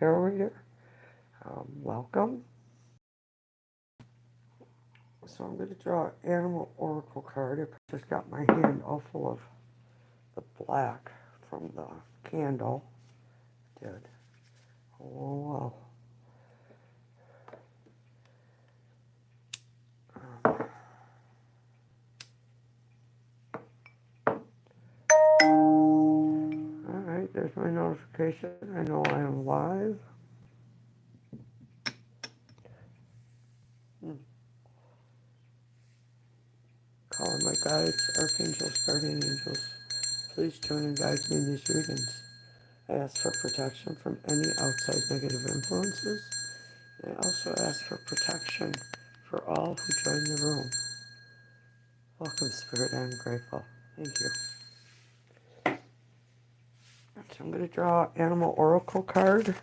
tarot reader. Welcome. So I'm going to draw an animal oracle card. I just got my hand all full of the black from the candle. Did. Oh, wow. Alright, there's my notification. I know I am live. Calling my guides, archangels, guardian angels. Please join and guide me in these readings. I ask for protection from any outside negative influences. And I also ask for protection for all who join the room. Welcome, Spirit. I'm grateful. Thank you. So I'm going to draw Animal Oracle card.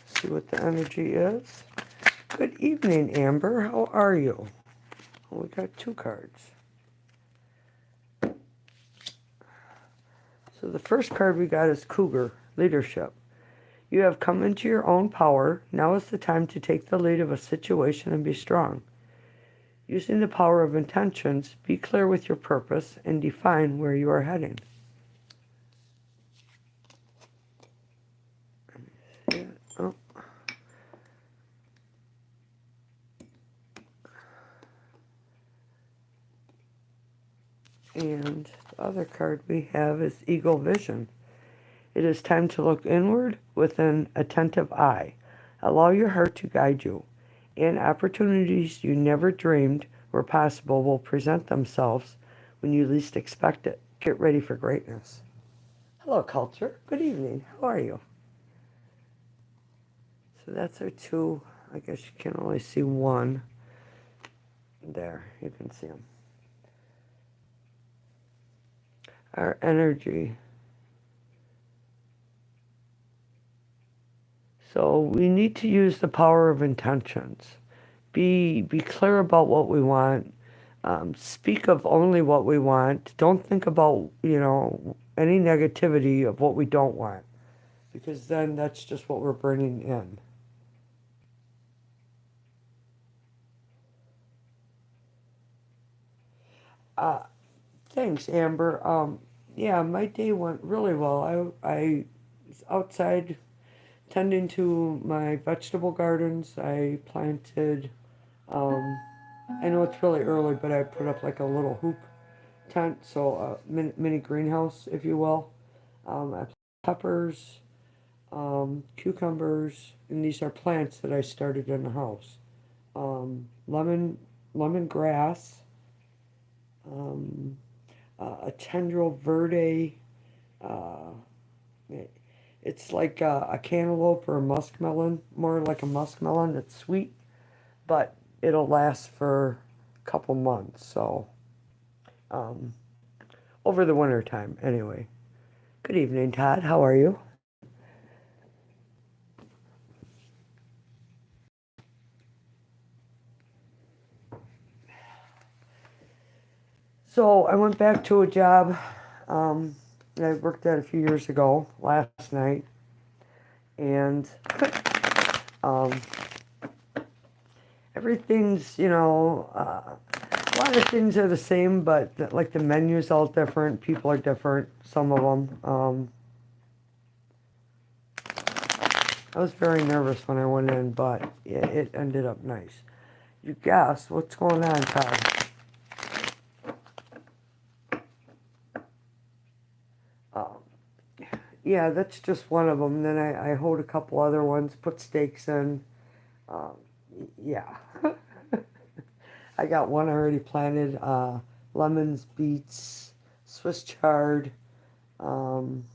See what the energy is. Good evening, Amber. How are you? Well, we got two cards. So the first card we got is Cougar, Leadership. You have come into your own power. Now is the time to take the lead of a situation and be strong. Using the power of intentions, be clear with your purpose and define where you are heading. Oh. And the other card we have is Eagle Vision. It is time to look inward with an attentive eye. Allow your heart to guide you, and opportunities you never dreamed were possible will present themselves when you least expect it. Get ready for greatness. Hello, Culture. Good evening. How are you? So that's our two. I guess you can only see one. There, you can see them. Our energy. So we need to use the power of intentions. Be clear about what we want. Speak of only what we want. Don't think about, any negativity of what we don't want, because then that's just what we're bringing in. Thanks, Amber. Yeah, my day went really well. I was outside tending to my vegetable gardens. I planted, I know it's really early, but I put up like a little hoop tent, so a mini greenhouse, if you will. I planted peppers, cucumbers, and these are plants that I started in the house. Lemon grass, a tendril verde. Uh, it's like a cantaloupe or a muskmelon, more like a muskmelon. It's sweet, but it'll last for a couple months. So, over the winter time, anyway. Good evening, Todd. How are you? So I went back to a job I worked at a few years ago last night, and um, everything's, a lot of things are the same, but like the menu's all different. People are different, some of them. I was very nervous when I went in, but it ended up nice. You guess what's going on, Todd? Um, yeah, that's just one of them. Then I hoed a couple other ones, put stakes in. Um, yeah. I got one already planted. Lemons, beets, Swiss chard, um,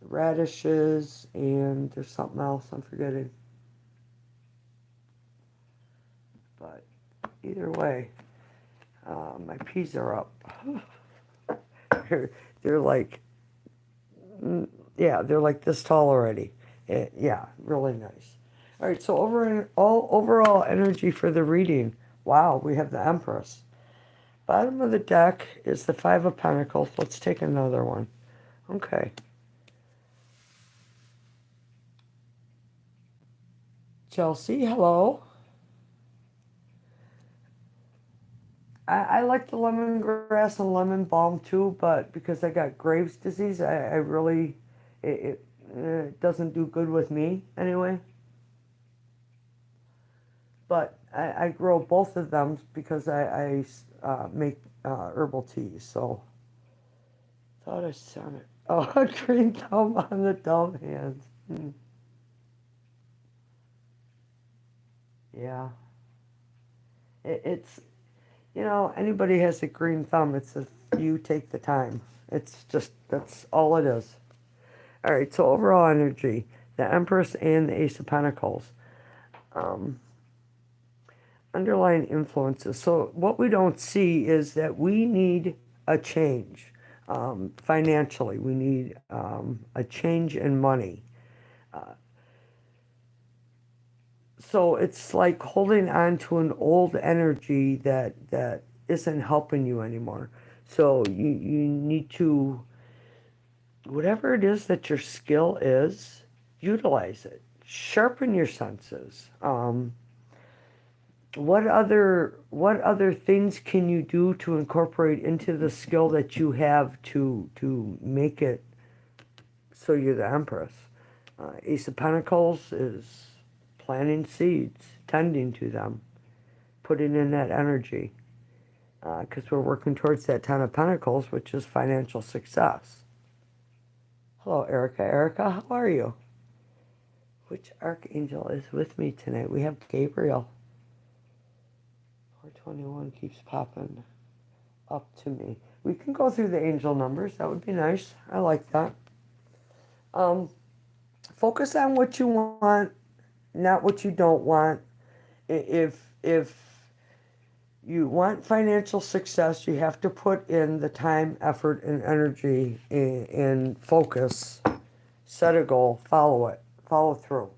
radishes, and there's something else I'm forgetting. But either way, my peas are up. they're like, they're like this tall already. Yeah, really nice. All right, so overall energy for the reading. Wow, we have the Empress. Bottom of the deck is the Five of Pentacles. Let's take another one. Okay. Chelsea, hello. I like the lemongrass and lemon balm too, but because I got Graves' disease, I really, it doesn't do good with me anyway. But I grow both of them because I make herbal teas. So thought I saw it. Oh, a green thumb on the dumb hands. Yeah, it's anybody has a green thumb. It's if you take the time. It's just that's all it is. All right. So overall energy, the Empress and the Ace of Pentacles. Um, Underlying influences. So what we don't see is that we need a change financially. We need a change in money. Uh, so it's like holding on to an old energy that isn't helping you anymore. So you need to, whatever it is that your skill is, utilize it. Sharpen your senses. What other things can you do to incorporate into the skill that you have to make it so you're the Empress? Ace of Pentacles is planting seeds, tending to them, putting in that energy, because we're working towards that Ten of Pentacles, which is financial success. Hello, Erica. Erica, how are you? Which archangel is with me tonight? We have Gabriel. 421 keeps popping up to me. We can go through the angel numbers. That would be nice. I like that. Um, Focus on what you want, not what you don't want. If you want financial success, you have to put in the time, effort, and energy and focus. Set a goal, follow it, follow through.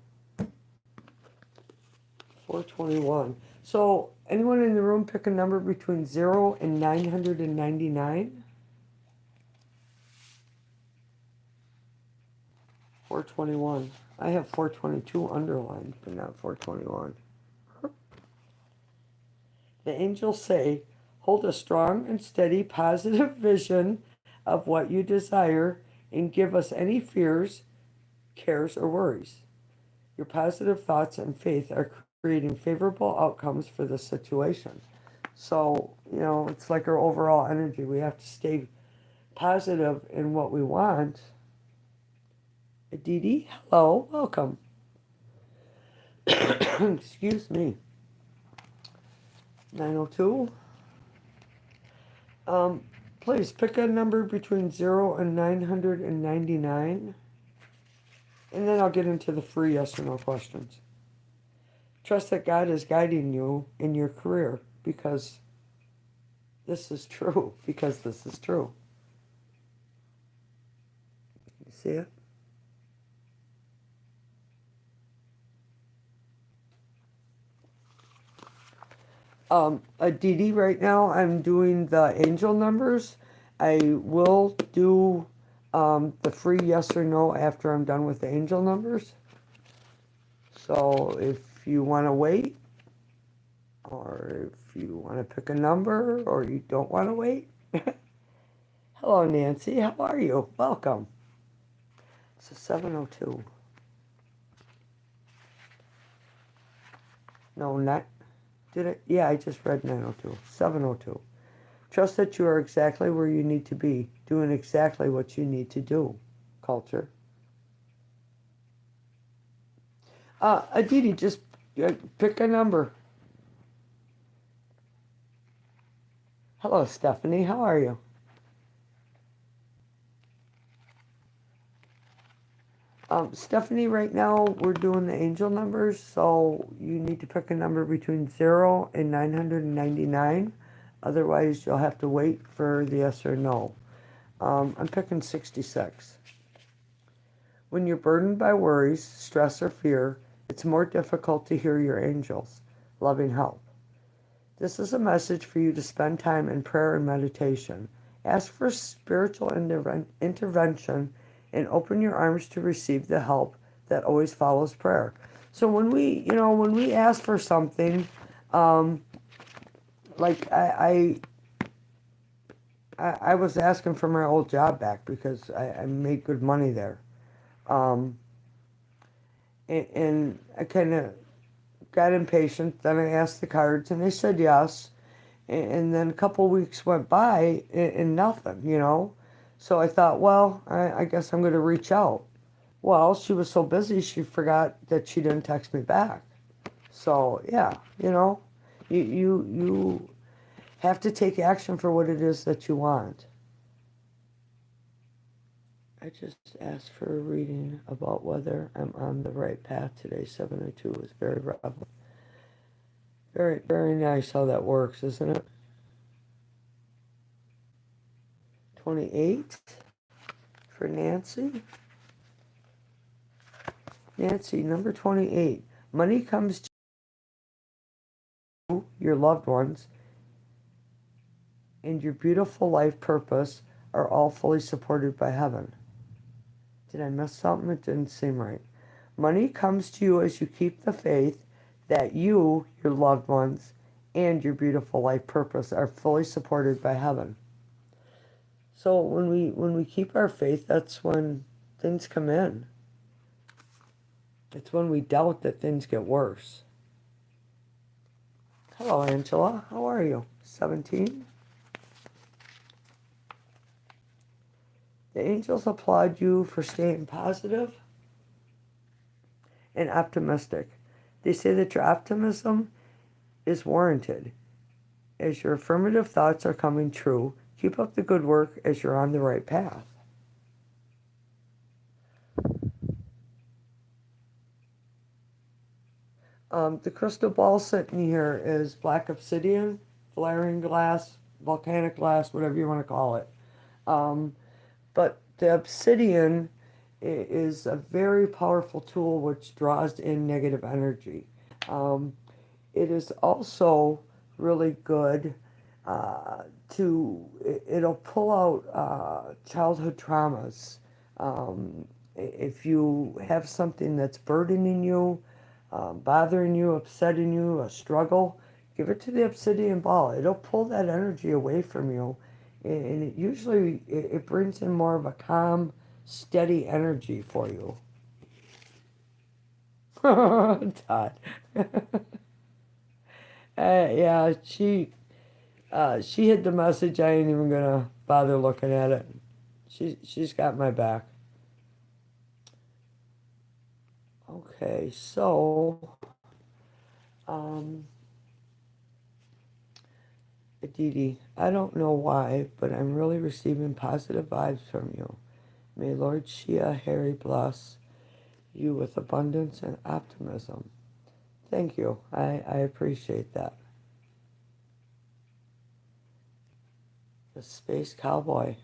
421. So, anyone in the room pick a number between 0 and 999? 421. I have 422 underlined, but not 421. The angels say, hold a strong and steady positive vision of what you desire and give us any fears, cares, or worries. Your positive thoughts and faith are creating favorable outcomes for the situation. So, it's like our overall energy. We have to stay positive in what we want. Aditi, hello, welcome. Excuse me. 902. Please pick a number between 0 and 999. And then I'll get into the free yes or no questions. Trust that God is guiding you in your career because this is true. Because this is true. You see it? Aditi, right now I'm doing the angel numbers. I will do the free yes or no after I'm done with the angel numbers. So if you want to wait, or if you want to pick a number, or you don't want to wait. Hello, Nancy. How are you? Welcome. It's a 702. No, not. Did it? Yeah, I just read 902. 702. Trust that you are exactly where you need to be, doing exactly what you need to do. Culture. Aditi, just pick a number. Hello, Stephanie. How are you? Stephanie, right now we're doing the angel numbers, so you need to pick a number between 0 and 999. Otherwise, you'll have to wait for the yes or no. I'm picking 66. When you're burdened by worries, stress, or fear, it's more difficult to hear your angels. Loving help. This is a message for you to spend time in prayer and meditation. Ask for spiritual intervention and open your arms to receive the help that always follows prayer. So when we ask for something, like I was asking for my old job back because I made good money there. Um, and I kind of got impatient. Then I asked the cards, and they said yes. And then a couple weeks went by, and nothing. So I thought, well, I guess I'm going to reach out. Well, she was so busy, she forgot that she didn't text me back. So yeah, you have to take action for what it is that you want. I just asked for a reading about whether I'm on the right path today. 702 is very relevant. Very, very nice how that works, isn't it? 28 for Nancy. Nancy, number 28. Money comes to you, your loved ones, and your beautiful life purpose are all fully supported by heaven. Did I miss something? It didn't seem right. Money comes to you as you keep the faith that you, your loved ones, and your beautiful life purpose are fully supported by heaven. So when we keep our faith, that's when things come in. It's when we doubt that things get worse. Hello, Angela. How are you? 17. The angels applaud you for staying positive and optimistic. They say that your optimism is warranted as your affirmative thoughts are coming true. Keep up the good work as you're on the right path. The crystal ball sitting here is black obsidian, flaring glass, volcanic glass, whatever you want to call it. But the obsidian is a very powerful tool which draws in negative energy. It is also really good it'll pull out childhood traumas. If you have something that's burdening you, bothering you, upsetting you, a struggle, give it to the obsidian ball. It'll pull that energy away from you, and it usually it brings in more of a calm, steady energy for you. Todd. Yeah, she hid the message. I ain't even gonna bother looking at it. She's got my back. Okay, so Aditi, I don't know why, but I'm really receiving positive vibes from you. May Lord Shia Harry bless you with abundance and optimism. Thank you. I appreciate that. The Space Cowboy.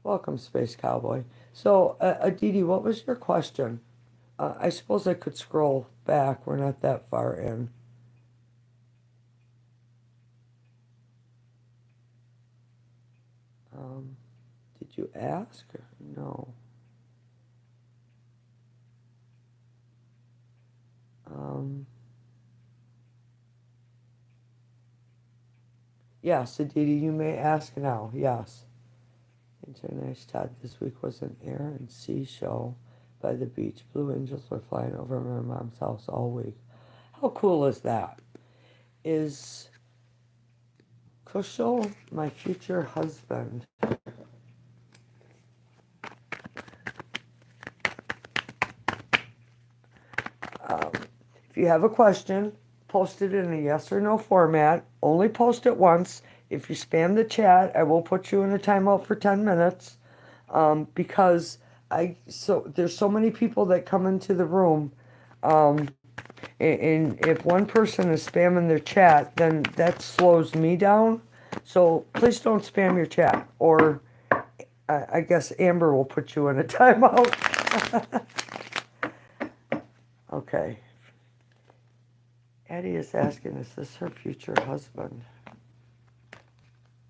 Welcome, Space Cowboy. So, Aditi, what was your question? I suppose I could scroll back. We're not that far in. Did you ask? Or no. Yes, Aditi, you may ask now. Yes. Nice, Todd. This week was an air and sea show by the beach. Blue angels were flying over my mom's house all week. How cool is that? Is Kushal my future husband? If you have a question, post it in a yes or no format. Only post it once. If you spam the chat, I will put you in a timeout for 10 minutes because there's so many people that come into the room. And if one person is spamming their chat, then that slows me down. So please don't spam your chat, or I guess Amber will put you in a timeout. Okay. Addie is asking, is this her future husband?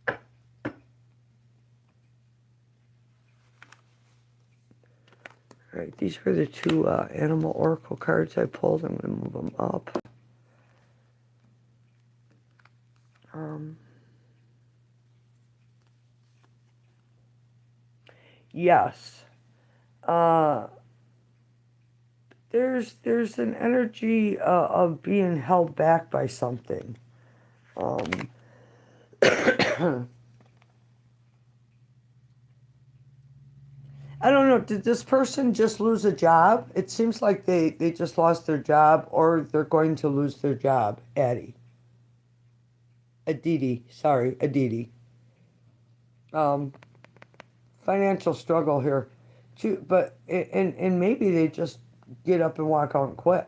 All right, These were the two animal oracle cards I pulled. I'm going to move them up. Yes. There's an energy of being held back by something. I don't know. Did this person just lose a job? It seems like they just lost their job, or they're going to lose their job. Aditi. Sorry, Aditi. Um, Financial struggle here, too. But and maybe they just get up and walk out and quit.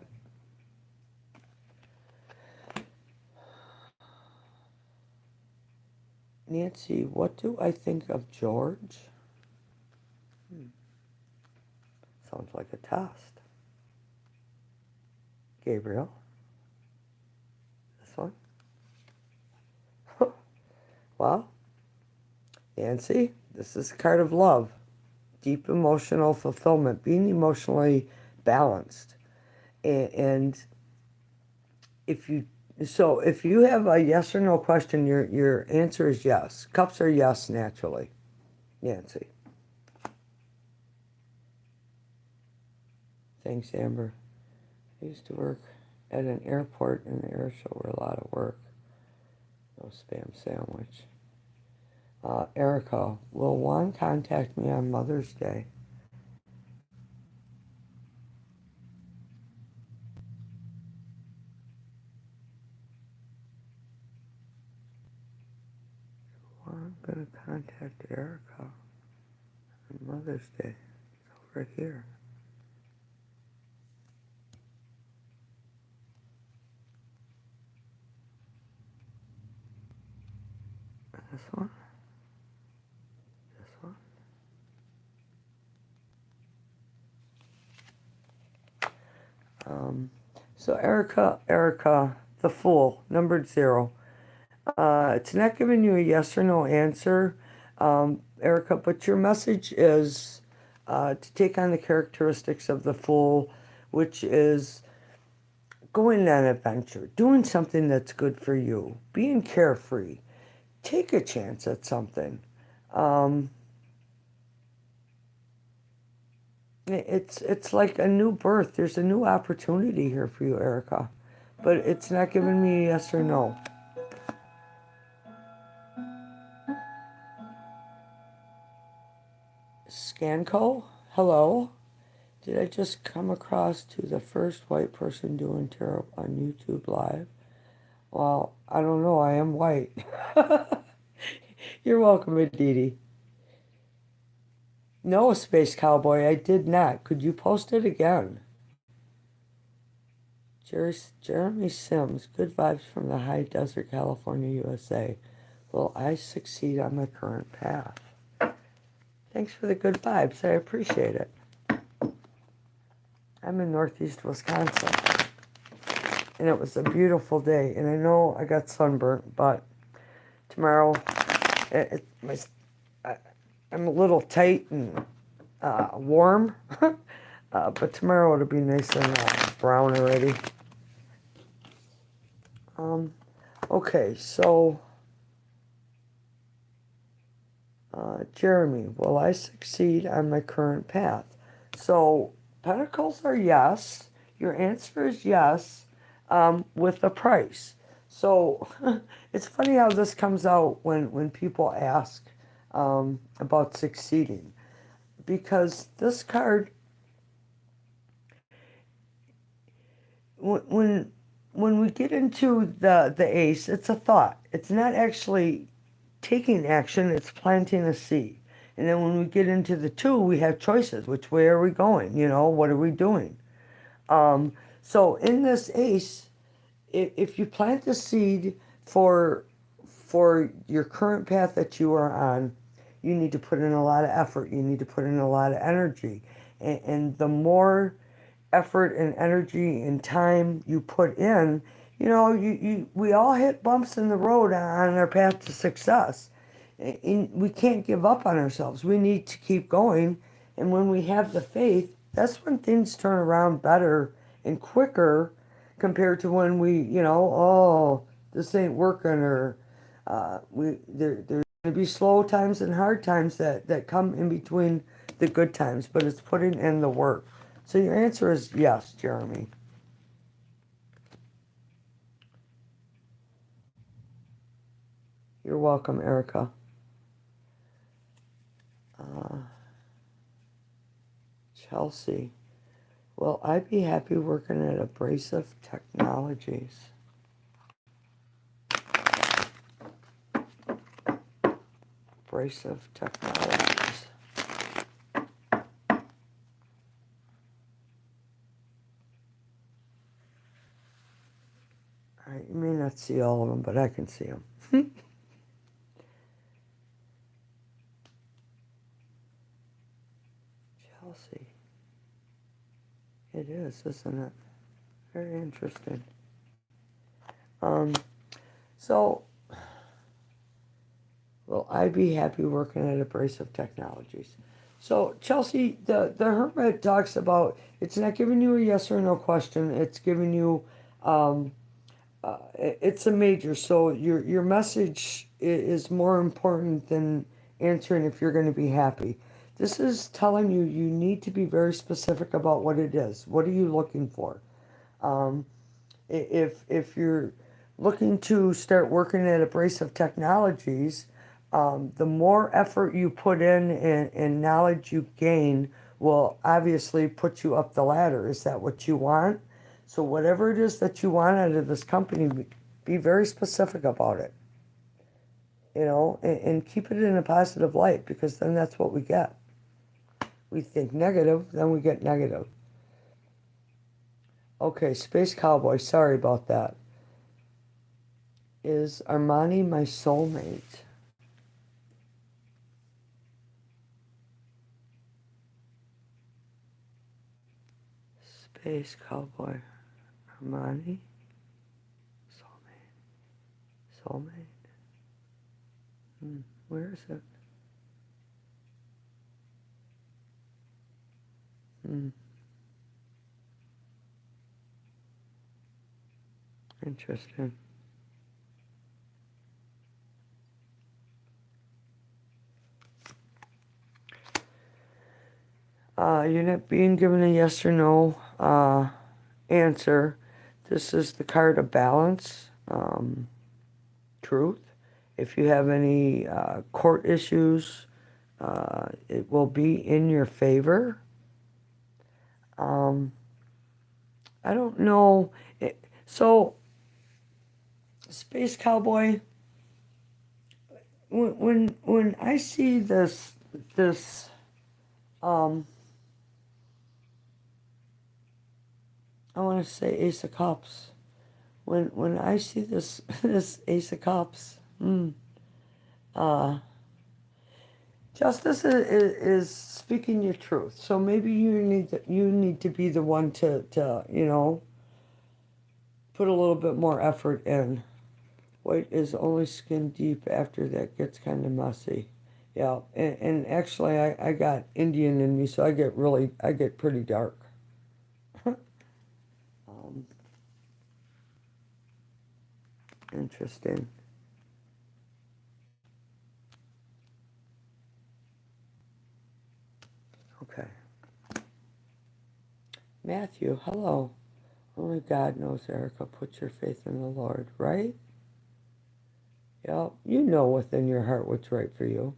Nancy, what do I think of George? Sounds like a test. Gabriel. This one. Well, Nancy, this is a card of love. Deep emotional fulfillment. Being emotionally balanced. And if you have a yes or no question, your answer is yes. Cups are yes naturally. Nancy. Thanks, Amber. I used to work at an airport, and the air show were a lot of work. No spam sandwich. Erica, will Juan contact me on Mother's Day? Juan gonna contact Erica on Mother's Day. It's over here. This one? This one? So Erica, the Fool, numbered 0. It's not giving you a yes or no answer, Erica, but your message is to take on the characteristics of the Fool, which is going on an adventure, doing something that's good for you, being carefree. Take a chance at something. It's like a new birth. There's a new opportunity here for you, Erica, but it's not giving me a yes or no. Scanco, hello. Did I just come across to the first white person doing tarot on YouTube Live? Well, I don't know. I am white. You're welcome, Aditi. No, Space Cowboy, I did not. Could you post it again? Jeremy Sims, good vibes from the high desert, California, USA. Will I succeed on my current path? Thanks for the good vibes. I appreciate it. I'm in northeast Wisconsin, and it was a beautiful day. And I know I got sunburnt, but tomorrow, I'm a little tight and warm, but tomorrow it'll be nice and brown already. Okay, so Jeremy, will I succeed on my current path? So Pentacles are yes. Your answer is yes, with a price. So it's funny how this comes out when people ask about succeeding, because this card, when we get into the ace, it's a thought. It's not actually taking action, it's planting a seed. And then when we get into the 2, we have choices. Which way are we going? You know, what are we doing? So in this ace, if you plant the seed for your current path that you are on, you need to put in a lot of effort. You need to put in a lot of energy. And the more effort and energy and time you put in, you know, we all hit bumps in the road on our path to success. And we can't give up on ourselves. We need to keep going. And when we have the faith, that's when things turn around better and quicker compared to when we, oh, this ain't working, or there's going to be slow times and hard times that come in between the good times, but it's putting in the work. So your answer is yes, Jeremy. You're welcome, Erica. Chelsea. Will I be happy working at Abrasive Technologies? Abrasive Technologies. Alright, you may not see all of them, but I can see them. Chelsea. It is, isn't it? Very interesting. So, will I be happy working at Abrasive Technologies? So, Chelsea, the hermit talks about, it's not giving you a yes or no question. It's giving you, it's a major. So your message is more important than answering if you're going to be happy. This is telling you you need to be very specific about what it is. What are you looking for? If you're looking to start working at Abrasive Technologies, the more effort you put in and knowledge you gain will obviously put you up the ladder. Is that what you want? So whatever it is that you want out of this company, be very specific about it. And keep it in a positive light, because then that's what we get. We think negative, then we get negative. Okay, Space Cowboy, sorry about that. Is Armani my soulmate? Space Cowboy. Armani? Soulmate. Soulmate? Where is it? Interesting. You're not being given a yes or no answer. This is the card of balance, truth. If you have any court issues, it will be in your favor. I don't know. So, Space Cowboy, when I see this I want to say Ace of Cups. When I see this this Ace of Cups, justice is speaking your truth. So maybe you need to be the one to put a little bit more effort in. White is only skin deep. After that gets kind of messy. Yeah, and actually I got Indian in me, so I get pretty dark. Interesting. Okay. Matthew, hello. Only God knows, Erica. Put your faith in the Lord, right? Yeah, you know within your heart what's right for you.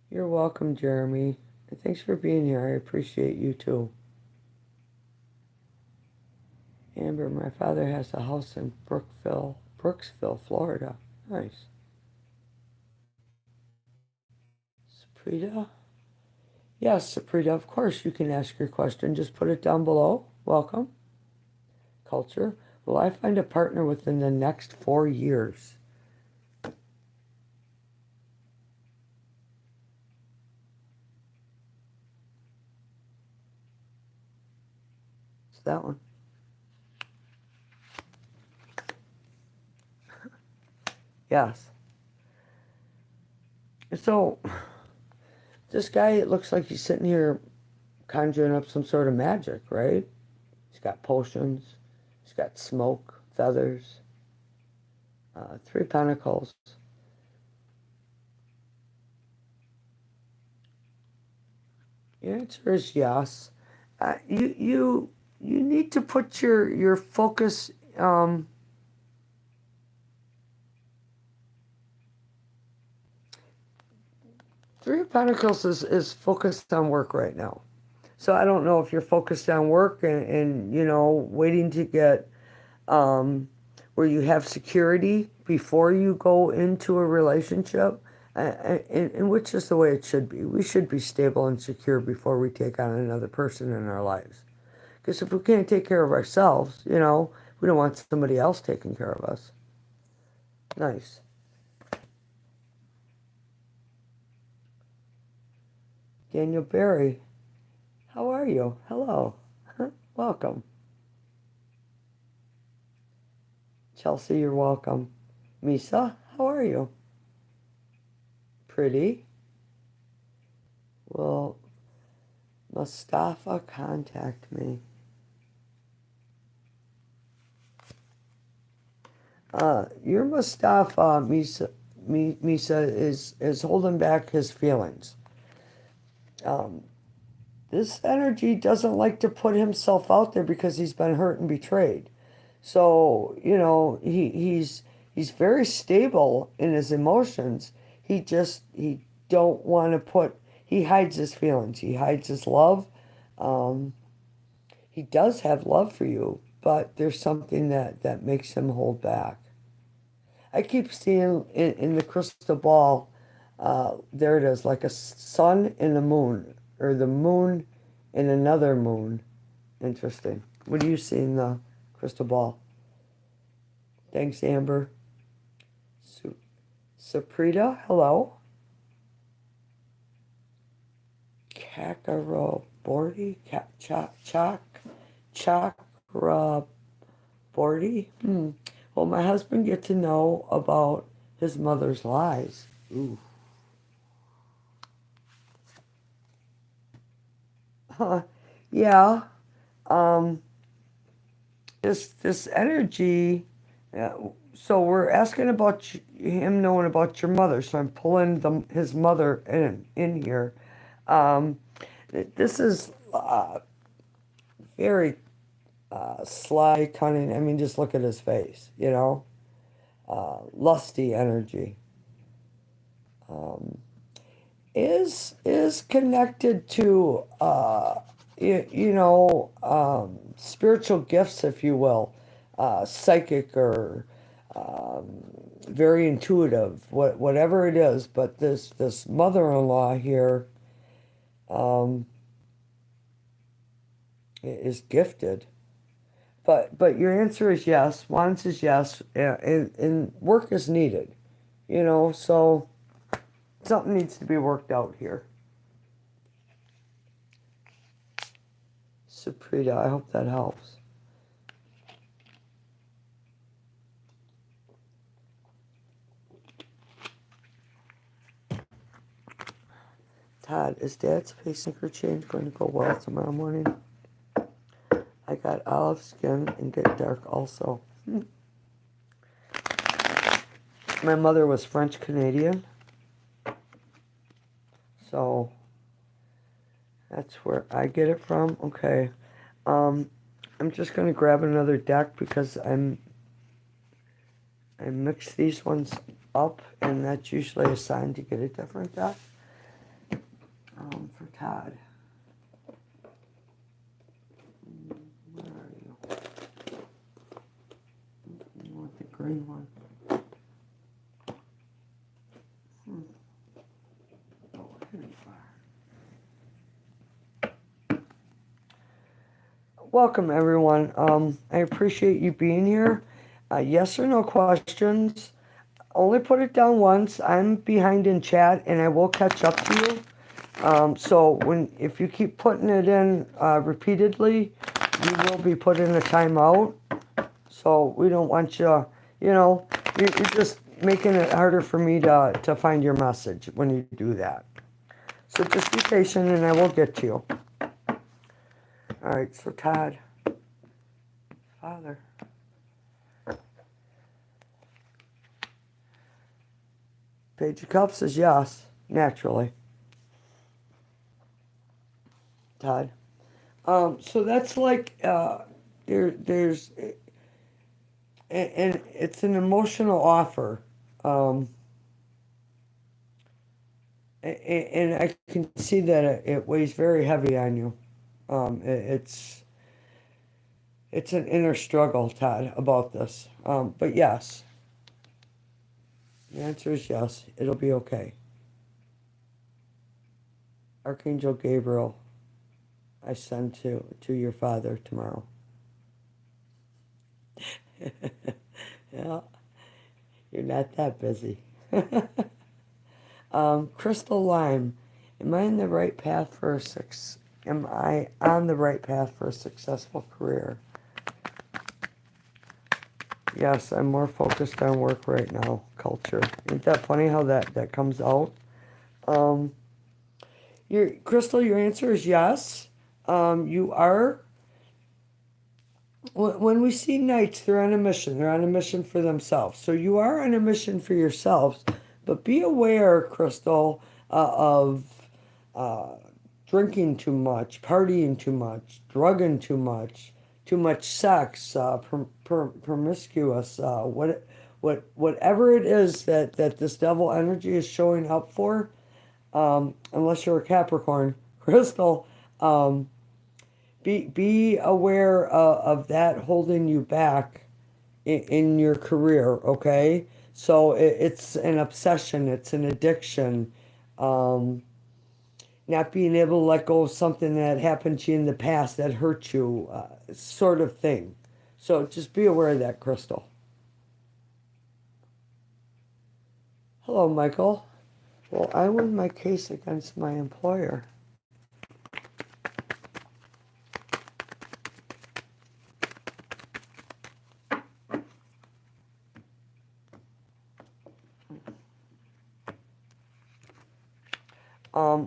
You're welcome, Jeremy. And thanks for being here. I appreciate you too. Amber, my father has a house in Brooksville, Florida. Nice. Saprita? Yes, Saprita, of course you can ask your question. Just put it down below. Welcome. Culture. Will I find a partner within the next 4 years? It's that one. Yes. So, this guy, it looks like he's sitting here conjuring up some sort of magic, right? He's got potions. He's got smoke, feathers, 3 pentacles. Your answer is yes. You need to put your focus. 3 of Pentacles is focused on work right now. So I don't know if you're focused on work and waiting to get where you have security before you go into a relationship, and which is the way it should be. We should be stable and secure before we take on another person in our lives. Because if we can't take care of ourselves, we don't want somebody else taking care of us. Nice. Daniel Barry, how are you? Hello. Welcome. Chelsea, you're welcome. Misa, how are you? Pretty. Will Mustafa contact me? Your Mustafa, Misa is holding back his feelings. This energy doesn't like to put himself out there because he's been hurt and betrayed. So, he's very stable in his emotions. He don't want to he hides his feelings. He hides his love. He does have love for you, but there's something that makes him hold back. I keep seeing in the crystal ball, there it is, like a sun and the moon, or the moon and another moon. Interesting. What do you see in the crystal ball? Thanks, Amber. Saprita, hello. Chakraborty? Chakraborty? Well, my husband get to know about his mother's lies. Ooh. Yeah. This energy. So we're asking about him knowing about your mother. So I'm pulling his mother in here. This is very sly, cunning. I mean, just look at his face. Lusty energy. Is connected to spiritual gifts, if you will, psychic or very intuitive, whatever it is. But this mother-in-law here is gifted. But your answer is yes. Wands is yes, and work is needed. So something needs to be worked out here. Saprita, I hope that helps. Todd, is Dad's pacemaker change going to go well tomorrow morning? I got olive skin and get dark also. My mother was French Canadian. So that's where I get it from. Okay. I'm just going to grab another deck because I mix these ones up, and that's usually a sign to get a different deck. For Todd. Where are you? You want the green one? Oh, here you are. Welcome, everyone. I appreciate you being here. Yes or no questions. Only put it down once. I'm behind in chat, and I will catch up to you. So if you keep putting it in repeatedly, you will be put in a timeout. So we don't want you, you're just making it harder for me to find your message when you do that. So just be patient, and I will get to you. All right, so Todd, Father. Page of Cups is yes, naturally. Todd. So that's like there's and it's an emotional offer, and I can see that it weighs very heavy on you. It's an inner struggle, Todd, about this. But yes, the answer is yes. It'll be okay. Archangel Gabriel, I send to your father tomorrow. Yeah, you're not that busy. Crystal Lime, am I in the right path for am I on the right path for a successful career? Yes, I'm more focused on work right now, culture. Isn't that funny how that comes out? Um, Crystal, your answer is yes. You are. When we see knights, they're on a mission. They're on a mission for themselves. So you are on a mission for yourselves, but be aware, Crystal, of uh, drinking too much, partying too much, drugging too much sex, promiscuous, whatever it is that this devil energy is showing up for. Unless you're a Capricorn, Crystal. Be aware of that holding you back in your career, okay? So it's an obsession, it's an addiction. Not being able to let go of something that happened to you in the past that hurt you, sort of thing. So just be aware of that, Crystal. Hello, Michael. Well, I won my case against my employer.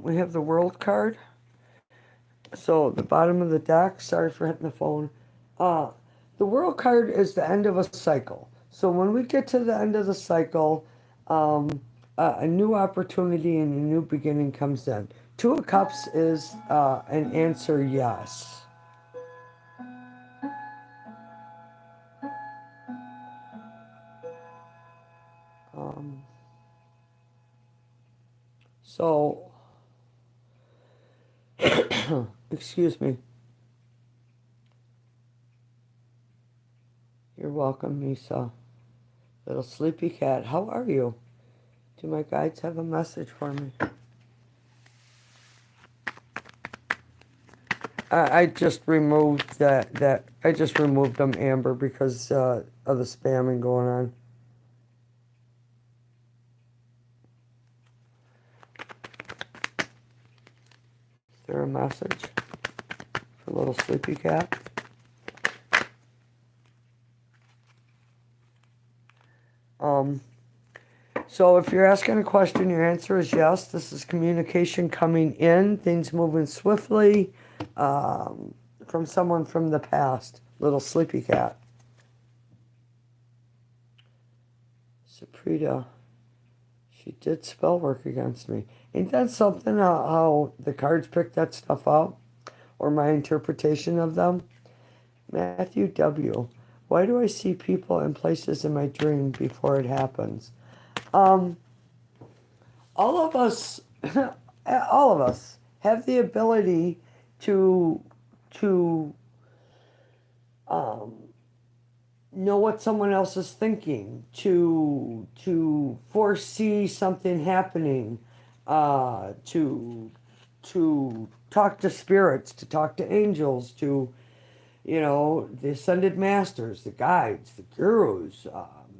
We have the World card. So the bottom of the deck, sorry for hitting the phone. The World card is the end of a cycle. So when we get to the end of the cycle, a new opportunity and a new beginning comes in. Two of Cups is an answer yes. Um, so, excuse me. You're welcome, Misa. Little sleepy cat, how are you? Do my guides have a message for me? I just removed that. I just removed them, Amber, because of the spamming going on. Is there a message for little sleepy cat? So if you're asking a question, your answer is yes. This is communication coming in, things moving swiftly, from someone from the past. Little sleepy cat. Saprita, she did spell work against me. Ain't that something how the cards pick that stuff up? Or my interpretation of them? Matthew W. Why do I see people and places in my dream before it happens? All of us, all of us have the ability to know what someone else is thinking, to foresee something happening, to talk to spirits, to talk to angels, to the ascended masters, the guides, the gurus,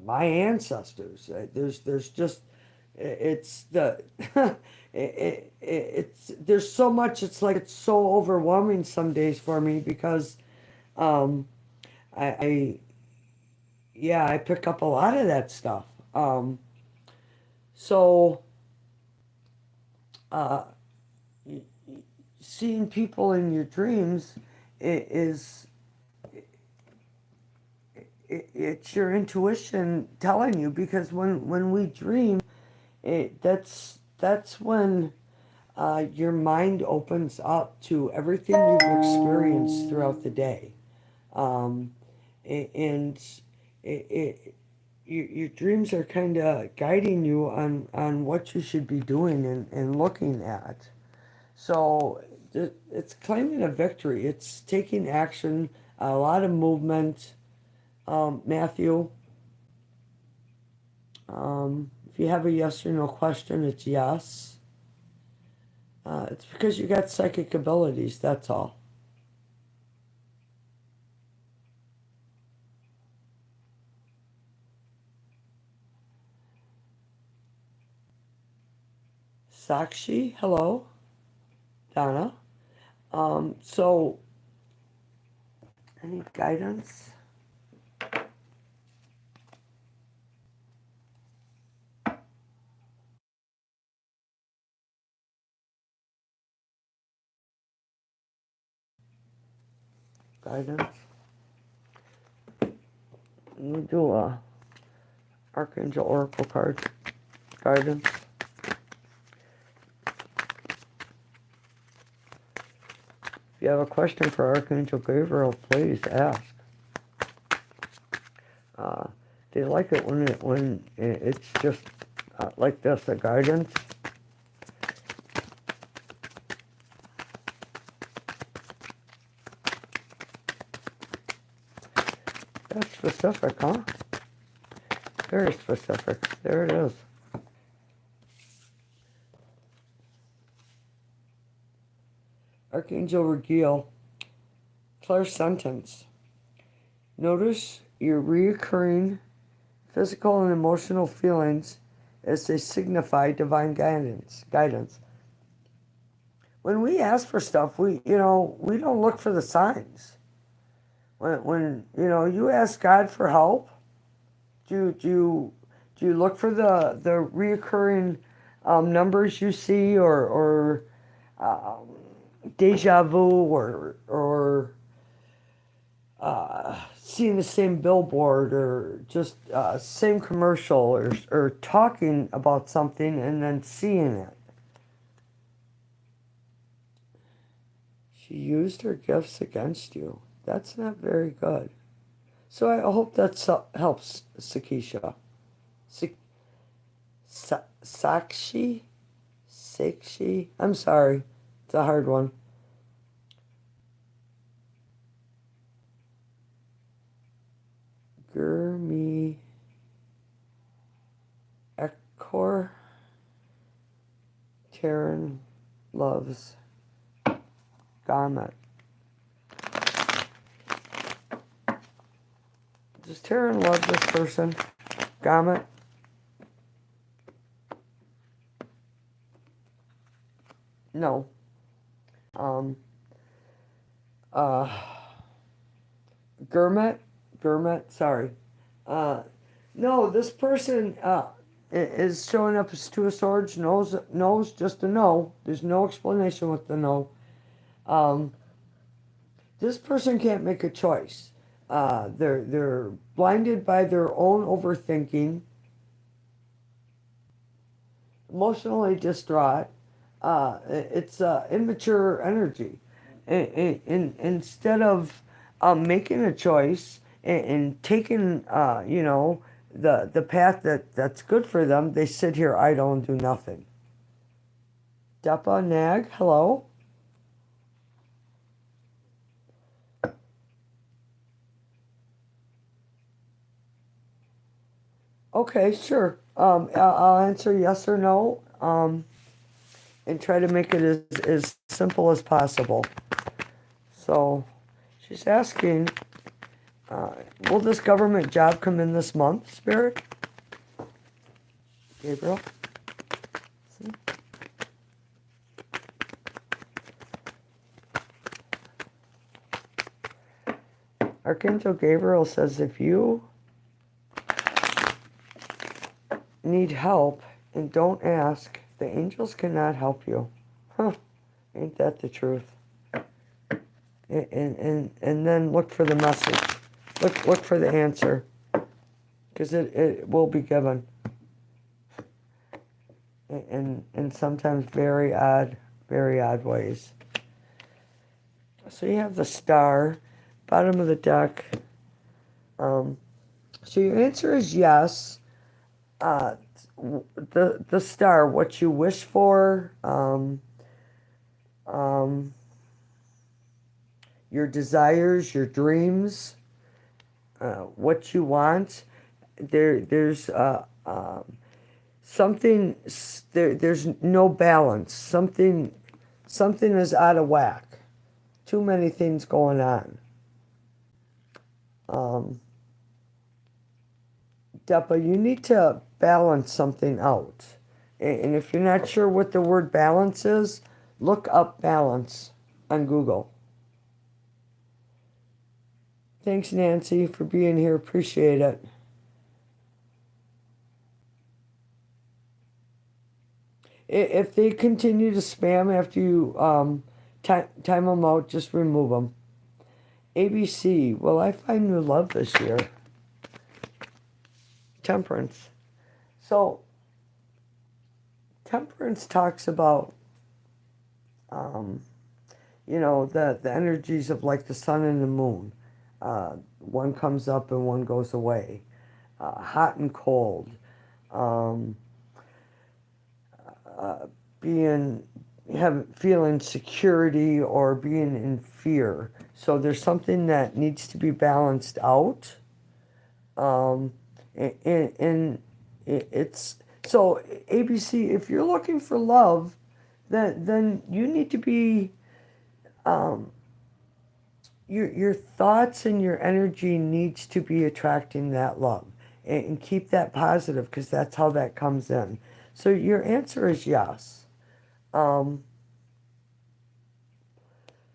my ancestors. There's just it's the it's there's so much. It's like it's so overwhelming some days for me because I yeah, I pick up a lot of that stuff. So uh, seeing people in your dreams is it's your intuition telling you, because when we dream, that's when your mind opens up to everything you've experienced throughout the day. Um, and your dreams are kind of guiding you on what you should be doing and looking at. So it's claiming a victory. It's taking action, a lot of movement. Matthew, if you have a yes or no question, it's yes. It's because you got psychic abilities, that's all. Sakshi, hello. Donna. So, any guidance? Guidance? Let me do a Archangel Oracle card. Guidance. If you have a question for Archangel Gabriel, please ask. They like it when it's just like this, a guidance. That's specific, huh? Very specific. There it is. Archangel Regiel, clairsentience. Notice your reoccurring physical and emotional feelings as they signify divine guidance. When we ask for stuff, we don't look for the signs. When you ask God for help, do you look for the reoccurring numbers you see, or deja vu, or seeing the same billboard, or just same commercial, or talking about something and then seeing it? She used her gifts against you. That's not very good. So I hope that helps, Sakisha. Sakshi? Sakshi? I'm sorry. It's a hard one. Gurmi Ekor. Taryn loves Garment. Does Taryn love this person? Garment? No. Gurmet, sorry. No, this person is showing up as Two of Swords. Knows just a no. There's no explanation with the no. This person can't make a choice. They're blinded by their own overthinking, emotionally distraught. It's immature energy. Instead of making a choice and taking, the path that's good for them, they sit here idle and do nothing. Depa Nag, hello. Okay, sure. I'll answer yes or no, and try to make it as simple as possible. So, she's asking, will this government job come in this month, Spirit? Gabriel? See? Archangel Gabriel says if you need help and don't ask, the angels cannot help you. Huh, ain't that the truth? and then look for the message. Look for the answer, because it will be given. And sometimes very odd ways. So you have the star, bottom of the deck. So your answer is yes. The star, what you wish for, your desires, your dreams, what you want. There's something. There's no balance. Something is out of whack. Too many things going on. Depa, you need to balance something out. And if you're not sure what the word balance is, look up balance on Google. Thanks, Nancy, for being here. Appreciate it. If they continue to spam after you time them out, just remove them. ABC, will I find new love this year? Temperance. So, Temperance talks about, the energies of like the sun and the moon. One comes up and one goes away. Hot and cold. Feeling security or being in fear. So there's something that needs to be balanced out. And it's so ABC. If you're looking for love, then you need to be. Your thoughts and your energy needs to be attracting that love, and keep that positive, because that's how that comes in. So your answer is yes. But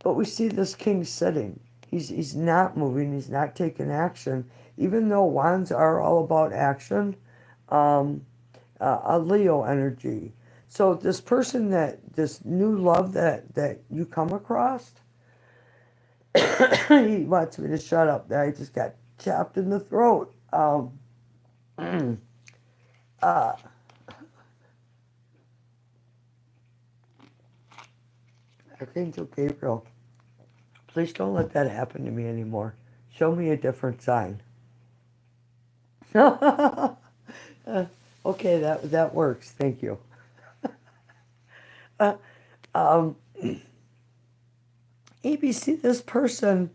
we see this king sitting. He's not moving. He's not taking action. Even though wands are all about action, a Leo energy. So this person this new love that you come across, he wants me to shut up. I just got chapped in the throat. Archangel Gabriel, please don't let that happen to me anymore. Show me a different sign. Okay, that works. Thank you. ABC, this person,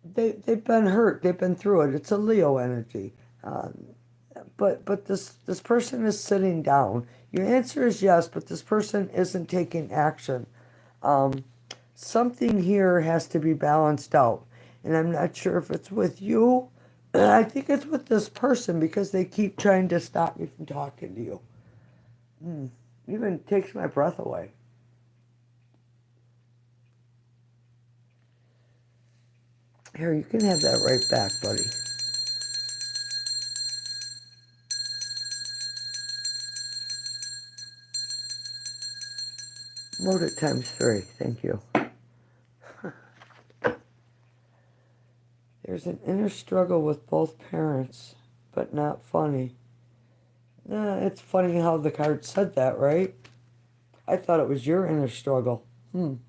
they've been hurt. They've been through it. It's a Leo energy. But this person is sitting down. Your answer is yes, but this person isn't taking action. Something here has to be balanced out. And I'm not sure if it's with you. I think it's with this person, because they keep trying to stop me from talking to you. Even takes my breath away. Here, you can have that right back, buddy. Load it ×3. Thank you. There's an inner struggle with both parents, but not funny. It's funny how the card said that, right? I thought it was your inner struggle. Gurmat,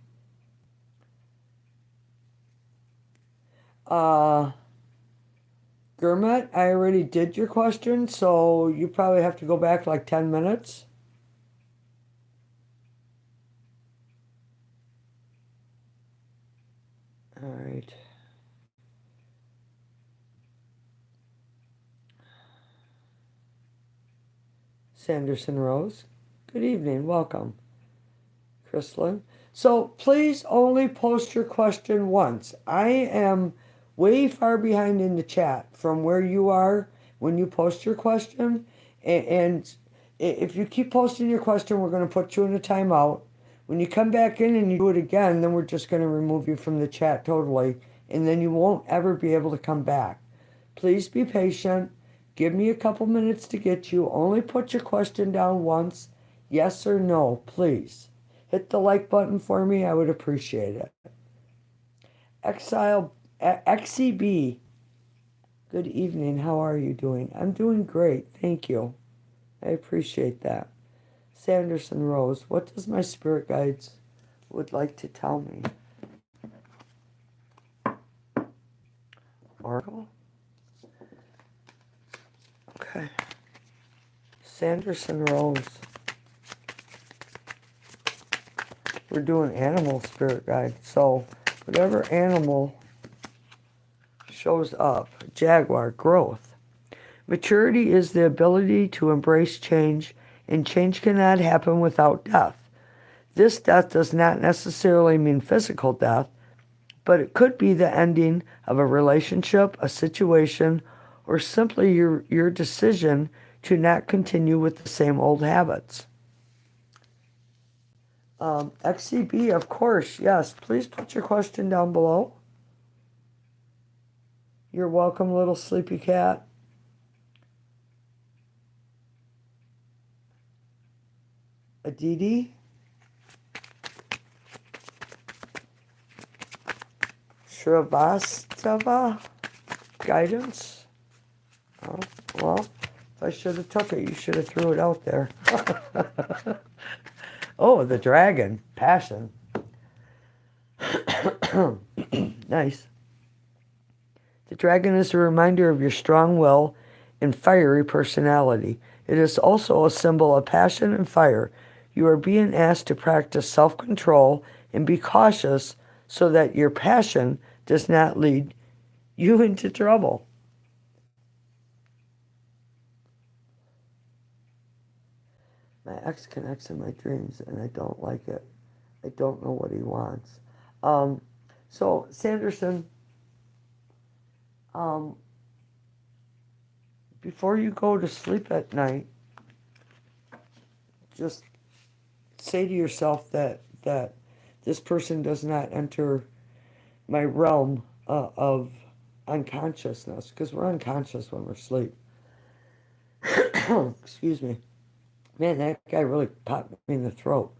I already did your question, so you probably have to go back like 10 minutes. All right. Sanderson Rose, good evening, welcome. Chrislyn. So please only post your question once. I am way far behind in the chat from where you are when you post your question. And if you keep posting your question, we're going to put you in a timeout. When you come back in and you do it again, then we're just going to remove you from the chat totally. And then you won't ever be able to come back. Please be patient. Give me a couple minutes to get you. Only put your question down once. Yes or no, please. Hit the like button for me. I would appreciate it. XCB. Good evening. How are you doing? I'm doing great. Thank you. I appreciate that. Sanderson Rose, what does my spirit guides would like to tell me? Oracle? Okay. Sanderson Rose. We're doing animal spirit guide. So, whatever animal shows up, jaguar, growth. Maturity is the ability to embrace change, and change cannot happen without death. This death does not necessarily mean physical death, but it could be the ending of a relationship, a situation, or simply your decision to not continue with the same old habits. XCB, of course, yes. Please put your question down below. You're welcome, little sleepy cat. Aditi. Shrivastava. Guidance. Oh, well, if I should have took it, you should have threw it out there. Oh, the dragon. Passion. Nice. The dragon is a reminder of your strong will and fiery personality. It is also a symbol of passion and fire. You are being asked to practice self-control and be cautious so that your passion does not lead you into trouble. My ex connects in my dreams and I don't like it. I don't know what he wants. So, Sanderson, before you go to sleep at night, just say to yourself that this person does not enter my realm of unconsciousness, because we're unconscious when we're asleep. Excuse me. Man, that guy really popped me in the throat.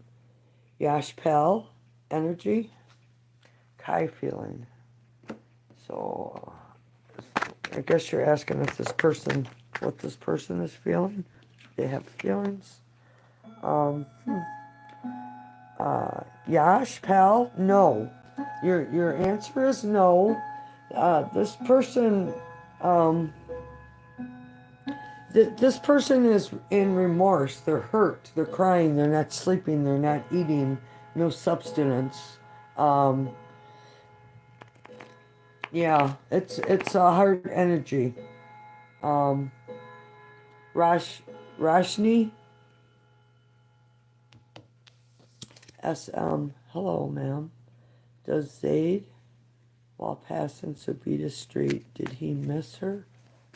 Yashpal, energy. Kai, feeling. So, I guess you're asking if this person, what this person is feeling. They have feelings. Yash, pal, no. Your answer is no. This person, this person is in remorse. They're hurt. They're crying. They're not sleeping. They're not eating. No substance. Yeah, it's a hard energy. Rashni, SM, hello, ma'am. Does Zaid, while passing Sabita Street, did he miss her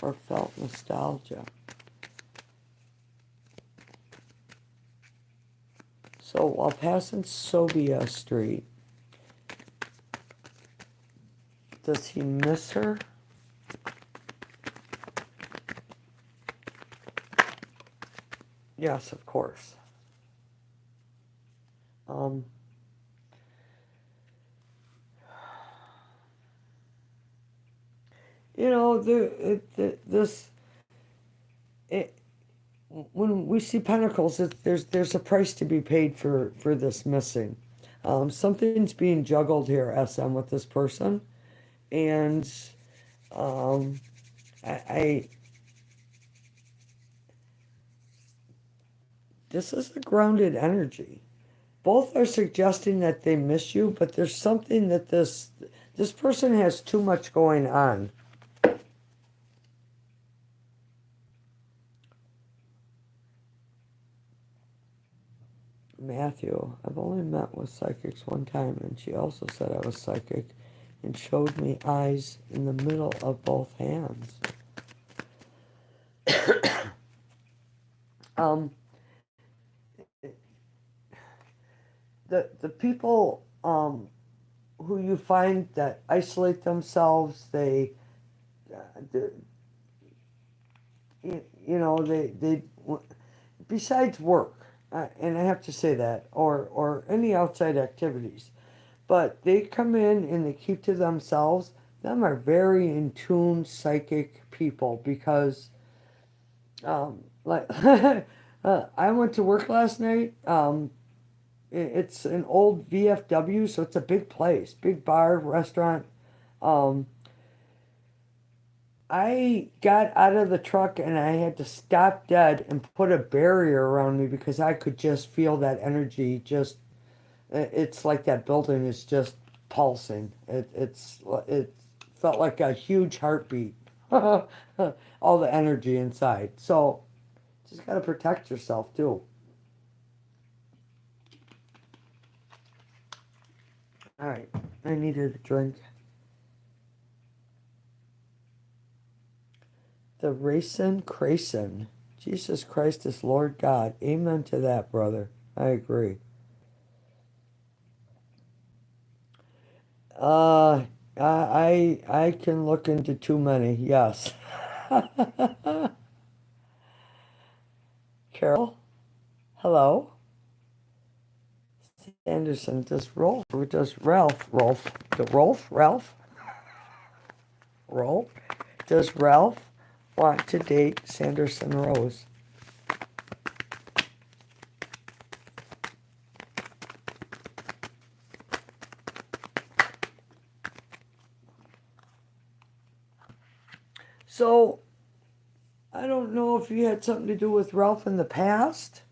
or felt nostalgia? So while passing Sobia Street, does he miss her? Yes, of course. You know, when we see pentacles, there's a price to be paid for this missing. Something's being juggled here, SM, with this person, and I this is a grounded energy. Both are suggesting that they miss you, but there's something that this person has too much going on. Matthew, I've only met with psychics one time, and she also said I was psychic and showed me eyes in the middle of both hands. The people who you find that isolate themselves, they besides work, and I have to say that, or any outside activities, but they come in and they keep to themselves. Them are very in tune psychic people because, like, I went to work last night. It's an old VFW, so it's a big place, big bar, restaurant. Um, I got out of the truck and I had to stop dead and put a barrier around me because I could just feel that energy. Just it's like that building is just pulsing. It felt like a huge heartbeat. All the energy inside. So just gotta protect yourself too. All right, I needed a drink. The racin' cracin'. Jesus Christ is Lord God. Amen to that, brother. I agree. Uh, I can look into too many. Yes. Carol, hello. Anderson, Rolf, does Ralph want to date Sanderson Rose? So, I don't know if you had something to do with Ralph in the past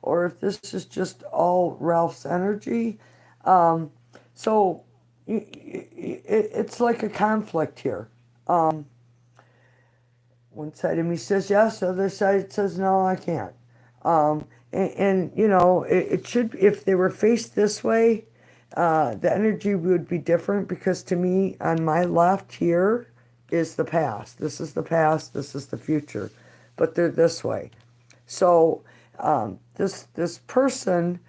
or if this is just all Ralph's energy. Um, so, it's like a conflict here. Um, One side of me says yes, the other side says no, I can't. And you know, it should, if they were faced this way, the energy would be different because to me, on my left here is the past. This is the past, this is the future. But they're this way. So this person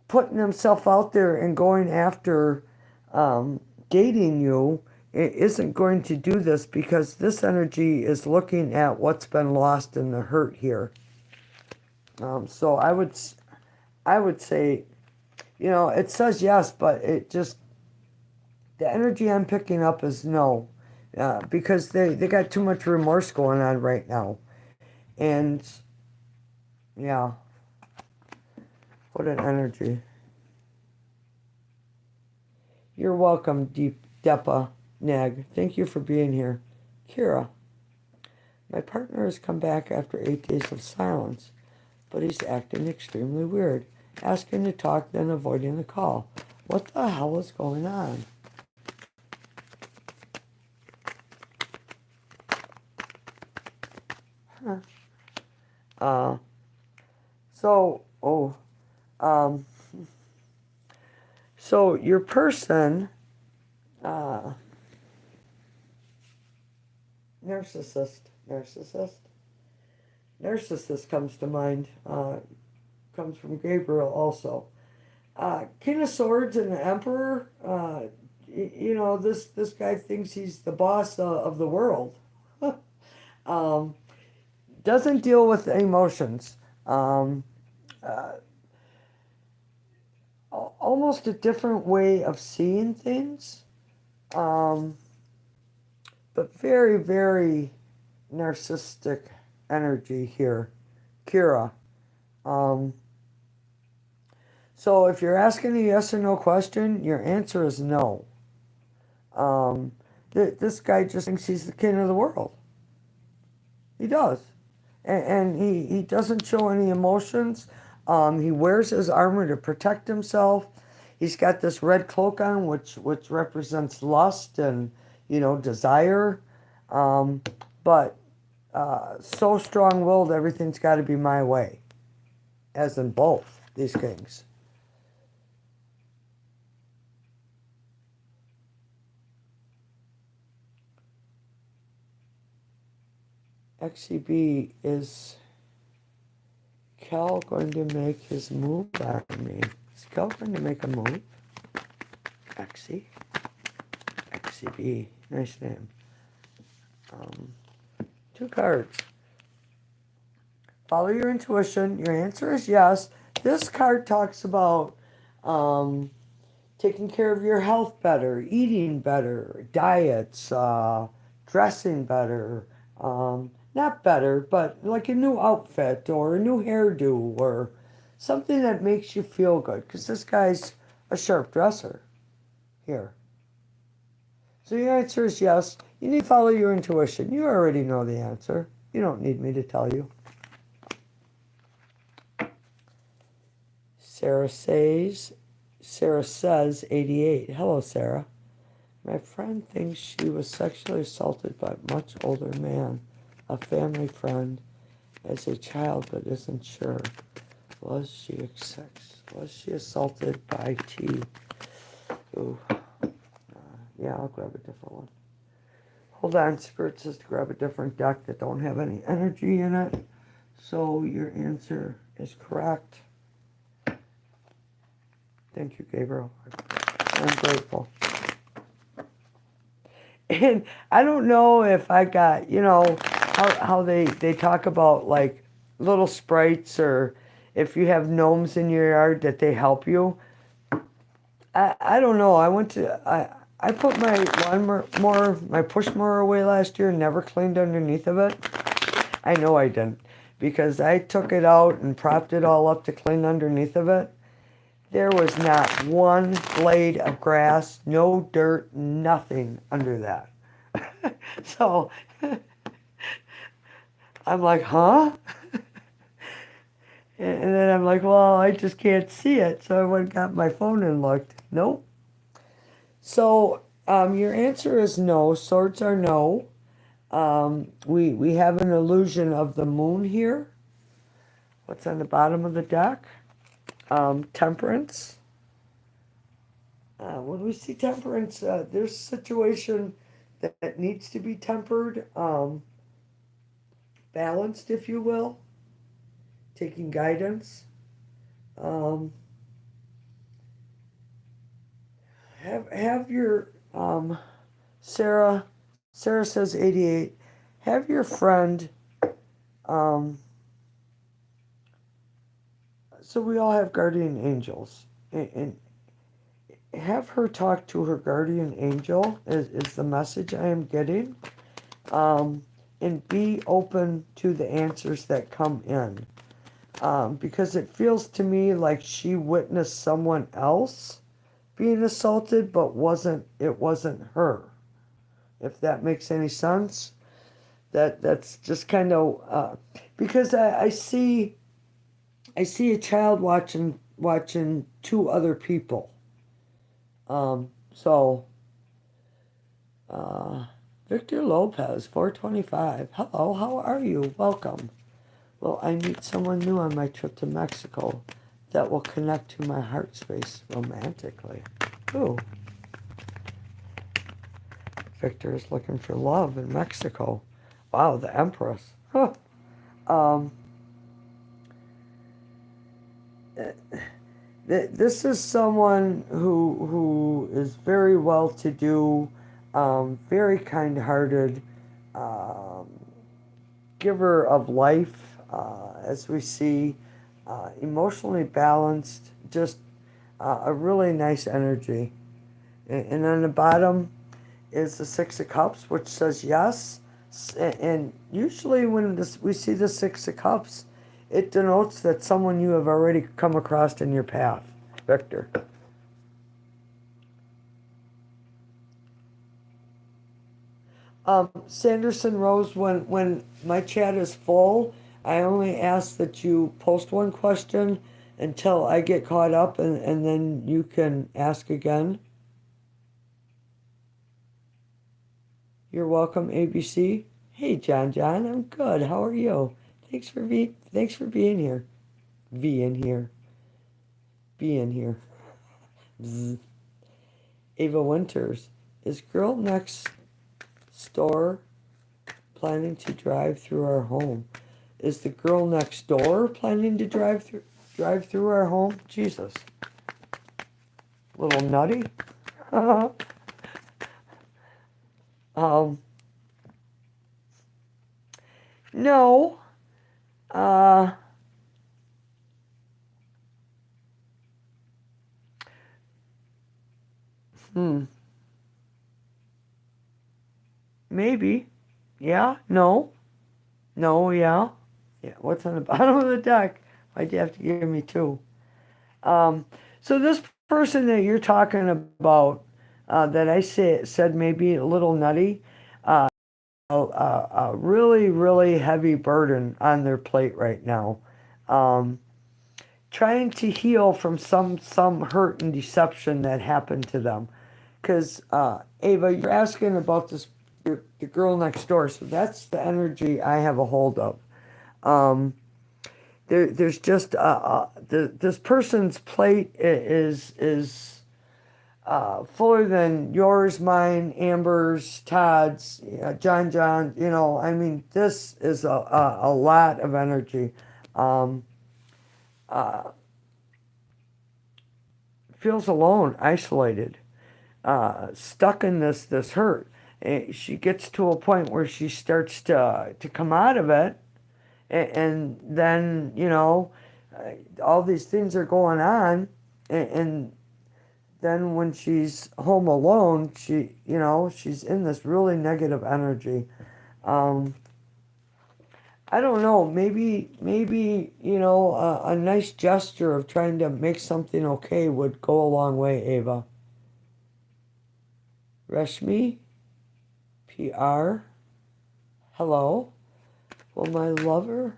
putting himself out there and going after dating you isn't going to do this because this energy is looking at what's been lost in the hurt here. So I would say, you know, it says yes, but it just, the energy I'm picking up is no, because they got too much remorse going on right now, and yeah, what an energy. You're welcome, Deep Depa Nag. Thank you for being here. Kira, my partner has come back after 8 days of silence, but he's acting extremely weird, asking to talk, then avoiding the call. What the hell is going on? Huh. Uh, so, um, so your person, uh, narcissist, narcissist, narcissist comes to mind, comes from Gabriel also. King of Swords and the Emperor, you know, this guy thinks he's the boss of the world. um, doesn't deal with emotions. Um, uh, Almost a different way of seeing things, um, but very, very narcissistic energy here. Kira. Um, so if you're asking a yes or no question, your answer is no. This guy just thinks he's the king of the world. He does. And he doesn't show any emotions. He wears his armor to protect himself. He's got this red cloak on, which represents lust and, you know, desire. But so strong-willed, everything's got to be my way, as in both these kings. XCB, is Cal going to make his move on me? Is Cal going to make a move? XCB, nice name. Two cards. Follow your intuition. Your answer is yes. This card talks about taking care of your health better, eating better, diets, dressing better, not better, but like a new outfit or a new hairdo or something that makes you feel good. Because this guy's a sharp dresser here. So your answer is yes. You need to follow your intuition. You already know the answer. You don't need me to tell you. Sarah says 88. Hello, Sarah. My friend thinks she was sexually assaulted by a much older man, a family friend, as a child, but isn't sure. Was she assaulted by T? Ooh. Yeah, I'll grab a different one. Hold on, Spirit says to grab a different deck that don't have any energy in it. So your answer is correct. Thank you, Gabriel. I'm grateful. And I don't know if I got, how they talk about like little sprites, or if you have gnomes in your yard that they help you. I don't know. I put my my push mower away last year and never cleaned underneath of it. I know I didn't, because I took it out and propped it all up to clean underneath of it. There was not one blade of grass, no dirt, nothing under that. So I'm like, huh? And then I'm like, well, I just can't see it. So I went and got my phone and looked. Nope. So your answer is no. Swords are no. We have an illusion of the moon here. What's on the bottom of the deck? Temperance. When we see temperance, there's a situation that needs to be tempered, balanced, if you will, taking guidance. Have your Sarah says 88. Have your friend. So we all have guardian angels, and have her talk to her guardian angel is the message I am getting. And be open to the answers that come in. Because it feels to me like she witnessed someone else being assaulted, but it wasn't her. If that makes any sense. That's just kind of because I see a child watching two other people. So Victor Lopez, 425. Hello, how are you? Welcome. Will I meet someone new on my trip to Mexico that will connect to my heart space romantically? Ooh. Victor is looking for love in Mexico. Wow, the Empress. Huh. This is someone who is very well-to-do, very kind-hearted, giver of life, as we see, emotionally balanced, just a really nice energy. And on the bottom is the Six of Cups, which says yes. And usually when we see the Six of Cups, it denotes that someone you have already come across in your path, Victor. Sanderson Rose, when my chat is full, I only ask that you post one question until I get caught up, and then you can ask again. You're welcome, ABC. Hey, John, I'm good. How are you? Thanks for being here. Being here. Bzz. Ava Winters. Is girl next door planning to drive through our home? Is the girl next door planning to drive through our home? Jesus. Little nutty. No. Maybe. Yeah? No? No, yeah? Yeah, what's on the bottom of the deck? Why'd you have to give me two? Um, so this person that you're talking about, that said maybe a little nutty, a really, really heavy burden on their plate right now. Um, Trying to heal from some hurt and deception that happened to them. Because Ava, you're asking about the girl next door, so that's the energy I have a hold of. There's just this person's plate is fuller than yours, mine, Amber's, Todd's, John. I mean, this is a lot of energy. Um, Feels alone, isolated, stuck in this hurt. She gets to a point where she starts to come out of it, and then all these things are going on, and then when she's home alone, she's in this really negative energy. Um, I don't know. Maybe a nice gesture of trying to make something okay would go a long way, Ava. Reshmi, PR. Hello. Will my lover,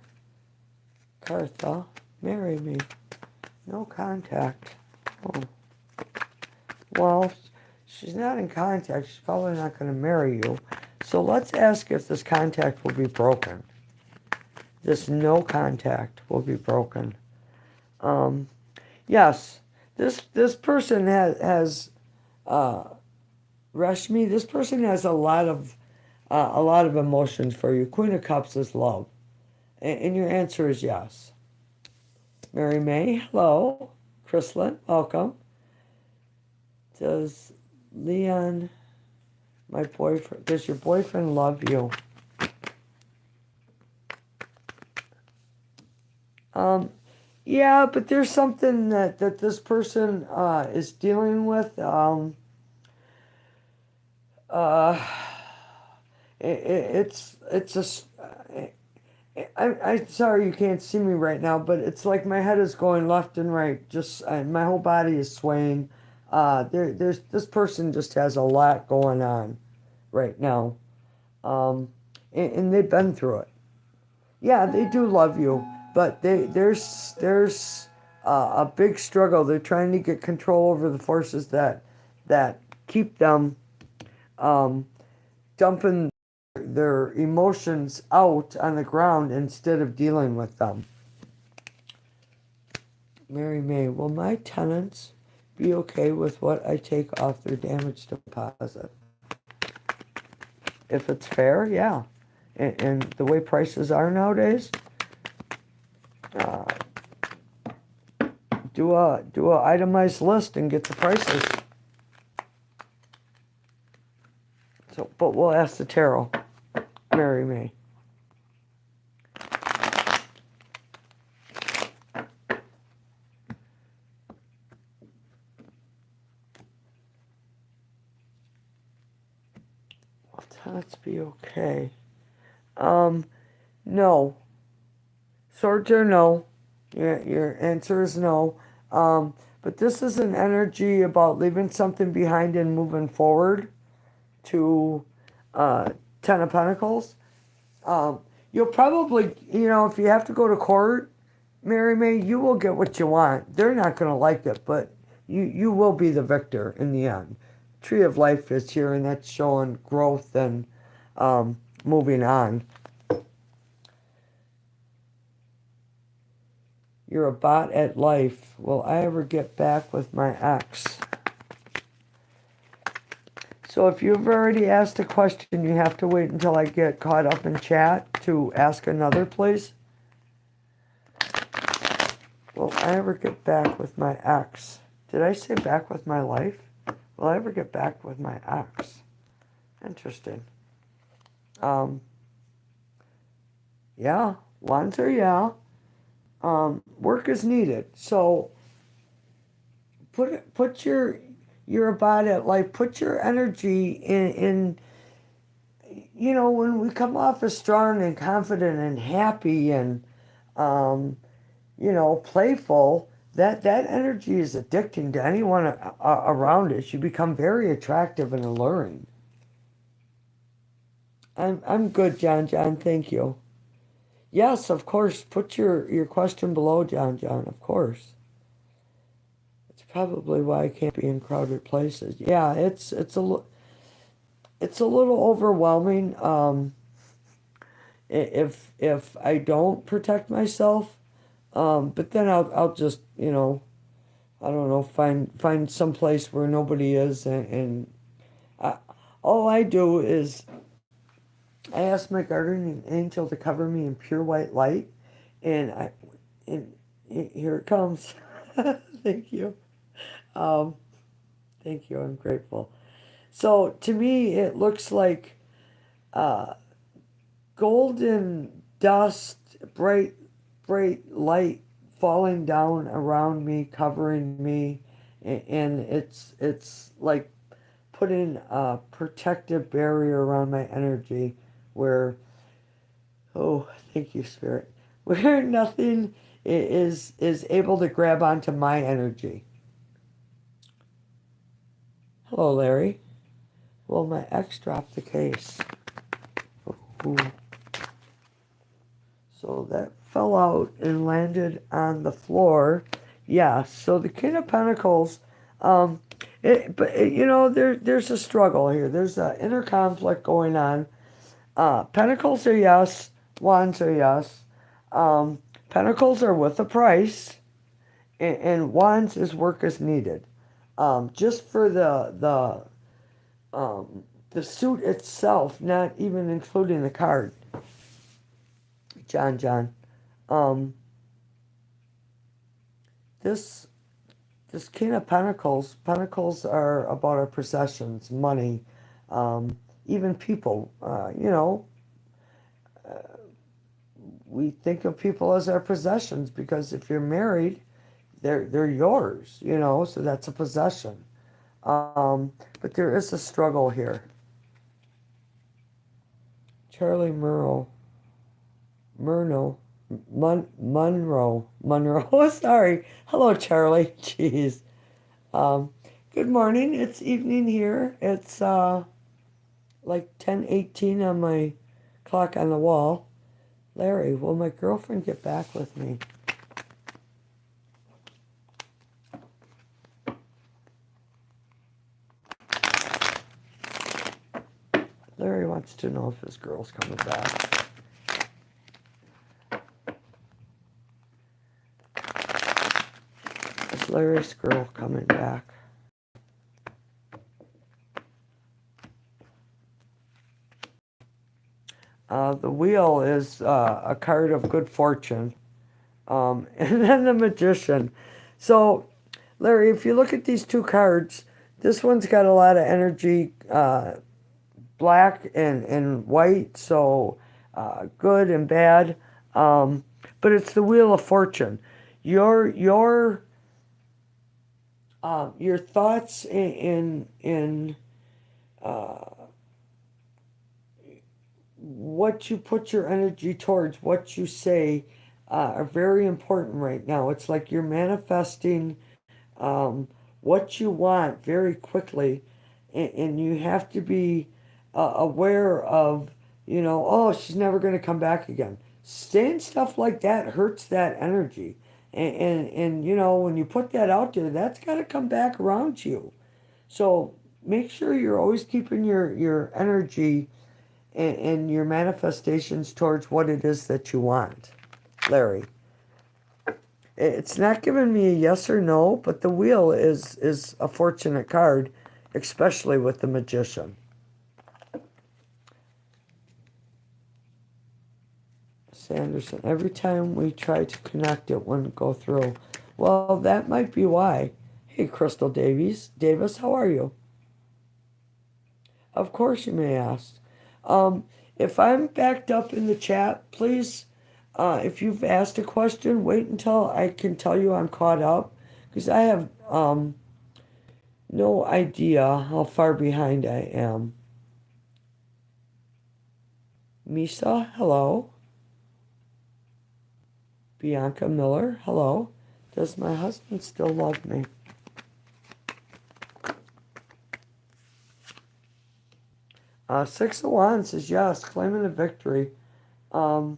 Kartha, marry me? No contact. Oh. Well, she's not in contact. She's probably not going to marry you. So let's ask if this contact will be broken. This no contact will be broken. Yes, this person has Rashmi. This person has a lot of emotions for you. Queen of Cups is love, and your answer is yes. Mary May, hello. Chrislyn, welcome. Does Leon, my boyfriend, does your boyfriend love you? Yeah, but there's something that this person is dealing with. Uh, it's I'm sorry you can't see me right now, but it's like my head is going left and right. Just my whole body is swaying. There's this person just has a lot going on right now, and they've been through it. Yeah, they do love you, but there's a big struggle. They're trying to get control over the forces that keep them dumping their emotions out on the ground instead of dealing with them. Mary May, will my tenants be okay with what I take off their damage deposit? If it's fair, yeah. And the way prices are nowadays, do a itemized list and get the prices. So, but we'll ask the tarot. Marry me. Will tenants be okay? No. Swords are no. Your answer is no. But this is an energy about leaving something behind and moving forward to Ten of Pentacles. You'll probably, if you have to go to court, Mary May, you will get what you want. They're not going to like it, but you will be the victor in the end. Tree of Life is here, and that's showing growth and moving on. You're a bot at life. Will I ever get back with my ex? So if you've already asked a question, you have to wait until I get caught up in chat to ask another, please. Will I ever get back with my ex? Did I say back with my life? Will I ever get back with my ex? Interesting. Yeah, wands are yeah. Work is needed. So put your you're about it. Like, put your energy in, when we come off as strong and confident and happy and, um, playful, that energy is addicting to anyone around us. You become very attractive and alluring. I'm good, John. John, thank you. Yes, of course. Put your question below, John. John, of course. It's probably why I can't be in crowded places. Yeah, it's a little overwhelming. If I don't protect myself, but then I'll just I don't know, find some place where nobody is, and I, all I do is I ask my guardian angel to cover me in pure white light, and and here it comes. Thank you. Um, Thank you. I'm grateful. So to me, it looks like uh, golden dust, bright light falling down around me, covering me, and it's like putting a protective barrier around my energy, where, oh, thank you, Spirit, where nothing is able to grab onto my energy. Hello, Larry. Well, my ex dropped the case. Ooh. So that fell out and landed on the floor. Yeah, so the King of Pentacles, um, there's a struggle here. There's an inner conflict going on. Pentacles are yes, Wands are yes. Pentacles are with a price, and Wands is work as needed. Just for the suit itself, not even including the card. John. Um, this this King of Pentacles. Pentacles are about our possessions, money, even people. We think of people as our possessions because if you're married, they're yours. So that's a possession. But there is a struggle here. Charlie Murno, Monroe. Sorry. Hello, Charlie. Jeez. Um, Good morning. It's evening here. It's like 10:18 on my clock on the wall. Larry, will my girlfriend get back with me? Larry wants to know if his girl's coming back. Is Larry's girl coming back? The wheel is a card of good fortune. And then the Magician. So, Larry, if you look at these two cards, this one's got a lot of energy, black and white, so good and bad. But it's the Wheel of Fortune. Your thoughts in what you put your energy towards, what you say, are very important right now. It's like you're manifesting what you want very quickly, and you have to be aware of, oh, she's never going to come back again. Saying stuff like that hurts that energy. And when you put that out there, that's got to come back around to you. So make sure you're always keeping your energy and your manifestations towards what it is that you want. Larry. It's not giving me a yes or no, but the wheel is a fortunate card, especially with the Magician. Sanderson, every time we try to connect, it wouldn't go through. Well, that might be why. Hey, Crystal Davis, how are you? Of course you may ask. If I'm backed up in the chat, please, if you've asked a question, wait until I can tell you I'm caught up, because I have No idea how far behind I am. Misa, hello. Bianca Miller, hello. Does my husband still love me? Six of Wands says yes, claiming a victory. Um,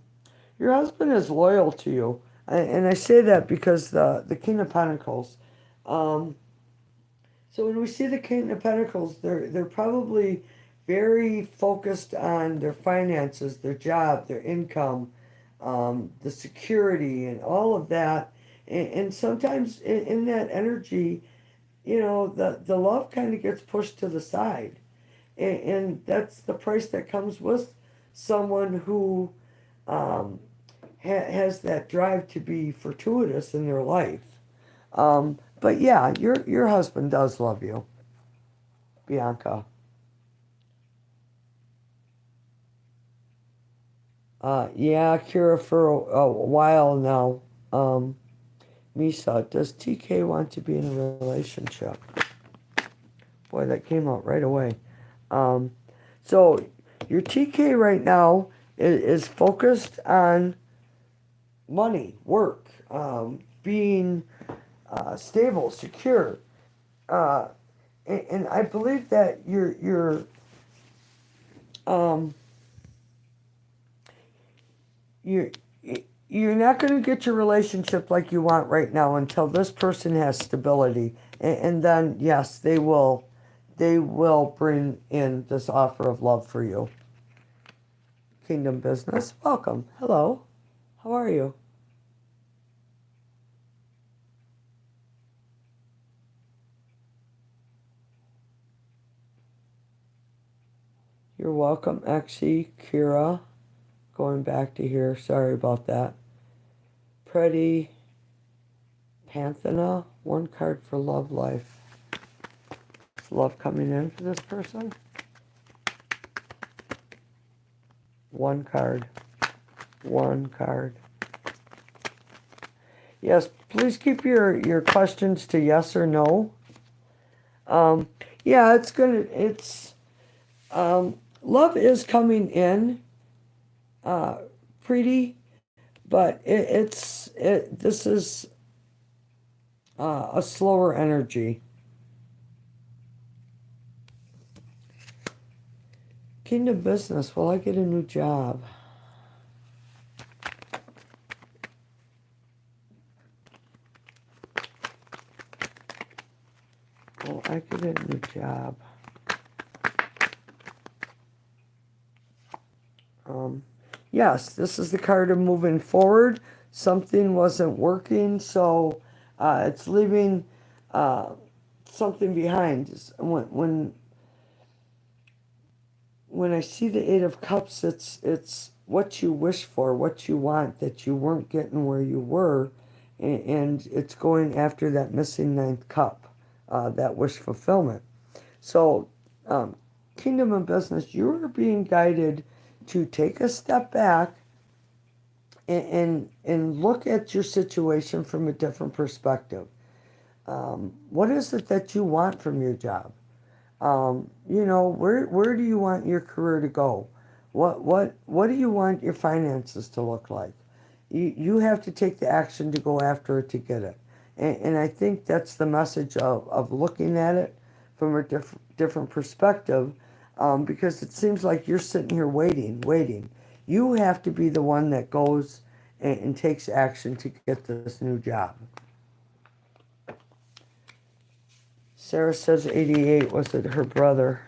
your husband is loyal to you. And I say that because the King of Pentacles. Um, so when we see the King of Pentacles, they're probably very focused on their finances, their job, their income, the security, and all of that. And sometimes in that energy, the love kind of gets pushed to the side. And that's the price that comes with someone who um, has that drive to be fortuitous in their life. But yeah, your husband does love you, Bianca. Yeah, Kira for a while now. Misa, does TK want to be in a relationship? Boy, that came out right away. Um, so your TK right now is focused on money, work, being stable, secure, uh, and I believe that um, you're you're not going to get your relationship like you want right now until this person has stability, and then yes, they will bring in this offer of love for you. Kingdom Business, welcome. Hello, how are you? You're welcome, Exie, Kira. Going back to here, sorry about that. Pretty Panthena, one card for love life. Is love coming in for this person? One card. One card. Yes, please keep your questions to yes or no. Um, yeah, love is coming in, uh, pretty, but this is a slower energy. Kingdom Business, will I get a new job? Will I get a new job? Um, yes, this is the card of moving forward. Something wasn't working, so it's leaving uh, something behind. When I see the Eight of Cups, it's what you wish for, what you want that you weren't getting where you were, and it's going after that missing ninth cup, that wish fulfillment. So, um, Kingdom and Business, you are being guided to take a step back and look at your situation from a different perspective. What is it that you want from your job? Where do you want your career to go? What do you want your finances to look like? You have to take the action to go after it to get it. And I think that's the message of looking at it from a different perspective, because it seems like you're sitting here waiting. You have to be the one that goes and takes action to get this new job. Sarah says 88, was it her brother?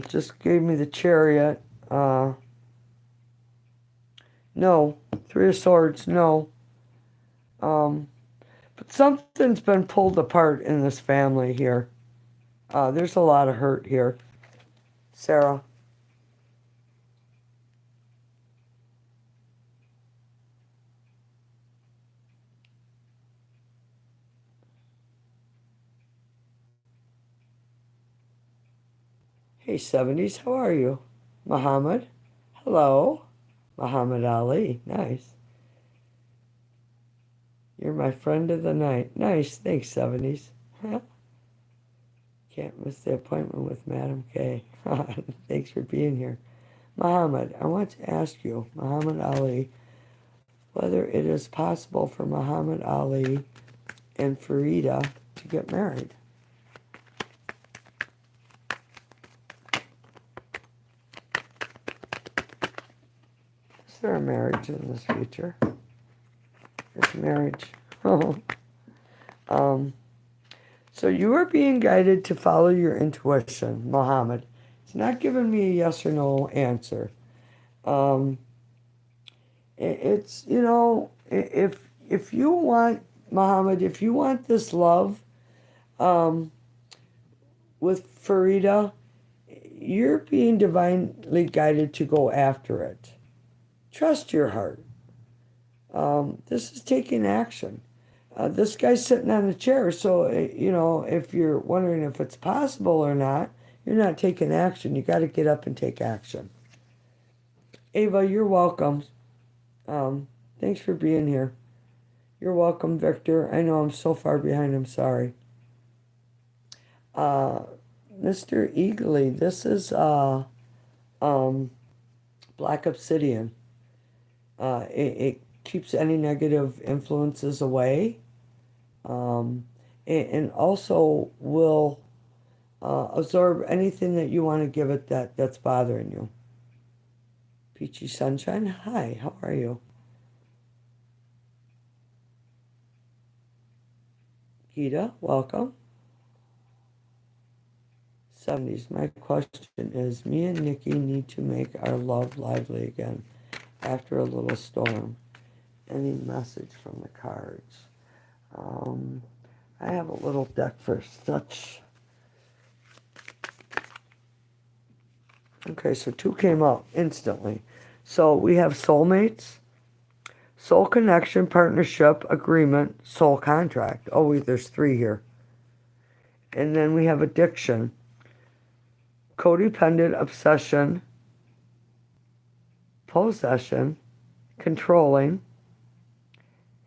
Just gave me the Chariot. No. Three of Swords, no. Um, but something's been pulled apart in this family here. There's a lot of hurt here. Sarah. Hey, 70s, how are you? Muhammad. Hello. Muhammad Ali, nice. You're my friend of the night. Nice. Thanks, 70s. Can't miss the appointment with Madam K. Thanks for being here. Muhammad, I want to ask you, Muhammad Ali, whether it is possible for Muhammad Ali and Farida to get married. Is there a marriage in this future? There's marriage. So you are being guided to follow your intuition, Muhammad. It's not giving me a yes or no answer. It's, if you want, Muhammad, if you want this love with Farida, you're being divinely guided to go after it. Trust your heart. This is taking action. This guy's sitting on a chair, so, if you're wondering if it's possible or not, you're not taking action. You got to get up and take action. Ava, you're welcome. Thanks for being here. You're welcome, Victor. I know I'm so far behind. I'm sorry. Mr. Eagley, this is black obsidian. It keeps any negative influences away, and also will absorb anything that you want to give it that's bothering you. Peachy Sunshine, hi, how are you? Gita, welcome. 70s, my question is, me and Nikki need to make our love lively again after a little storm. Any message from the cards? I have a little deck for such. Okay, so 2 came up instantly. So we have soulmates, soul connection, partnership, agreement, soul contract. Oh, there's 3 here. And then we have addiction, codependent, obsession, possession, controlling,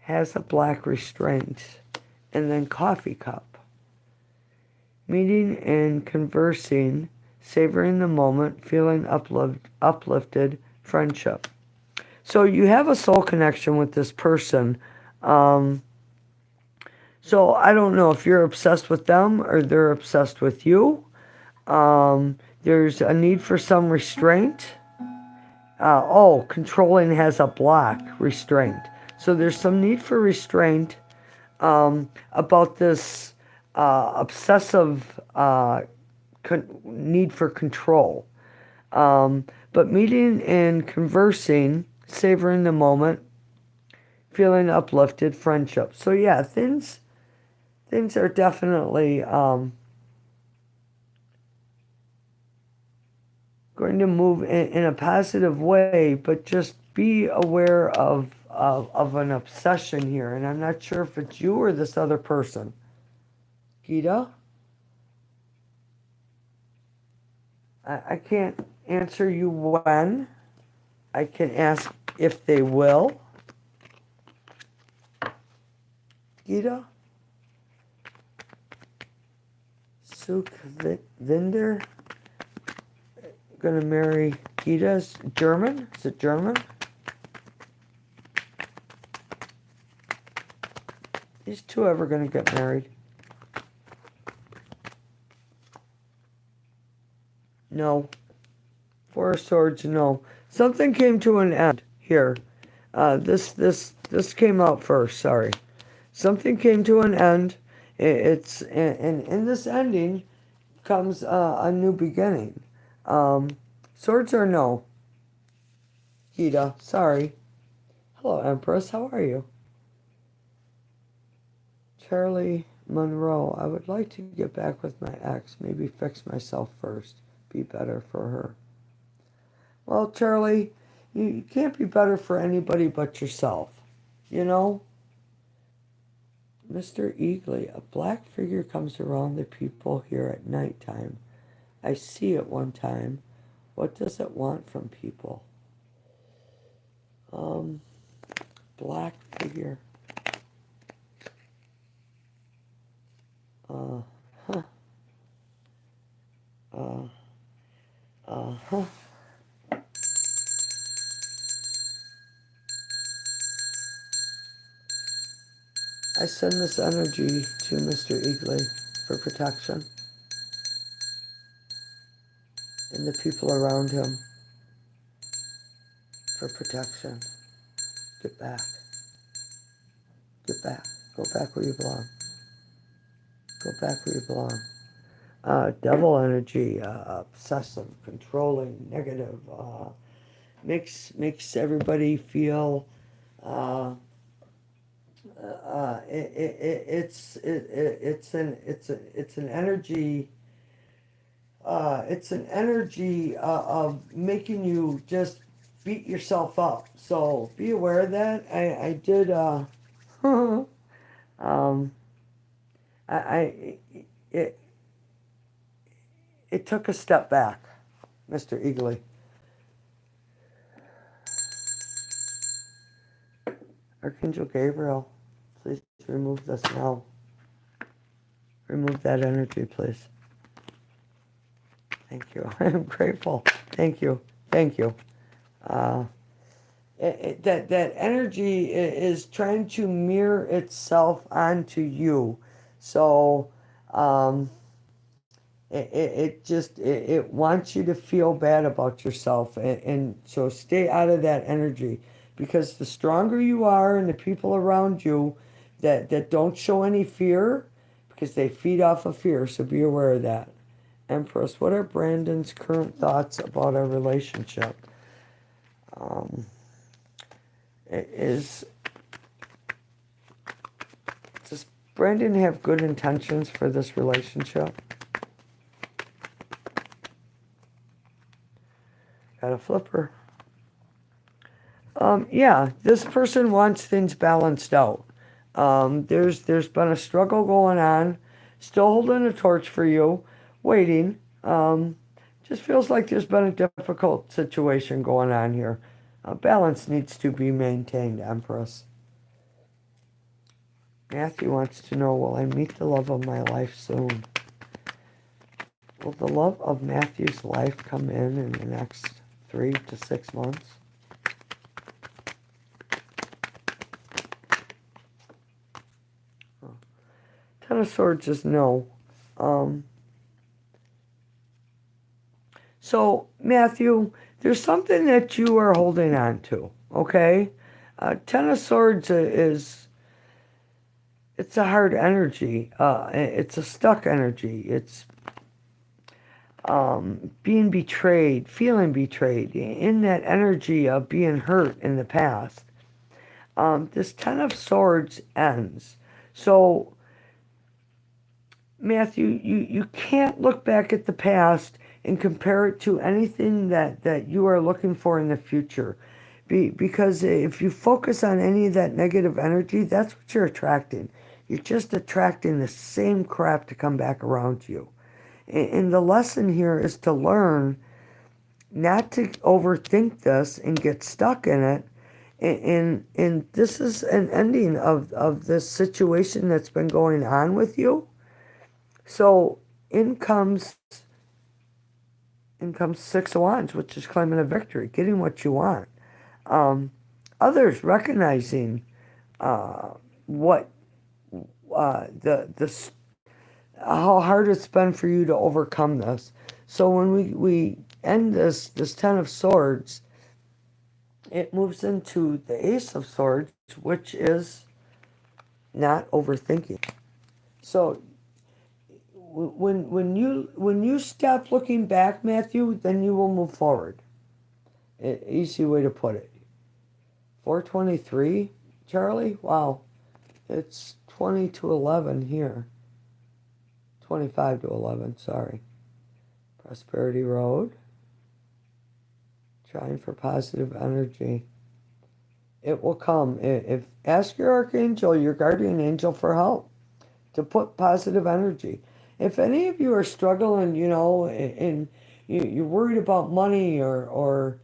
has a black restraint, and then coffee cup. Meeting and conversing, savoring the moment, feeling uplifted, friendship. So you have a soul connection with this person. So I don't know if you're obsessed with them or they're obsessed with you. There's a need for some restraint. Controlling has a black restraint. So there's some need for restraint about this obsessive need for control. But meeting and conversing, savoring the moment, feeling uplifted, friendship. So yeah, things are definitely going to move in a positive way, but just be aware of an obsession here. And I'm not sure if it's you or this other person. Gita? I can't answer you when. I can ask if they will. Gita? Sukhvinder? Gonna marry Gita's German? Is it German? These 2 ever gonna get married? No. 4 of Swords, no. Something came to an end here. This came out first. Sorry. Something came to an end. It's and in this ending comes a new beginning. Swords or no? Gita, sorry. Hello, Empress. How are you? Charlie Monroe. I would like to get back with my ex. Maybe fix myself first. Be better for her. Well, Charlie, you can't be better for anybody but yourself. You know? Mr. Eagley, a black figure comes around the people here at nighttime. I see it one time. What does it want from people? Black figure. Uh, huh. Uh, huh. I send this energy to Mr. Eagley for protection and the people around him for protection. Get back. Get back. Go back where you belong. Go back where you belong. Devil energy, obsessive, controlling, negative, makes everybody feel it's an energy of making you just beat yourself up. So be aware of that. I did um I it it took a step back, Mr. Eagley. Archangel Gabriel, please remove this now. Remove that energy, please. Thank you. I am grateful. Thank you. Thank you. Uh, that energy is trying to mirror itself onto you. So um, it wants you to feel bad about yourself. And so stay out of that energy, because the stronger you are and the people around you that don't show any fear, because they feed off of fear. So be aware of that. Empress, what are Brandon's current thoughts about our relationship? Um, is Does Brandon have good intentions for this relationship? Got a flipper. Yeah, this person wants things balanced out. There's been a struggle going on, still holding a torch for you, waiting. Just feels like there's been a difficult situation going on here. Balance needs to be maintained, Empress. Matthew wants to know, will I meet the love of my life soon? Will the love of Matthew's life come in the next 3 to 6 months? Oh. Ten of Swords is no. So, Matthew, there's something that you are holding on to, okay? Ten of Swords it's a hard energy. It's a stuck energy. It's being betrayed, feeling betrayed, in that energy of being hurt in the past. This Ten of Swords ends. So, Matthew, you can't look back at the past and compare it to anything that you are looking for in the future. Because if you focus on any of that negative energy, that's what you're attracting. You're just attracting the same crap to come back around to you. And the lesson here is to learn not to overthink this and get stuck in it. And this is an ending of this situation that's been going on with you. So in comes Six of Wands, which is claiming a victory, getting what you want. Others recognizing what the how hard it's been for you to overcome this. So when we end this Ten of Swords, it moves into the Ace of Swords, which is not overthinking. So when you stop looking back, Matthew, then you will move forward. Easy way to put it. 423, Charlie? Wow. It's 20 to 11 here. 25 to 11, sorry. Prosperity Road. Trying for positive energy. It will come. Ask your archangel, your guardian angel, for help to put positive energy. If any of you are struggling, and you're worried about money, or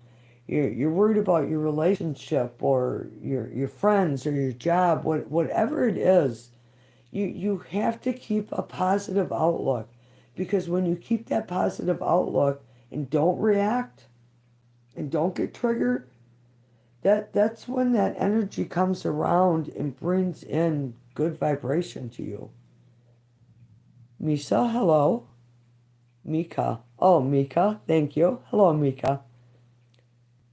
you're worried about your relationship or your friends or your job, whatever it is, you have to keep a positive outlook, because when you keep that positive outlook and don't react and don't get triggered, that's when that energy comes around and brings in good vibration to you. Misa, hello. Mika. Oh, Mika, thank you. Hello, Mika.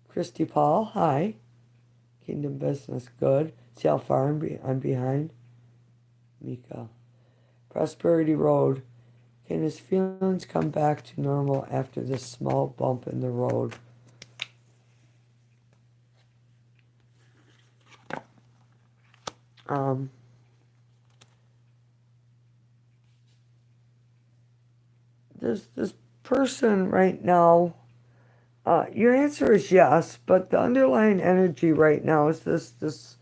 Christy Paul, hi. Kingdom Business, good. See how far I'm behind? Mika. Prosperity Road. Can his feelings come back to normal after this small bump in the road? This person right now, your answer is yes, but the underlying energy right now is this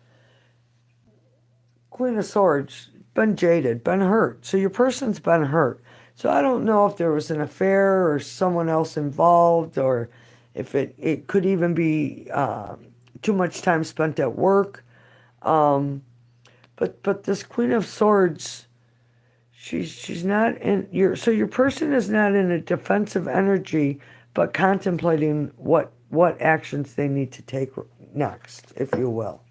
Queen of Swords, been jaded, been hurt. So your person's been hurt. So I don't know if there was an affair or someone else involved, or if it could even be too much time spent at work. But this Queen of Swords, she's not in your person is not in a defensive energy, but contemplating what actions they need to take next, if you will.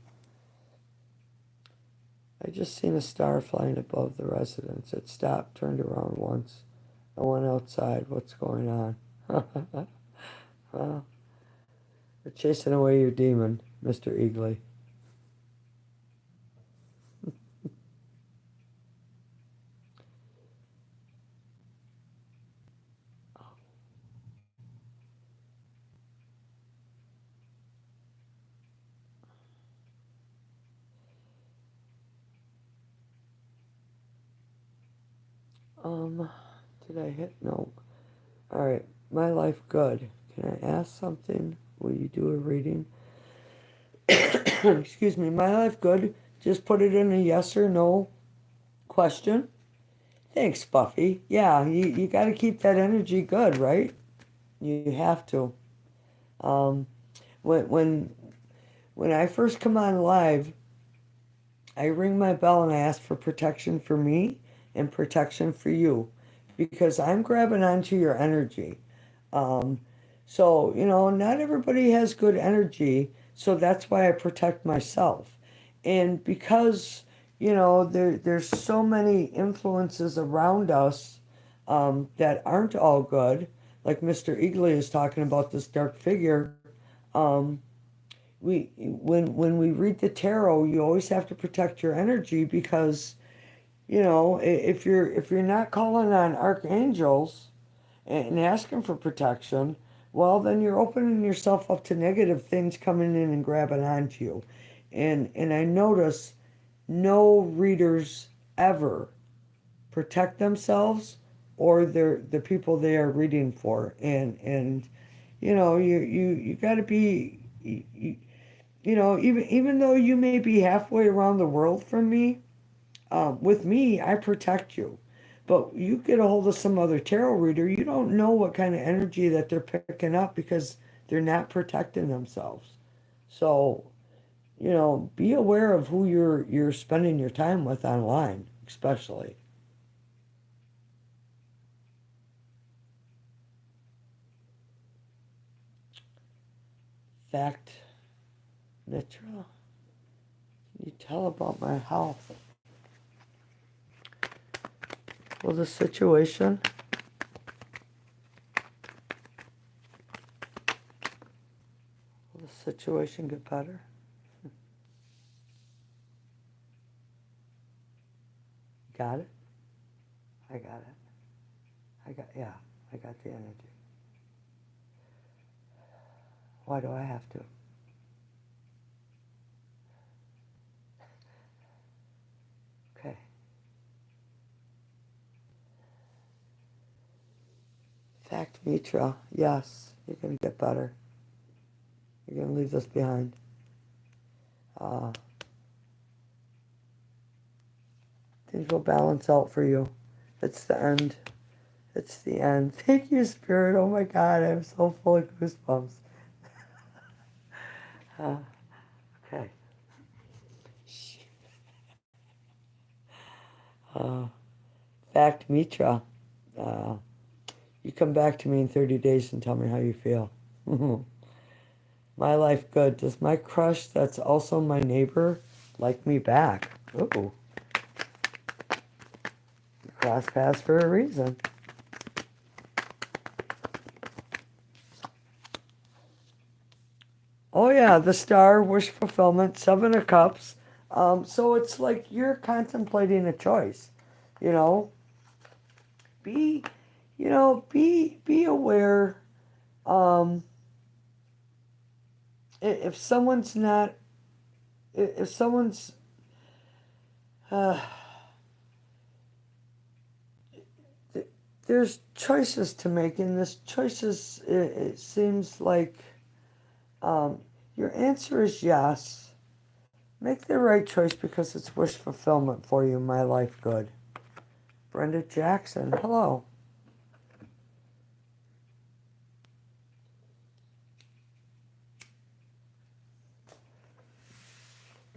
I just seen a star flying above the residence. It stopped, turned around once. I went outside. What's going on? Well, we're chasing away your demon, Mr. Eagley. Did I hit? No. All right. My life good. Can I ask something? Will you do a reading? Excuse me. My life good. Just put it in a yes or no question. Thanks, Buffy. Yeah, you got to keep that energy good, right? You have to. Um, when when when I first come on live, I ring my bell and I ask for protection for me and protection for you, because I'm grabbing onto your energy. Um, so, not everybody has good energy, so that's why I protect myself. And because, there's so many influences around us that aren't all good, like Mr. Eagley is talking about this dark figure. Um, when we read the tarot, you always have to protect your energy, because if you're not calling on archangels and asking for protection, well, then you're opening yourself up to negative things coming in and grabbing onto you. And I notice no readers ever protect themselves or the people they are reading for. And you got to be even though you may be halfway around the world from me, with me, I protect you. But you get a hold of some other tarot reader, you don't know what kind of energy that they're picking up, because they're not protecting themselves. So, be aware of who you're spending your time with online, especially. Fact, Mitra, can you tell about my health? Well, will the situation get better? Got it? I got it. Yeah, I got the energy. Why do I have to? Okay. Fact, Mitra, yes, you're going to get better. You're going to leave this behind. Uh, Things will balance out for you. It's the end. It's the end. Thank you, Spirit. Oh my God, I'm so full of goosebumps. Uh, okay. Uh, Fact Mitra, uh, you come back to me in 30 days and tell me how you feel. My life good. Does my crush that's also my neighbor like me back? Ooh, cross paths for a reason. Oh yeah, the star, wish fulfillment, 7 of Cups. So it's like you're contemplating a choice. You know, be, be aware. Um, if someone's not, if someone's, uh, there's choices to make, and this choices, it seems like, um, your answer is yes. Make the right choice because it's wish fulfillment for you. My life good. Brenda Jackson, hello.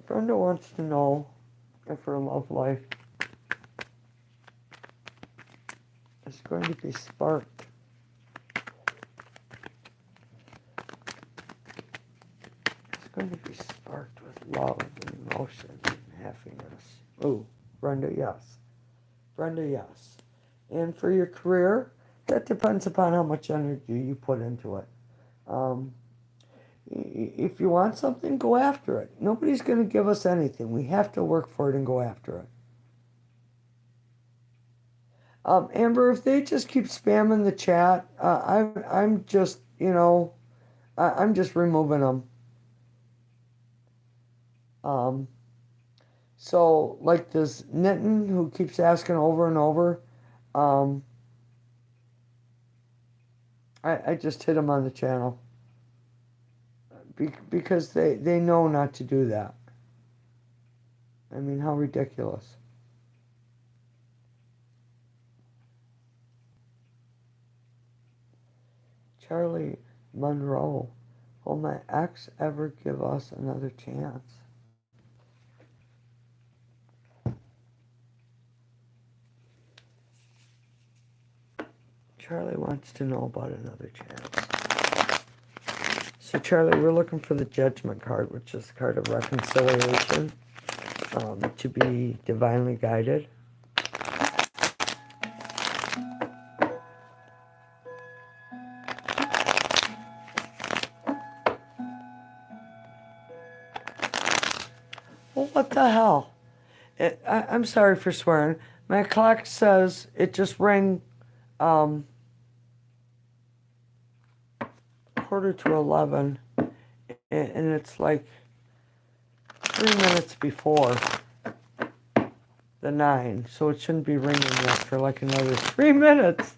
Brenda wants to know if her love life is going to be sparked. It's going to be sparked with love and emotion and happiness. Ooh, Brenda, yes. Brenda, yes. And for your career, that depends upon how much energy you put into it. Um, if you want something, go after it. Nobody's going to give us anything. We have to work for it and go after it. Amber, if they just keep spamming the chat, I'm just, I'm just removing them. Um, so like this Nitin who keeps asking over and over, um, I just hit him on the channel because they know not to do that. I mean, how ridiculous. Charlie Monroe, will my ex ever give us another chance? Charlie wants to know about another chance. So Charlie, we're looking for the Judgment card, which is a card of reconciliation, to be divinely guided. Well, what the hell? I'm sorry for swearing. My clock says it just rang 11:15, and it's like 3 minutes before the 9, so it shouldn't be ringing yet for like another 3 minutes.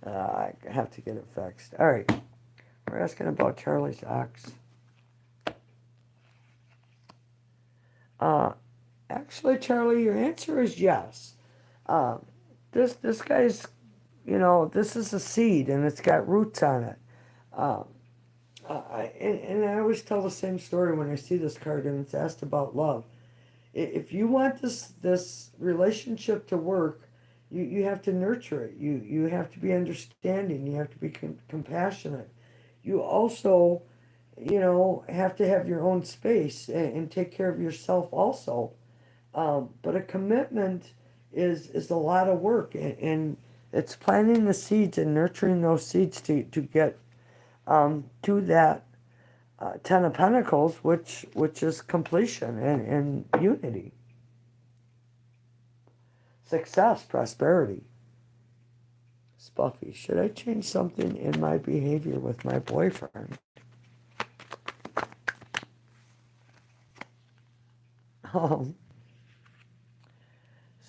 I have to get it fixed. All right, we're asking about Charlie's ex. Actually, Charlie, your answer is yes. This guy's, this is a seed and it's got roots on it. Um, and I always tell the same story when I see this card and it's asked about love. If you want this relationship to work, you have to nurture it. You have to be understanding. You have to be compassionate. You also, have to have your own space and take care of yourself also. But a commitment is a lot of work, and it's planting the seeds and nurturing those seeds to get to that 10 of Pentacles, which is completion and unity, success, prosperity. Spuffy, should I change something in my behavior with my boyfriend? Um,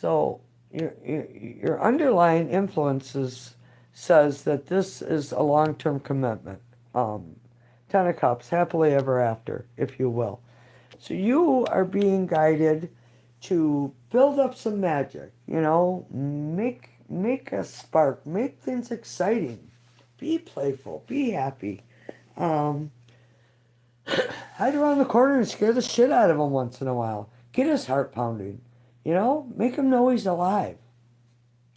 so your underlying influences says that this is a long-term commitment. 10 of Cups, happily ever after, if you will. So you are being guided to build up some magic, make a spark, make things exciting, be playful, be happy. Hide around the corner and scare the shit out of him once in a while. Get his heart pounding. Make him know he's alive.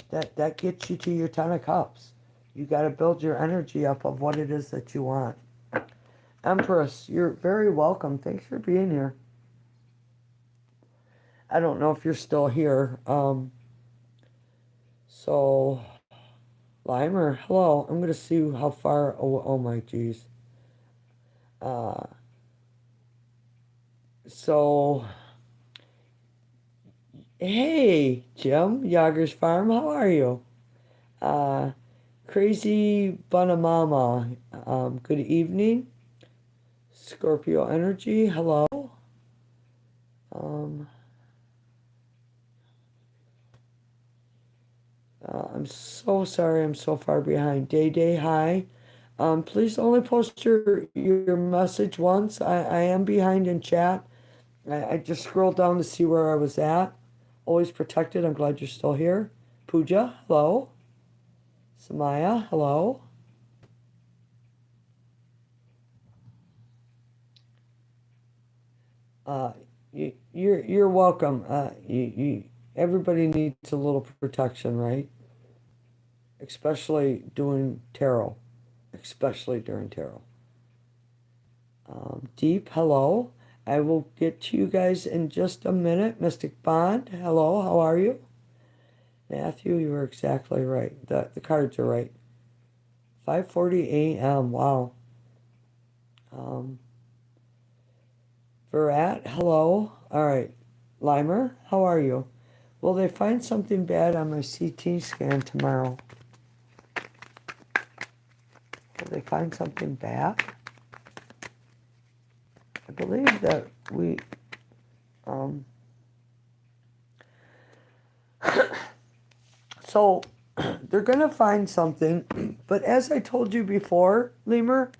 That gets you to your 10 of Cups. You got to build your energy up of what it is that you want. Empress, you're very welcome. Thanks for being here. I don't know if you're still here. So, Limer, hello. I'm going to see how far. Oh my geez. Uh, so, hey, Jim, Yoggers Farm, how are you? Uh, Crazy Bunamama, good evening. Scorpio Energy, hello. Um, I'm so sorry I'm so far behind. Day Day, hi. Please only post your message once. I am behind in chat. I just scrolled down to see where I was at. Always protected. I'm glad you're still here. Pooja, hello. Samaya, hello. Uh, you're welcome. Everybody needs a little protection, right? Especially doing tarot. Especially during tarot. Deep, hello. I will get to you guys in just a minute. Mystic Bond, hello. How are you? Matthew, you were exactly right. The cards are right. 5:40 a.m. Wow. Um, Virat, hello. All right. Limer, how are you? Will they find something bad on my CT scan tomorrow? Will they find something bad? I believe that we, um, so they're going to find something, but as I told you before, Lemur,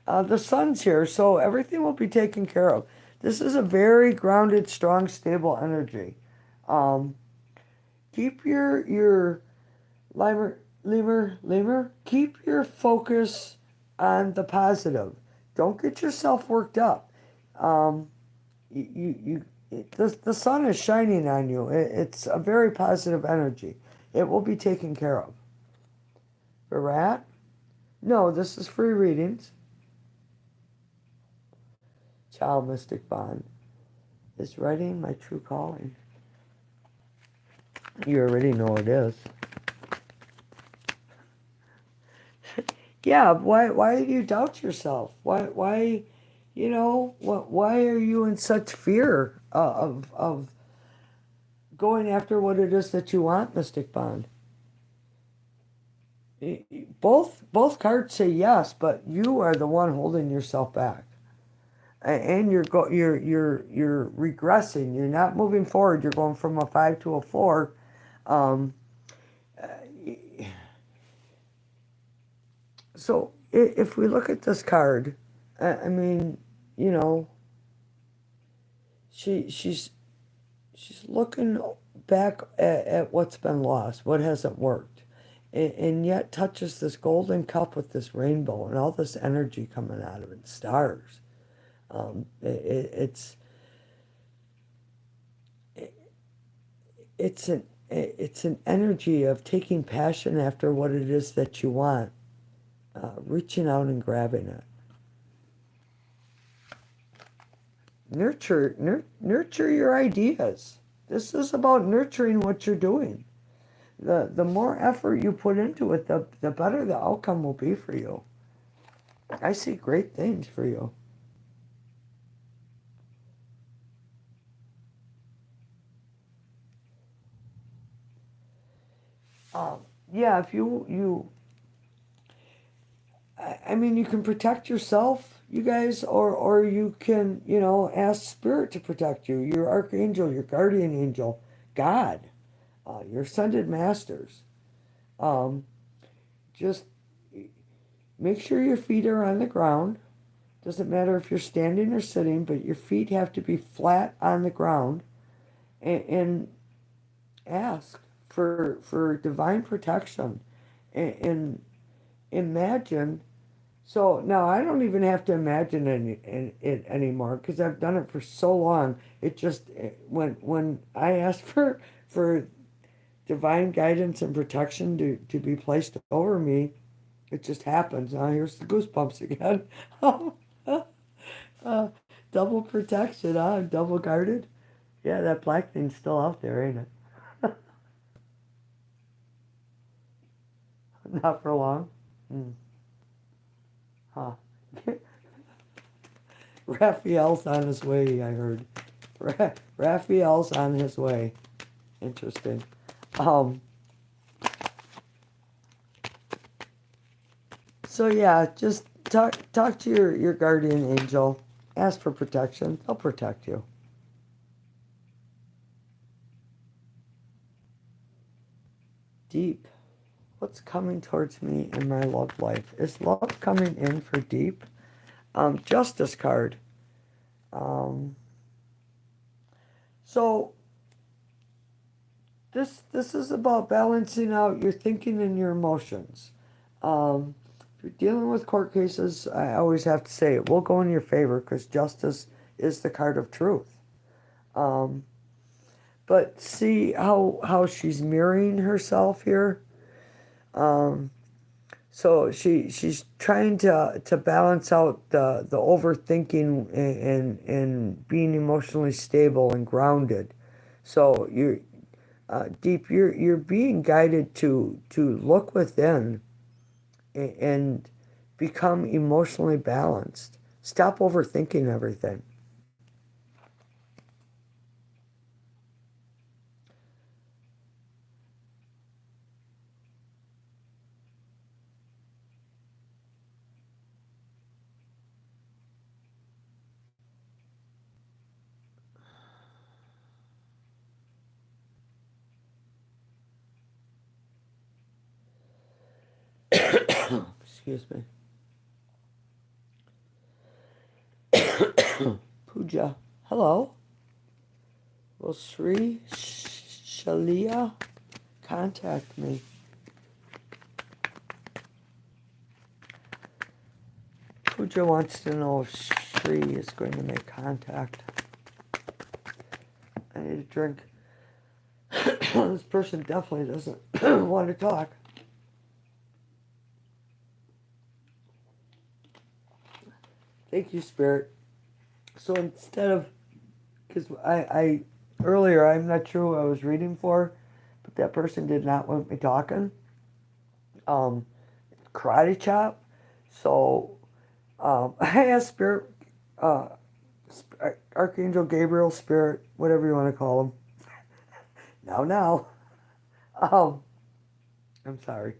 the sun's here, so everything will be taken care of. This is a very grounded, strong, stable energy. Um, keep your Lemur, keep your focus on the positive. Don't get yourself worked up. Um, the sun is shining on you. It's a very positive energy. It will be taken care of. Virat? No, this is free readings. Child Mystic Bond. Is writing my true calling? You already know it is. Yeah, why do you doubt yourself? Why why are you in such fear of going after what it is that you want, Mystic Bond? Both cards say yes, but you are the one holding yourself back, and you're regressing. You're not moving forward. You're going from a 5 to a 4. Um, so if we look at this card, I mean, you know, she's looking back at what's been lost, what hasn't worked, and yet touches this golden cup with this rainbow and all this energy coming out of it, stars. It's it's an energy of taking passion after what it is that you want, reaching out and grabbing it. Nurture your ideas. This is about nurturing what you're doing. The more effort you put into it, the better the outcome will be for you. I see great things for you. Um, yeah, if I mean, you can protect yourself, you guys, or you can, ask Spirit to protect you, your archangel, your guardian angel, God, your ascended masters. Um, just make sure your feet are on the ground. Doesn't matter if you're standing or sitting, but your feet have to be flat on the ground, and ask for divine protection, and imagine So now I don't even have to imagine it anymore because I've done it for so long. It just when I ask for divine guidance and protection to be placed over me, it just happens. Now here's the goosebumps again. uh, double protection, huh? Double guarded. Yeah, that black thing's still out there, ain't it? Not for long. Mm, huh. Raphael's on his way, I heard. Raphael's on his way. Interesting. Um, so yeah, just talk to your guardian angel. Ask for protection. They'll protect you. Deep. What's coming towards me in my love life? Is love coming in for deep? Justice card. Um, so this is about balancing out your thinking and your emotions. If you're dealing with court cases, I always have to say it will go in your favor because justice is the card of truth. Um, but see how she's mirroring herself here. Um, so she's trying to balance out the overthinking and being emotionally stable and grounded. So you're deep. You're being guided to look within and become emotionally balanced. Stop overthinking everything. Excuse me. Puja. Hello. Will Sri Shalia contact me? Puja wants to know if Sri is going to make contact. I need a drink. This person definitely doesn't want to talk. Thank you, Spirit. So instead of, because I earlier, I'm not sure who I was reading for, but that person did not want me talking. Um, Karate chop. So I asked Spirit, uh, Archangel Gabriel, Spirit, whatever you want to call him. Now. Um, I'm sorry.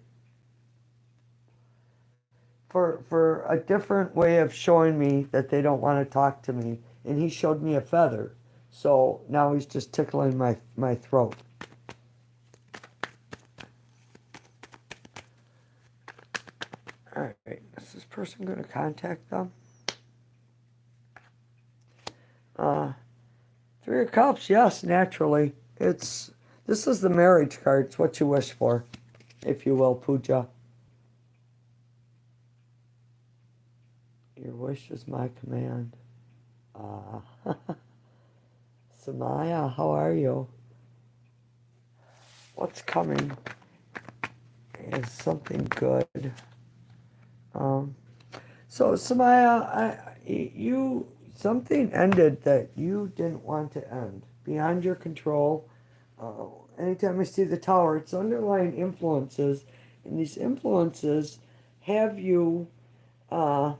For a different way of showing me that they don't want to talk to me, and he showed me a feather. So now he's just tickling my throat. All right, is this person going to contact them? Uh, Three of Cups, yes, naturally. This is the marriage card. It's what you wish for, if you will, Puja. Your wish is my command. Uh, Samaya, how are you? What's coming is something good. Um, so Samaya, you something ended that you didn't want to end, beyond your control. Uh, Anytime I see the tower, it's underlying influences, and these influences have you uh,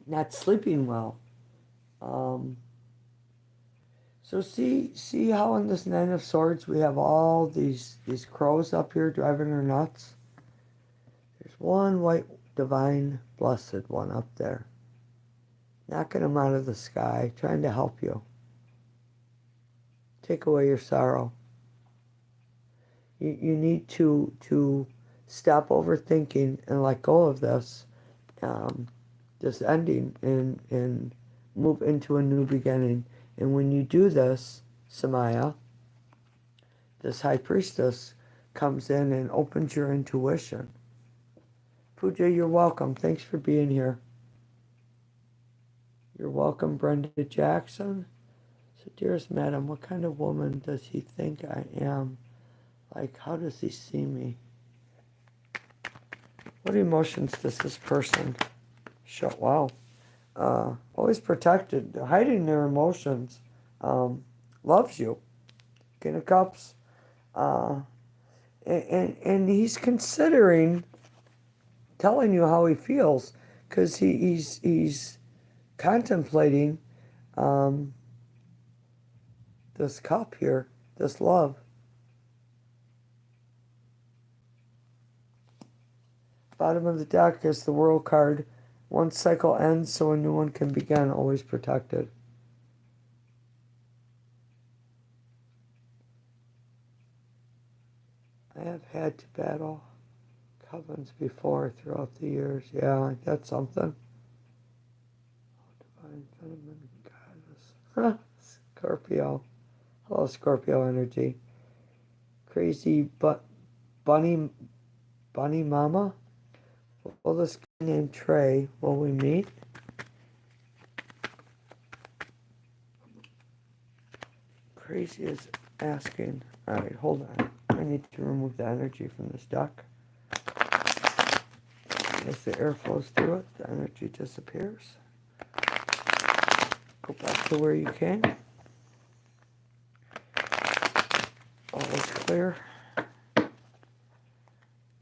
not sleeping well. Um, so see how in this Nine of Swords we have all these crows up here driving her nuts. There's one white divine blessed one up there, knocking them out of the sky, trying to help you, take away your sorrow. You need to stop overthinking and let go of um, this ending and move into a new beginning. And when you do this, Samaya, this high priestess comes in and opens your intuition. Pooja, you're welcome. Thanks for being here. You're welcome, Brenda Jackson. So, dearest madam, what kind of woman does he think I am? Like, how does he see me? What emotions does this person show? Wow. Always protected, hiding their emotions. Loves you. King of Cups. And he's considering telling you how he feels because he's contemplating this cup here, this love. Bottom of the deck is the World card. One cycle ends so a new one can begin, always protected. I have had to battle covens before throughout the years. Yeah, that's something. Divine feminine goddess. Scorpio. Hello, Scorpio energy. Crazy bunny mama. Well, this guy named Trey, will we meet? Crazy is asking. All right, hold on. I need to remove the energy from this deck. As the air flows through it, the energy disappears. Go back to where you came. All is clear.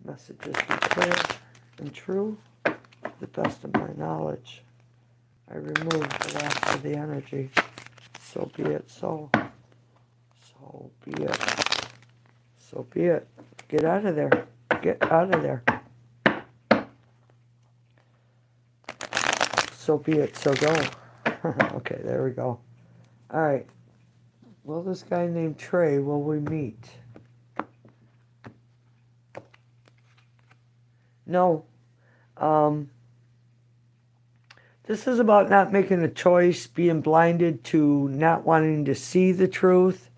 Messages be clear and true. To the best of my knowledge, I remove the last of the energy. So be it so. So be it. So be it. Get out of there. Get out of there. So be it. So go. Okay, there we go. All right. Will this guy named Trey, will we meet? No. This is about not making a choice, being blinded to not wanting to see the truth.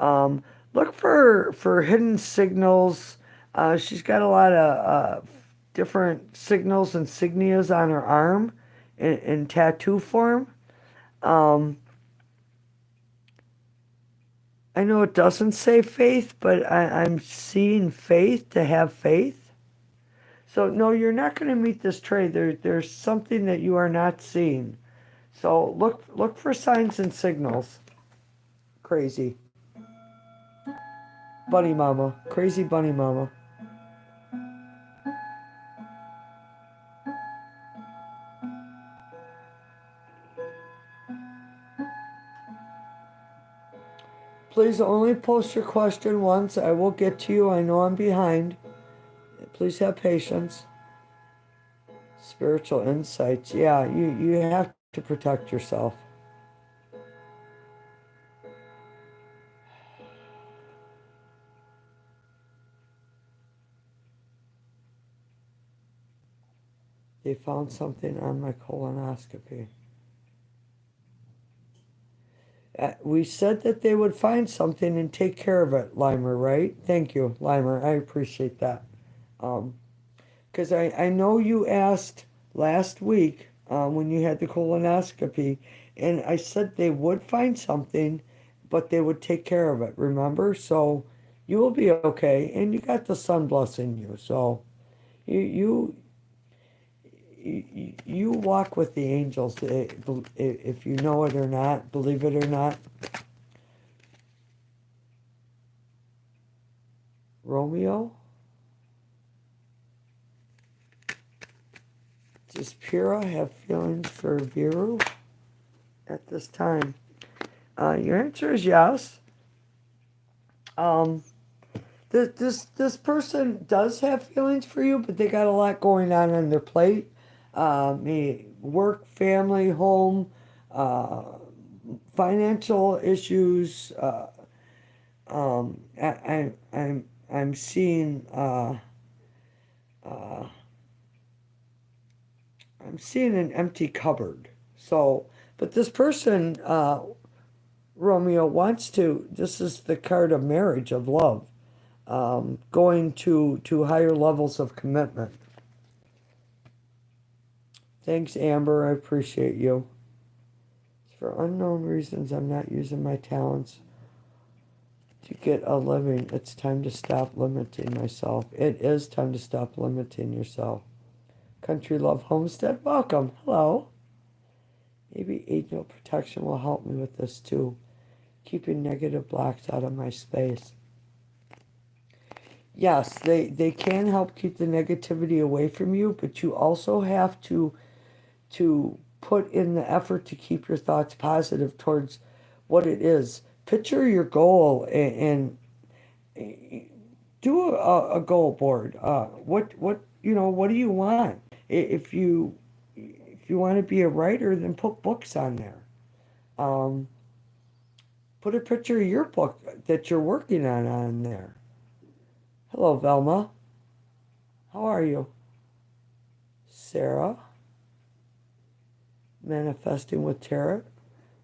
Look for hidden signals. She's got a lot of different signals and insignias on her arm in tattoo form. I know it doesn't say faith, but I'm seeing faith to have faith. So no, you're not going to meet this Trey. There's something that you are not seeing. So look for signs and signals. Crazy. Bunny mama. Crazy bunny mama. Please only post your question once. I will get to you. I know I'm behind. Please have patience. Spiritual insights. Yeah, you have to protect yourself. They found something on my colonoscopy. We said that they would find something and take care of it, Limer, right? Thank you, Limer. I appreciate that. Because I know you asked last week when you had the colonoscopy, and I said they would find something, but they would take care of it, remember? So you will be okay, and you got the sun blessing you. So you walk with the angels, if you know it or not, believe it or not. Romeo? Does Pyrrha have feelings for Viru at this time? Your answer is yes. This person does have feelings for you, but they got a lot going on their plate. Work, family, home, financial issues. I'm seeing an empty cupboard. So, but this person, Romeo, wants to. This is the card of marriage, of love, going to higher levels of commitment. Thanks, Amber. I appreciate you. For unknown reasons, I'm not using my talents to get a living. It's time to stop limiting myself. It is time to stop limiting yourself. Country Love Homestead, welcome. Hello. Maybe angel protection will help me with this too. Keeping negative blocks out of my space. Yes, they can help keep the negativity away from you, but you also have to put in the effort to keep your thoughts positive towards what it is. Picture your goal and do a goal board. What do you want? If you want to be a writer, then put books on there. Um, Put a picture of your book that you're working on there. Hello, Velma. How are you? Sarah. Manifesting with Tarot.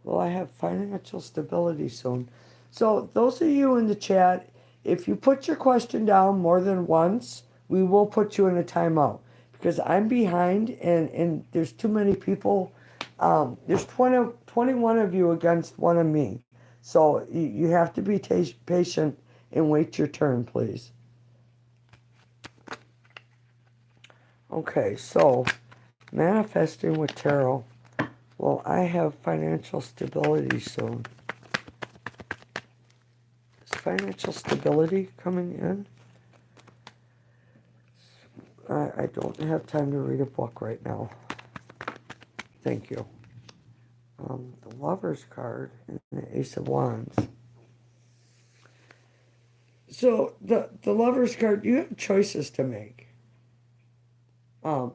Well, I have financial stability soon. So those of you in the chat, if you put your question down more than once, we will put you in a timeout because I'm behind and there's too many people. There's 21 of you against one of me. So you have to be patient and wait your turn, please. Okay, so manifesting with tarot. Well, I have financial stability soon. Is financial stability coming in? I don't have time to read a book right now. Thank you. The Lover's card and the Ace of Wands. So the Lover's card, you have choices to make.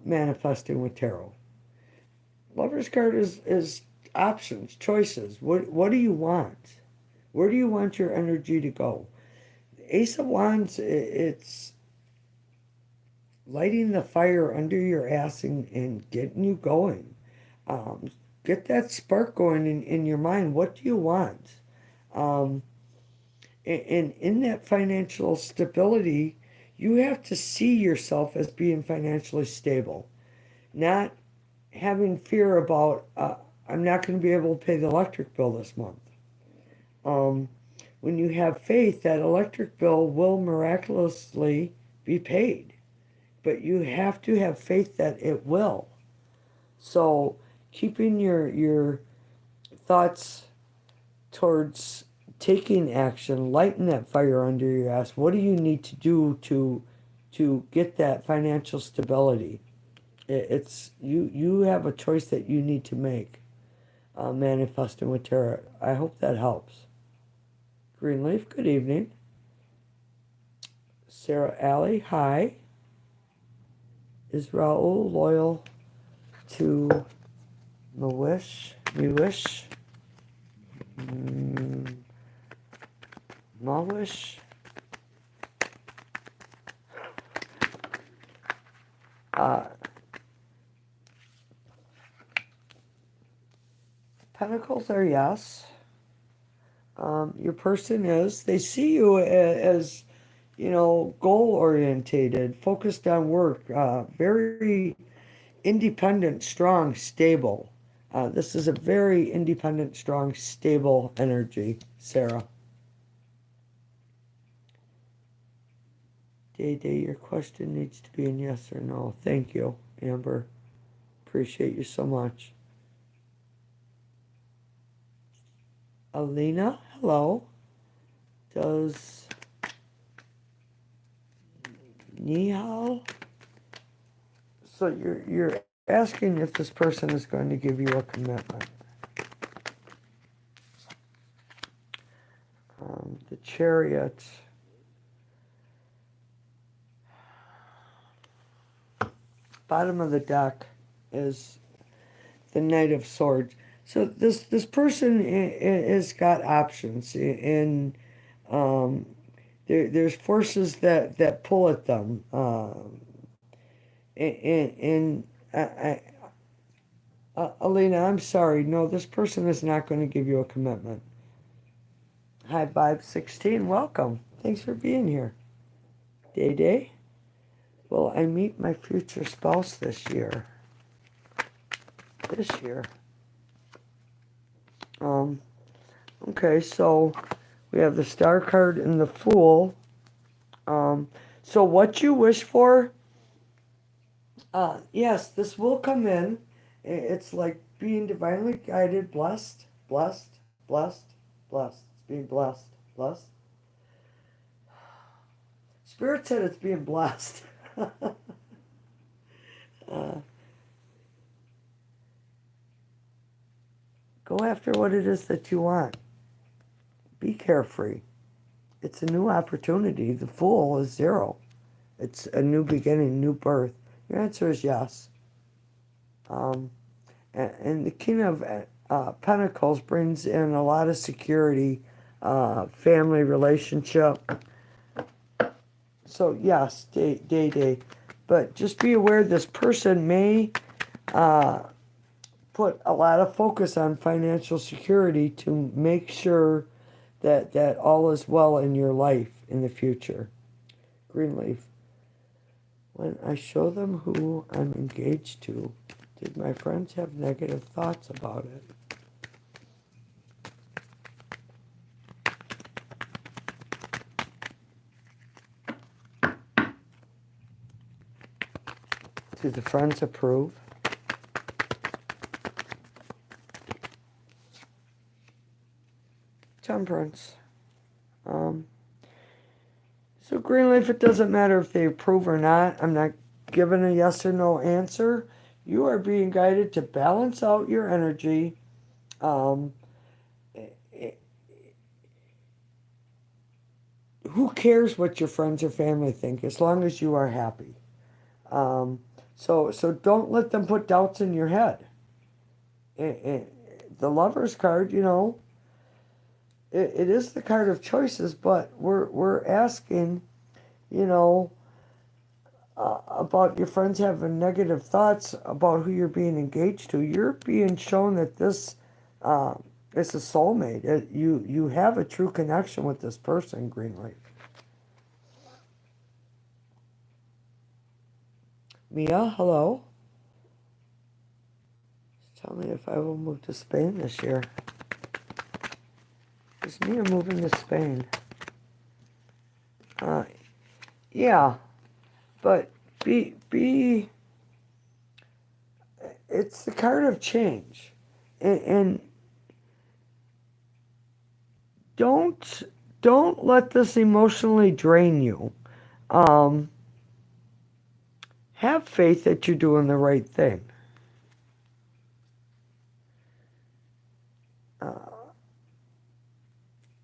Manifesting with tarot. Lover's card is options, choices. What do you want? Where do you want your energy to go? Ace of Wands, it's lighting the fire under your ass and getting you going. Get that spark going in your mind. What do you want? And in that financial stability, you have to see yourself as being financially stable, not having fear about, I'm not going to be able to pay the electric bill this month. When you have faith, that electric bill will miraculously be paid, but you have to have faith that it will. So keeping your thoughts towards taking action, lighting that fire under your ass. What do you need to do to get that financial stability? It's you have a choice that you need to make. Manifesting with tarot. I hope that helps. Greenleaf, good evening. Sarah Alley, hi. Is Raul loyal to Mawish? Mawish? Pentacles are yes. Your person is. They see you as, goal orientated, focused on work, very independent, strong, stable. This is a very independent, strong, stable energy, Sarah. Day, your question needs to be in yes or no. Thank you, Amber. Appreciate you so much. Alina, hello. Does Nihal? So you're asking if this person is going to give you a commitment. The Chariot. Bottom of the deck is the Knight of Swords. So this person has got options, and there's forces that pull at them. Alina, I'm sorry. No, this person is not going to give you a commitment. Hi, Vibe 16. Welcome. Thanks for being here. Day. Will I meet my future spouse this year? this year. Okay, so we have the Star card and the Fool. So what you wish for, yes, this will come in. It's like being divinely guided, blessed, blessed, blessed, blessed. It's being blessed, blessed. Spirit said it's being blessed. Go after what it is that you want. Be carefree. It's a new opportunity. The Fool is 0. It's a new beginning, new birth. Your answer is yes. And the King of Pentacles brings in a lot of security, family relationship. So yes, day. But just be aware this person may put a lot of focus on financial security to make sure that all is well in your life in the future. Greenleaf. When I show them who I'm engaged to, did my friends have negative thoughts about it? Do the friends approve? Temperance. So Greenleaf, it doesn't matter if they approve or not. I'm not giving a yes or no answer. You are being guided to balance out your energy. Who cares what your friends or family think as long as you are happy? So don't let them put doubts in your head. The Lover's card, it is the card of choices, but we're asking, about your friends having negative thoughts about who you're being engaged to. You're being shown that this is a soulmate. You have a true connection with this person, Greenleaf. Mia, hello. Tell me if I will move to Spain this year. Is Mia moving to Spain? Yeah, but be. It's the card of change, and don't let this emotionally drain you. Have faith that you're doing the right thing.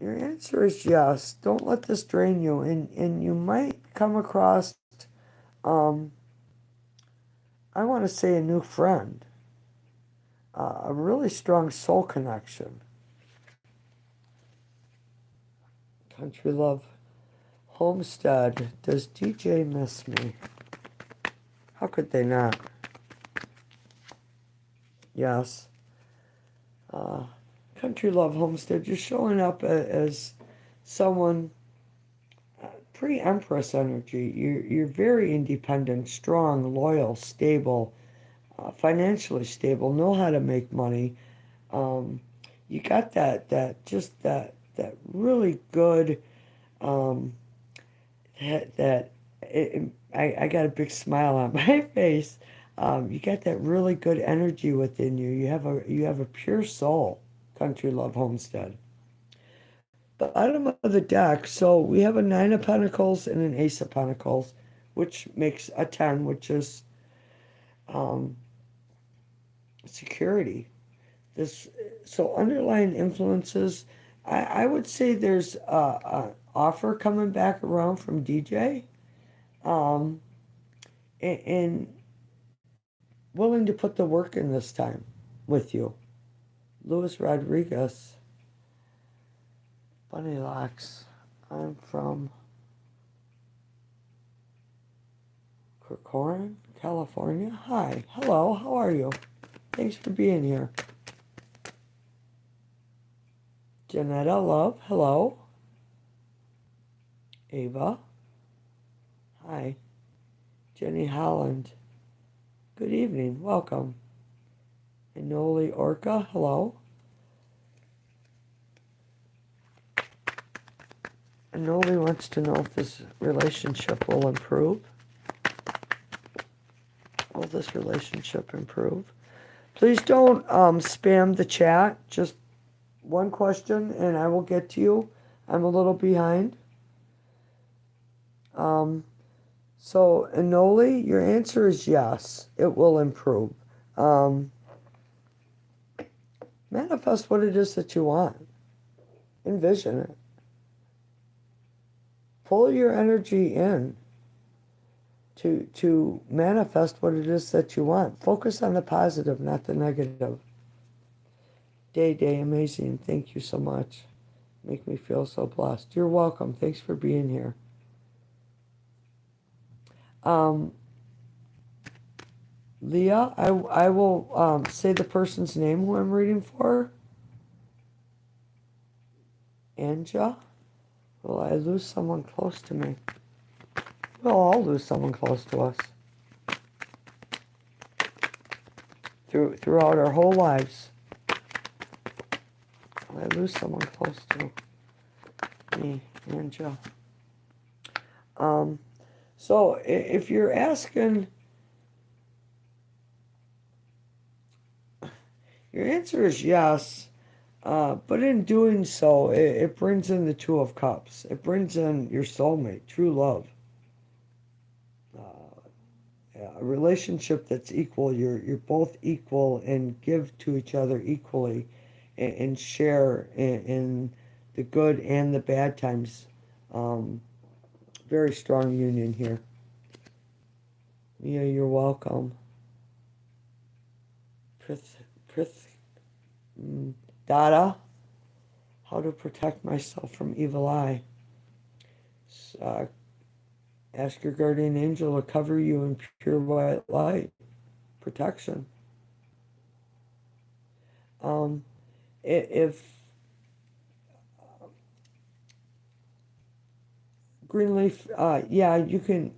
Your answer is yes. Don't let this drain you, and you might come across, I want to say, a new friend, a really strong soul connection. Country Love Homestead. Does DJ miss me? How could they not? Yes. Country Love Homestead, you're showing up as someone pre-Empress energy. You're very independent, strong, loyal, stable, financially stable, know how to make money. You got that really good I got a big smile on my face. You got that really good energy within you. You have a pure soul. Country Love Homestead. Bottom of the deck. So we have a 9 of Pentacles and an Ace of Pentacles, which makes a 10, which is security. So underlying influences. I would say there's an offer coming back around from DJ. And willing to put the work in this time with you. Luis Rodriguez. Bunny Locks. I'm from Corcoran, California. Hi. Hello. How are you? Thanks for being here. Janetta Love. Hello. Ava. Hi. Jenny Holland. Good evening. Welcome. Inoli Orca, hello. Inoli wants to know if this relationship will improve. Will this relationship improve? Please don't spam the chat. Just one question and I will get to you. I'm a little behind. So, Inoli, your answer is yes. It will improve. Manifest what it is that you want. Envision it. Pull your energy in to manifest what it is that you want. Focus on the positive, not the negative. Day, amazing. Thank you so much. Make me feel so blessed. You're welcome. Thanks for being here. Leah, I will say the person's name who I'm reading for. Anja. Will I lose someone close to me? We'll all lose someone close to us. Throughout our whole lives. Will I lose someone close to me, Anja? So if you're asking, your answer is yes. But in doing so, it brings in the Two of Cups. It brings in your soulmate, true love. A relationship that's equal. You're both equal and give to each other equally and share in the good and the bad times. Very strong union here. Mia, you're welcome. Dada, how to protect myself from evil eye. Ask your guardian angel to cover you in pure white light. Protection. If Greenleaf, yeah, you can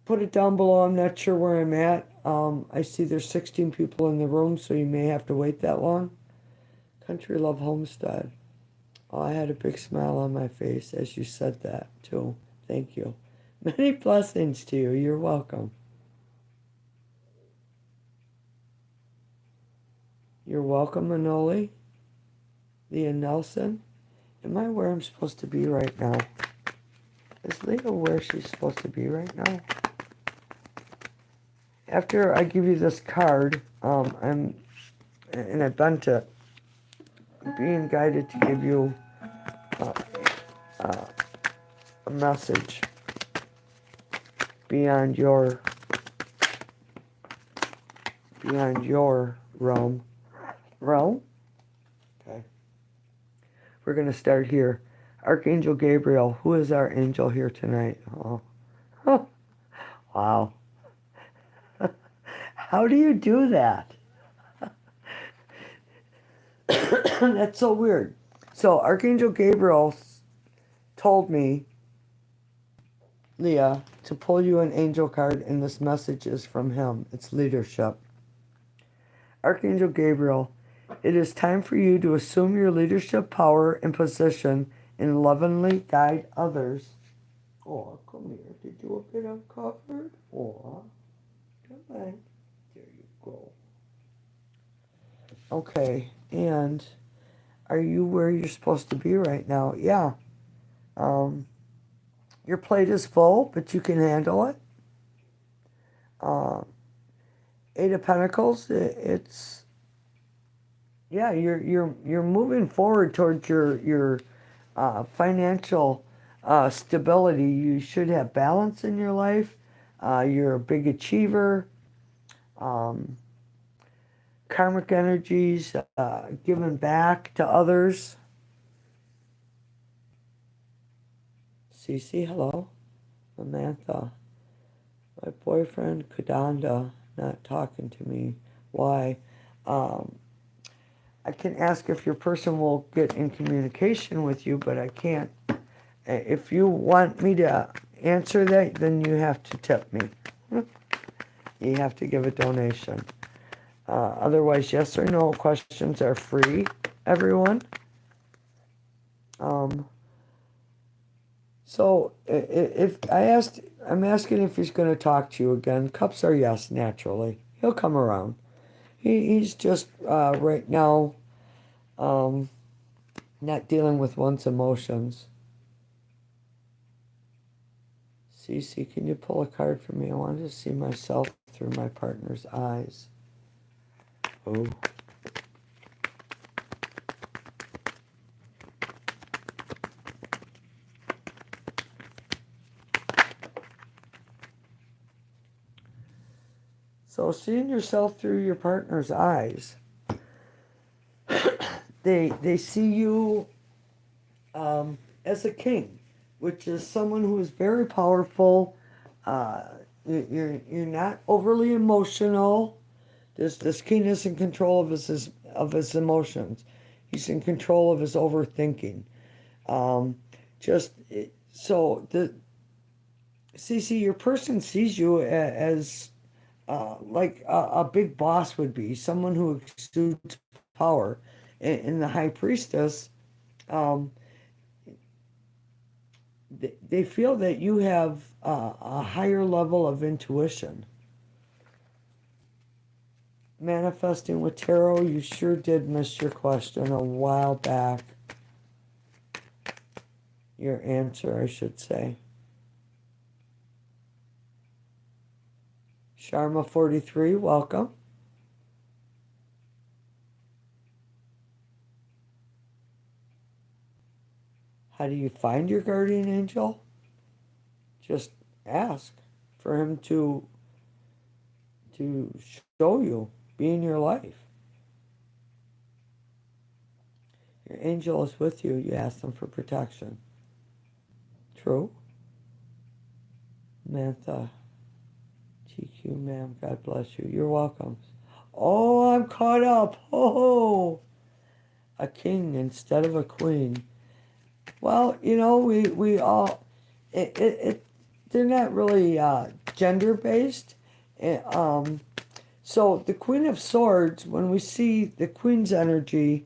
put it down below. I'm not sure where I'm at. I see there's 16 people in the room, so you may have to wait that long. Country Love Homestead. Oh, I had a big smile on my face as you said that, too. Thank you. Many blessings to you. You're welcome. You're welcome, Manoli. Leah Nelson. Am I where I'm supposed to be right now? Is Leah where she's supposed to be right now? After I give you this card, and I bent it, being guided to give you a message beyond your realm. Okay. We're going to start here. Archangel Gabriel, who is our angel here tonight? Oh. Wow. How do you do that? That's so weird. So Archangel Gabriel told me, Leah, to pull you an angel card, and this message is from him. It's leadership. Archangel Gabriel, it is time for you to assume your leadership power and position and lovingly guide others. Oh, come here. Did you get uncovered? Oh, come on. There you go. Okay, and are you where you're supposed to be right now? Yeah. Your plate is full, but you can handle it. Eight of Pentacles. It's yeah. You're moving forward towards your financial stability. You should have balance in your life. You're a big achiever. Karmic energies, giving back to others. Cece, hello. Samantha. My boyfriend, Kadanda, not talking to me. Why? I can ask if your person will get in communication with you, but I can't. If you want me to answer that, then you have to tip me. You have to give a donation. Otherwise, yes or no questions are free, everyone. So if I'm asking if he's going to talk to you again. Cups are yes, naturally. He'll come around. He's just right now not dealing with one's emotions. Cece, can you pull a card for me? I want to see myself through my partner's eyes. Oh. So seeing yourself through your partner's eyes, they see you as a king, which is someone who is very powerful. You're not overly emotional. This king is in control of his emotions. He's in control of his overthinking. Just so the CC, your person sees you as like a big boss would be, someone who exudes power. And the high priestess, they feel that you have a higher level of intuition. Manifesting with tarot, you sure did miss your question a while back. Your answer, I should say. Sharma 43, welcome. How do you find your guardian angel? Just ask for him to show you, be in your life. Your angel is with you. You ask them for protection. True. Mantha. TQ, ma'am. God bless you. You're welcome. Oh, I'm caught up. Oh, a king instead of a queen. Well, you know, we all, they're not really gender-based. So the Queen of Swords, when we see the Queen's energy,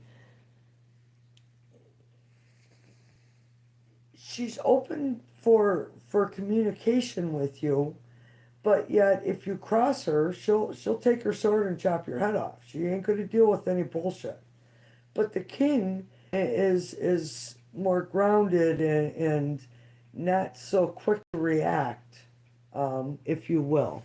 she's open for communication with you, but yet if you cross her, she'll take her sword and chop your head off. She ain't going to deal with any bullshit. But the king is more grounded and not so quick to react, if you will.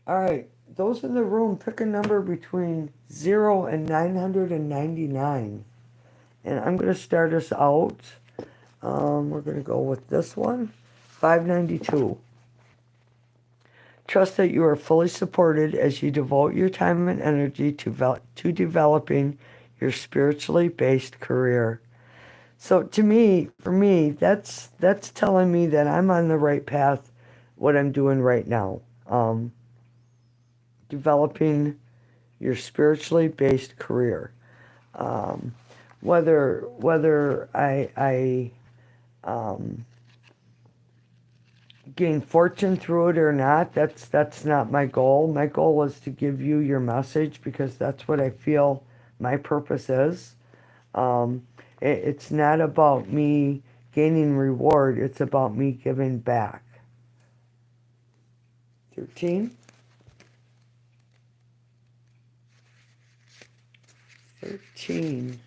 All right, those in the room, pick a number between 0 and 999. And I'm going to start us out. We're going to go with this one, 592. Trust that you are fully supported as you devote your time and energy to developing your spiritually based career. So to me, for me, that's telling me that I'm on the right path, what I'm doing right now. Developing your spiritually based career. Whether I gain fortune through it or not, that's not my goal. My goal is to give you your message because that's what I feel my purpose is. It's not about me gaining reward. It's about me giving back. 13. 13.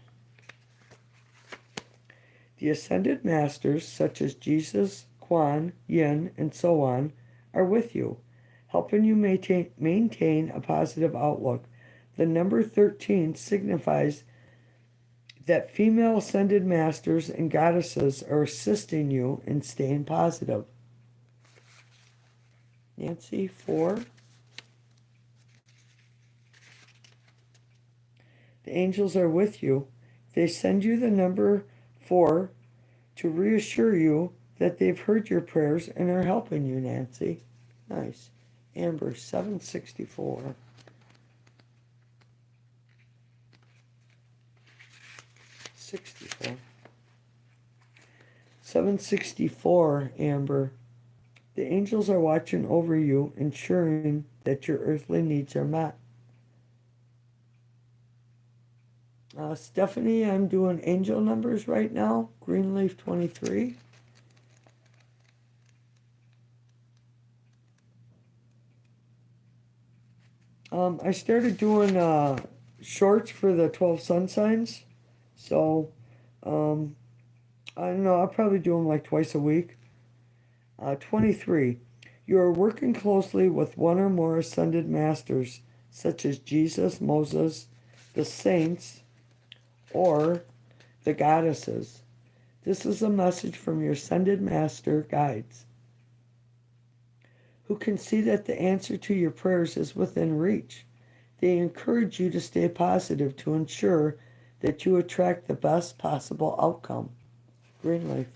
The ascended masters, such as Jesus, Quan, Yin, and so on, are with you, helping you maintain a positive outlook. The number 13 signifies that female ascended masters and goddesses are assisting you in staying positive. Nancy, 4. The angels are with you. They send you the number 4 to reassure you that they've heard your prayers and are helping you, Nancy. Nice. Amber, 764. 64. 764, Amber. The angels are watching over you, ensuring that your earthly needs are met. Stephanie, I'm doing angel numbers right now. Greenleaf 23. I started doing shorts for the 12 sun signs. So, um, I don't know, I'll probably do them like twice a week. 23. You are working closely with one or more ascended masters, such as Jesus, Moses, the saints, or the goddesses. This is a message from your ascended master guides, who can see that the answer to your prayers is within reach. They encourage you to stay positive to ensure that you attract the best possible outcome. Greenleaf.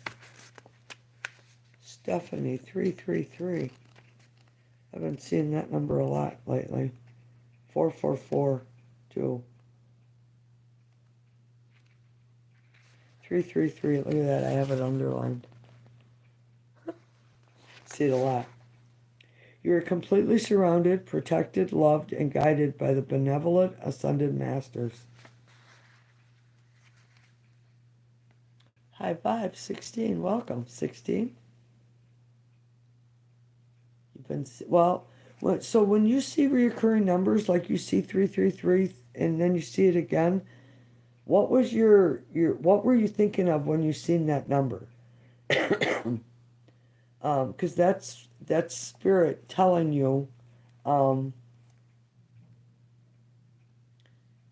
Stephanie, 333. I've been seeing that number a lot lately. 444, too. 333, look at that, I have it underlined. See it a lot. You are completely surrounded, protected, loved, and guided by the benevolent ascended masters. High five, 16, welcome, 16. You've been, well, so when you see reoccurring numbers, like you see 333, and then you see it again, what was what were you thinking of when you seen that number? Because that's spirit telling you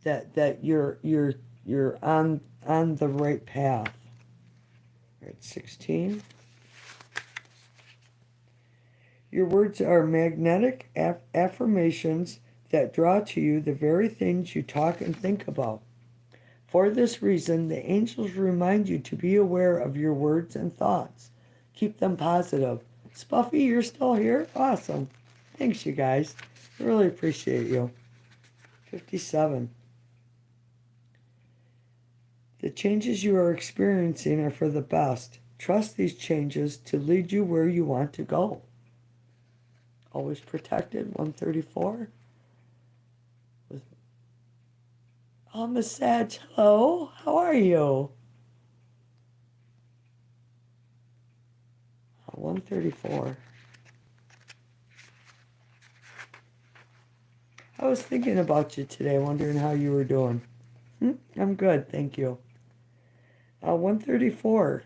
that you're on the right path. All right, 16. Your words are magnetic affirmations that draw to you the very things you talk and think about. For this reason, the angels remind you to be aware of your words and thoughts. Keep them positive. Spuffy, you're still here? Awesome. Thanks, you guys. I really appreciate you. 57. The changes you are experiencing are for the best. Trust these changes to lead you where you want to go. Always protected, 134. Oh, Miss Sag, hello. How are you? 134. I was thinking about you today, wondering how you were doing. I'm good, thank you. 134.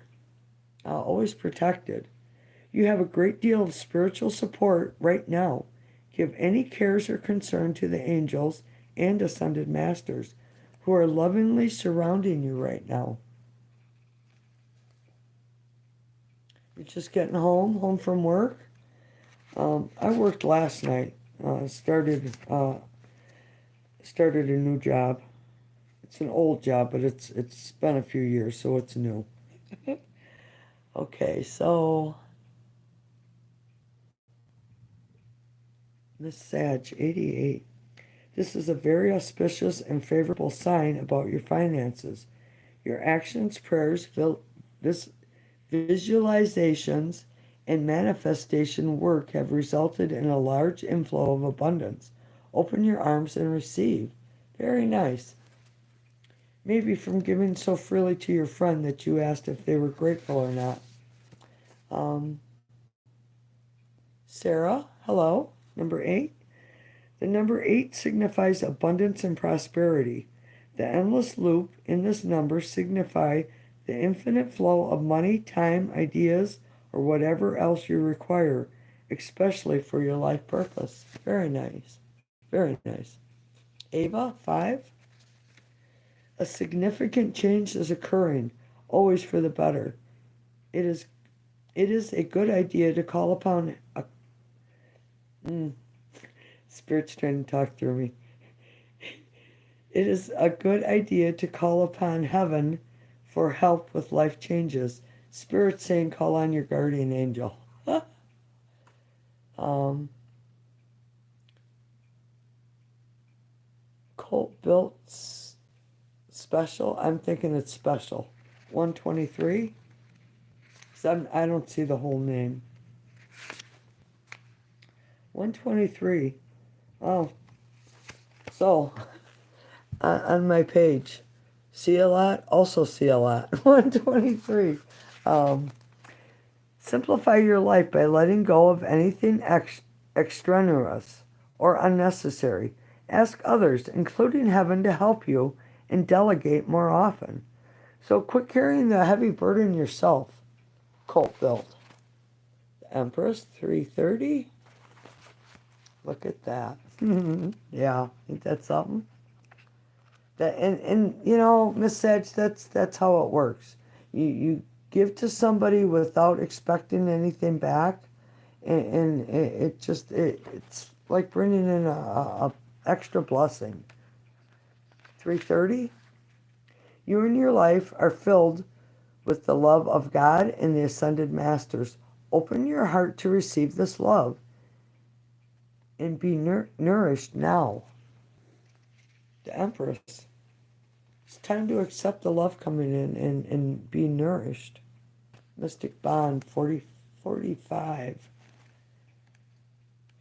Always protected. You have a great deal of spiritual support right now. Give any cares or concern to the angels and ascended masters who are lovingly surrounding you right now. You're just getting home from work. I worked last night. Started a new job. It's an old job, but it's been a few years, so it's new. Okay, so Miss Sag, 88. This is a very auspicious and favorable sign about your finances. Your actions, prayers, visualizations, and manifestation work have resulted in a large inflow of abundance. Open your arms and receive. Very nice. Maybe from giving so freely to your friend that you asked if they were grateful or not. Sarah, hello, number 8. The number 8 signifies abundance and prosperity. The endless loop in this number signify the infinite flow of money, time, ideas, or whatever else you require, especially for your life purpose. Very nice. Very nice. Ava, 5. A significant change is occurring, always for the better. It is a good idea to call upon a... Spirit's trying to talk through me. It is a good idea to call upon heaven for help with life changes. Spirit saying call on your guardian angel. Colt built special. I'm thinking it's special. 123. I don't see the whole name. 123. Oh, so on my page, see a lot, also see a lot. 123. Um, Simplify your life by letting go of anything extraneous or unnecessary. Ask others, including heaven, to help you and delegate more often. So quit carrying the heavy burden yourself. Cult build. The Empress, 330. Look at that. Yeah, ain't that something? That and you know, Miss Sedge, that's how it works. You give to somebody without expecting anything back, and it's like bringing in a extra blessing. 330. You and your life are filled with the love of God and the ascended masters. Open your heart to receive this love and be nourished now. The Empress. It's time to accept the love coming in and be nourished. Mystic Bond, 45.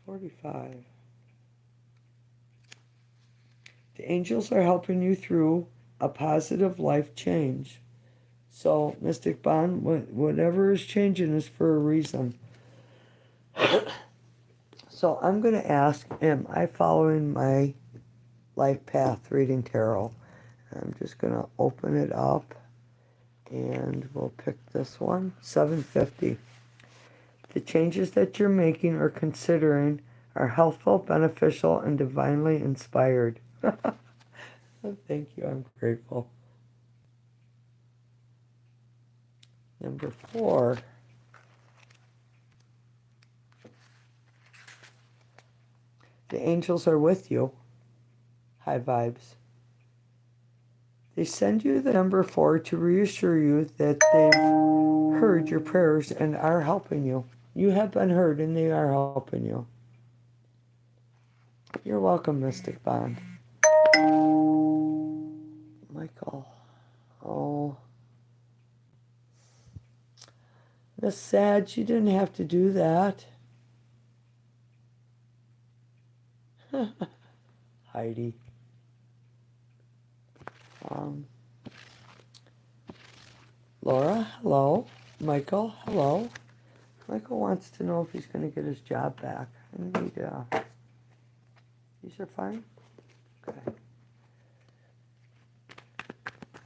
45. The angels are helping you through a positive life change. So, Mystic Bond, whatever is changing is for a reason. So, I'm going to ask, am I following my life path reading tarot? I'm just going to open it up and we'll pick this one, 750. The changes that you're making or considering are healthful, beneficial, and divinely inspired. Thank you, I'm grateful. Number 4. The angels are with you. High vibes. They send you the number 4 to reassure you that they've heard your prayers and are helping you. You have been heard and they are helping you. You're welcome, Mystic Bond. Michael. Oh. Miss Sad, you didn't have to do that. Heidi. Laura, hello. Michael, hello. Michael wants to know if he's going to get his job back. I need, these are fine? Okay.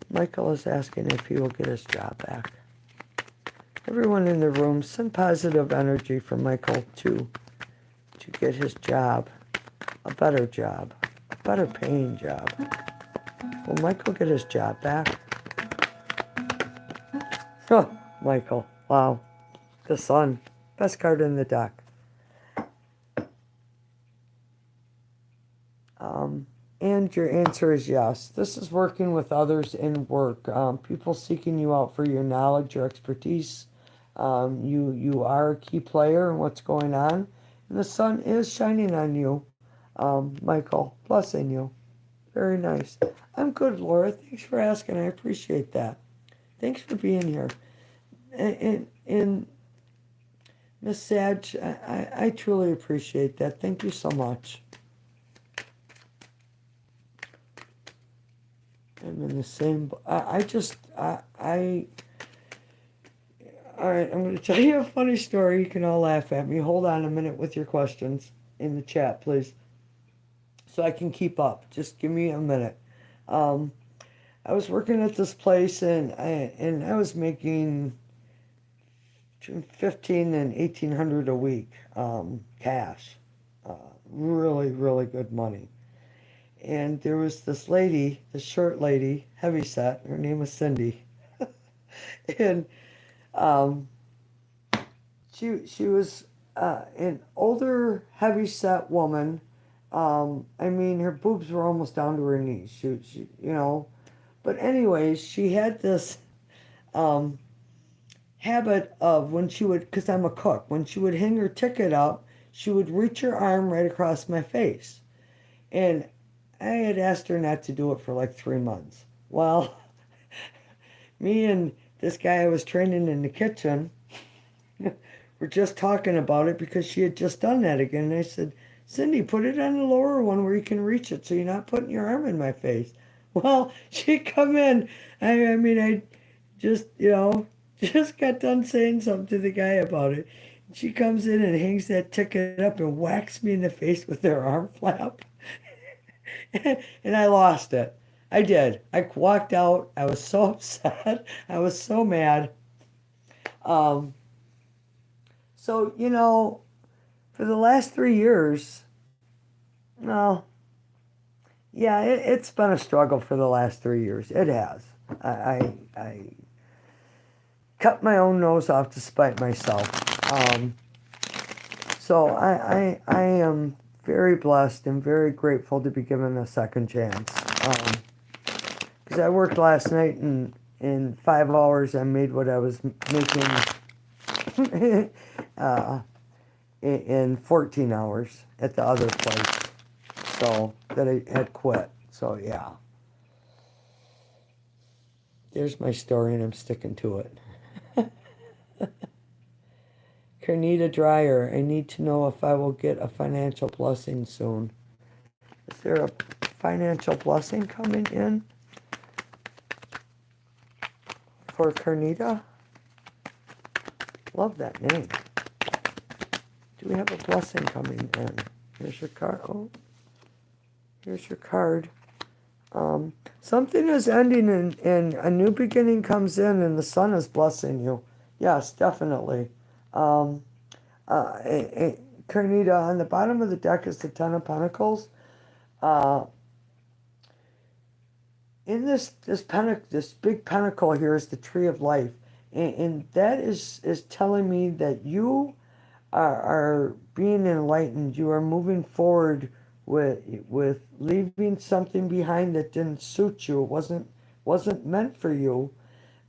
Michael is asking if he will get his job back. Everyone in the room, send positive energy for Michael to get his job, a better paying job. Will Michael get his job back? Oh, Michael, wow. The Sun, best card in the deck. And your answer is yes. This is working with others in work. People seeking you out for your knowledge, your expertise. You are a key player in what's going on. And the sun is shining on you, Michael, blessing you. Very nice. I'm good, Laura. Thanks for asking. I appreciate that. Thanks for being here. And Miss Sag, I truly appreciate that. Thank you so much. I'm in the same... all right, I'm going to tell you a funny story. You can all laugh at me. Hold on a minute with your questions in the chat, please, so I can keep up. Just give me a minute. I was working at this place, and I was making between $1,500 and $1,800 a week, cash. Really, really good money. And there was this lady, this short lady, heavyset. Her name was Cindy, and she was an older, heavyset woman. I mean, her boobs were almost down to her knees. She But anyways, she had this habit of when she would, because I'm a cook, when she would hang her ticket up, she would reach her arm right across my face. And I had asked her not to do it for like 3 months. Well, me and this guy I was training in the kitchen were just talking about it because she had just done that again. And I said, Cindy, put it on the lower one where you can reach it so you're not putting your arm in my face. Well, she come in. I mean, I just, just got done saying something to the guy about it. She comes in and hangs that ticket up and whacks me in the face with her arm flap. And I lost it. I did. I walked out. I was so upset. I was so mad. Um, so, for the last 3 years, no, yeah, it's been a struggle for the last 3 years. It has. I cut my own nose off to spite myself. So I am very blessed and very grateful to be given a second chance. Because I worked last night and in 5 hours I made what I was making in 14 hours at the other place. So that I had quit. So yeah. There's my story and I'm sticking to it. Carnita Dryer, I need to know if I will get a financial blessing soon. Is there a financial blessing coming in for Carnita? Love that name. Do we have a blessing coming in? Here's your card. Oh, here's your card. Something is ending and a new beginning comes in and the sun is blessing you. Yes, definitely. Um, Carnita, on the bottom of the deck is the Ten of Pentacles. In this big pentacle here is the Tree of Life, and that is telling me that you are being enlightened. You are moving forward with leaving something behind that didn't suit you. It wasn't meant for you,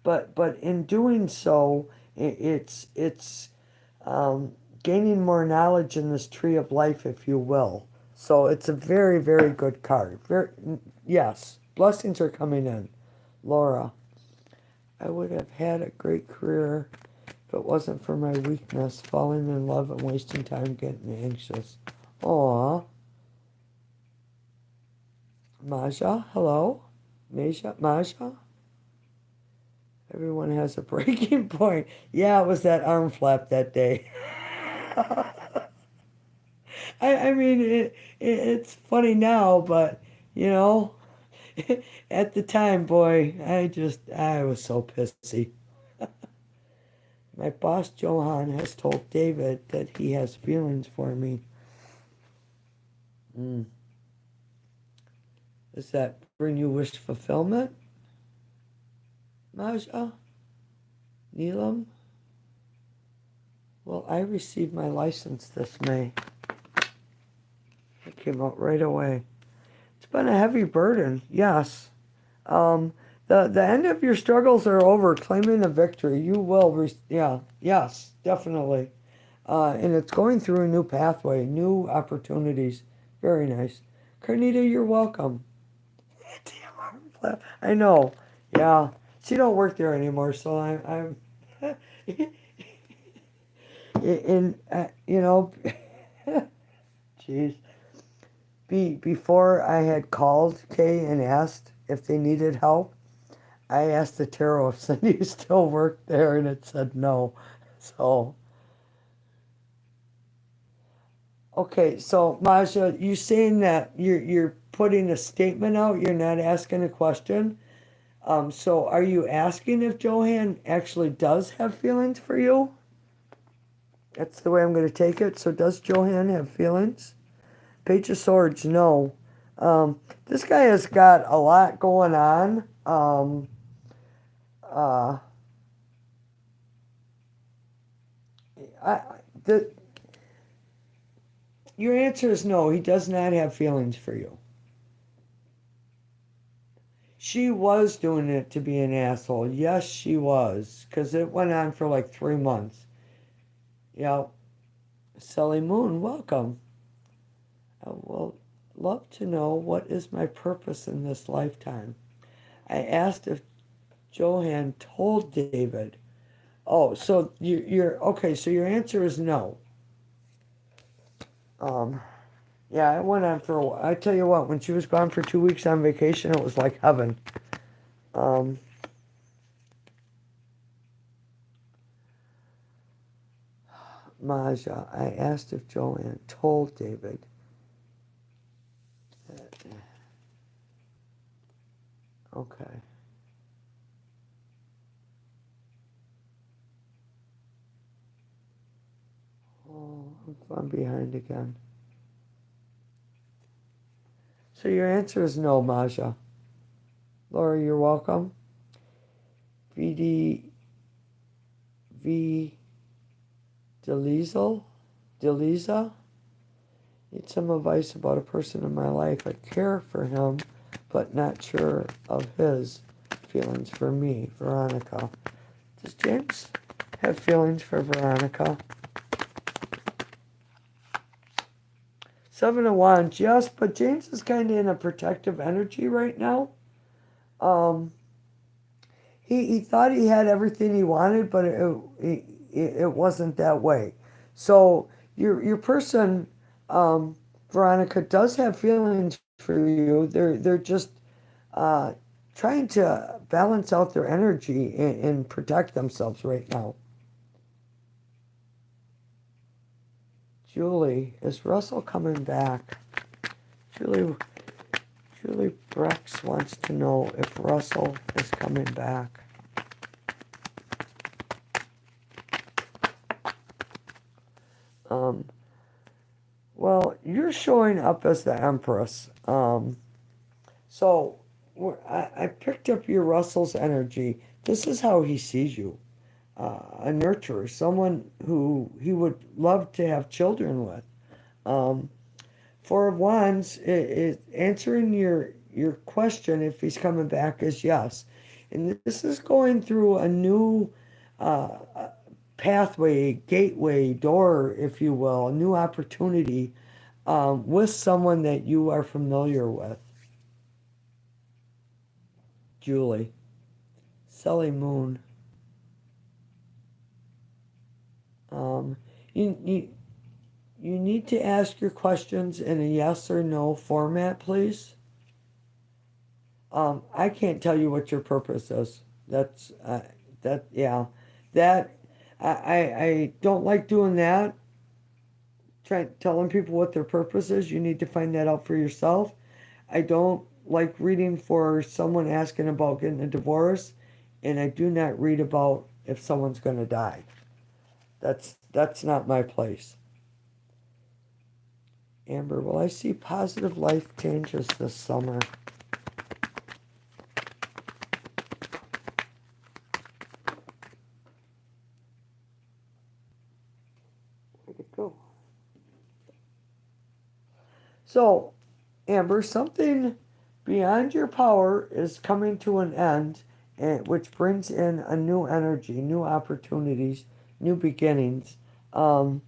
but in doing so, it's gaining more knowledge in this Tree of Life, if you will. So it's a very, very good card. Yes, blessings are coming in. Laura, I would have had a great career if it wasn't for my weakness, falling in love and wasting time getting anxious. Aw. Maja, hello? Maja? Everyone has a breaking point. Yeah, it was that arm flap that day. I mean, it's funny now, but, you know, at the time, boy, I was so pissy. My boss, Johan, has told David that he has feelings for me. Does that bring you wish fulfillment, Maja? Neelam? Well, I received my license this May. It came out right away. It's been a heavy burden, yes. The end of your struggles are over. Claiming a victory, you will. Yes, definitely. And it's going through a new pathway, new opportunities. Very nice. Carnita, you're welcome. Damn arm flap. I know. Yeah, she don't work there anymore, so I'm. And jeez. Before I had called Kay and asked if they needed help, I asked the tarot if Cindy still worked there, and it said no. So, okay, so Maja, you saying that you're putting a statement out, you're not asking a question. So are you asking if Johan actually does have feelings for you? That's the way I'm going to take it. So does Johan have feelings? Page of Swords, no. This guy has got a lot going on. Uh, I, the, your answer is no, he does not have feelings for you. She was doing it to be an asshole. Yes, she was. Because it went on for like 3 months. Yeah. Sally Moon, welcome. I will love to know what is my purpose in this lifetime. I asked if Johan told David Oh, so you're okay. So your answer is no. Um, yeah, I went on for a while. I tell you what, when she was gone for 2 weeks on vacation, it was like heaven. Um, Maja, I asked if Joanne told David that. Okay. Oh, I'm behind again. So your answer is no, Maja. Laura, you're welcome. VD V Delizel? Deliza? Need some advice about a person in my life. I care for him, but not sure of his feelings for me, Veronica. Does James have feelings for Veronica? Seven of Wands, yes, but James is kind of in a protective energy right now. Um, he thought he had everything he wanted, but it wasn't that way. So your person, Veronica, does have feelings for you. They're just uh, trying to balance out their energy and protect themselves right now. Julie, is Russell coming back? Julie, Julie Brex wants to know if Russell is coming back. Um, well, you're showing up as the Empress. So I picked up your Russell's energy. This is how he sees you. A nurturer, someone who he would love to have children with. Um, Four of Wands is answering your question if he's coming back is yes. And this is going through a new uh, pathway, gateway, door, if you will, a new opportunity with someone that you are familiar with. Julie, Sally Moon. Um, you you need to ask your questions in a yes or no format, please. I can't tell you what your purpose is. That's that yeah, that I don't like doing that. Telling people what their purpose is. You need to find that out for yourself. I don't like reading for someone asking about getting a divorce, and I do not read about if someone's going to die. That's not my place. Amber, will I see positive life changes this summer? Where'd it go? So, Amber, something beyond your power is coming to an end, and which brings in a new energy, new opportunities, new beginnings. Um,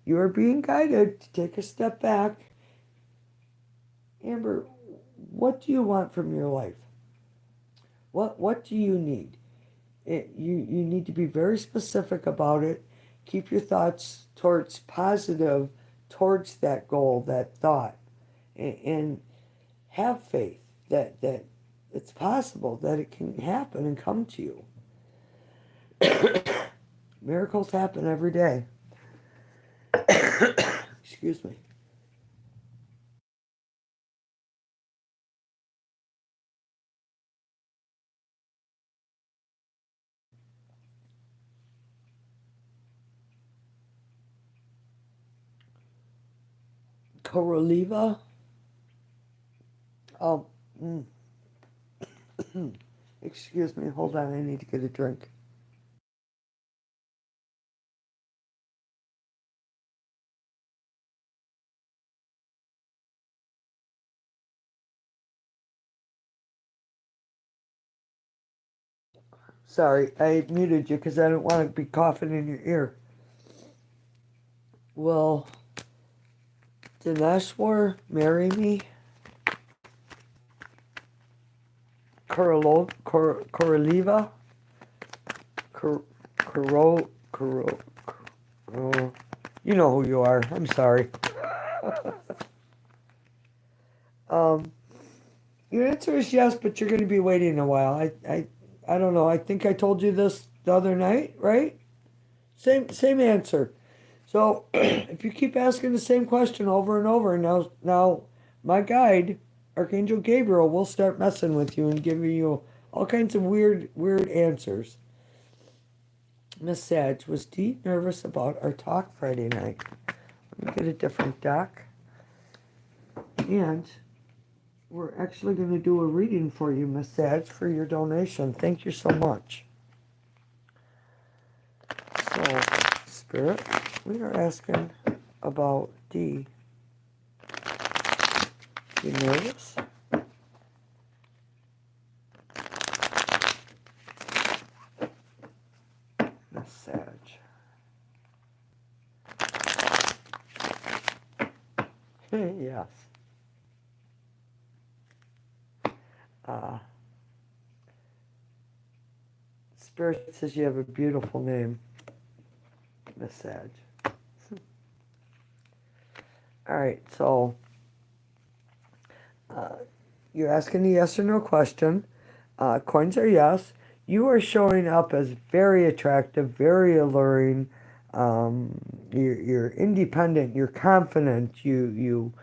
you are being guided to take a step back. Amber, what do you want from your life? What do you need? You need to be very specific about it. Keep your thoughts towards positive, towards that goal, that thought, and have faith that it's possible that it can happen and come to you. Miracles happen every day. Excuse me. Koroliva. Oh, mm, excuse me. Hold on. I need to get a drink. Sorry, I muted you because I don't want to be coughing in your ear. Will Dineshwar marry me? Koroliva? You know who you are. I'm sorry. Your answer is yes, but you're going to be waiting a while. I don't know. I think I told you this the other night, right? Same answer. So if you keep asking the same question over and over, now my guide, Archangel Gabriel, will start messing with you and giving you all kinds of weird answers. Miss Sag, was Dee nervous about our talk Friday night? Let me get a different deck. And we're actually going to do a reading for you, Miss Sag, for your donation. Thank you so much. So, Spirit, we are asking about Dee. You nervous? Miss Sag. Yes. Spirit says you have a beautiful name, Miss Sag. All right, so you're asking a yes or no question. Coins are yes. You are showing up as very attractive, very alluring. You're independent. You're confident. You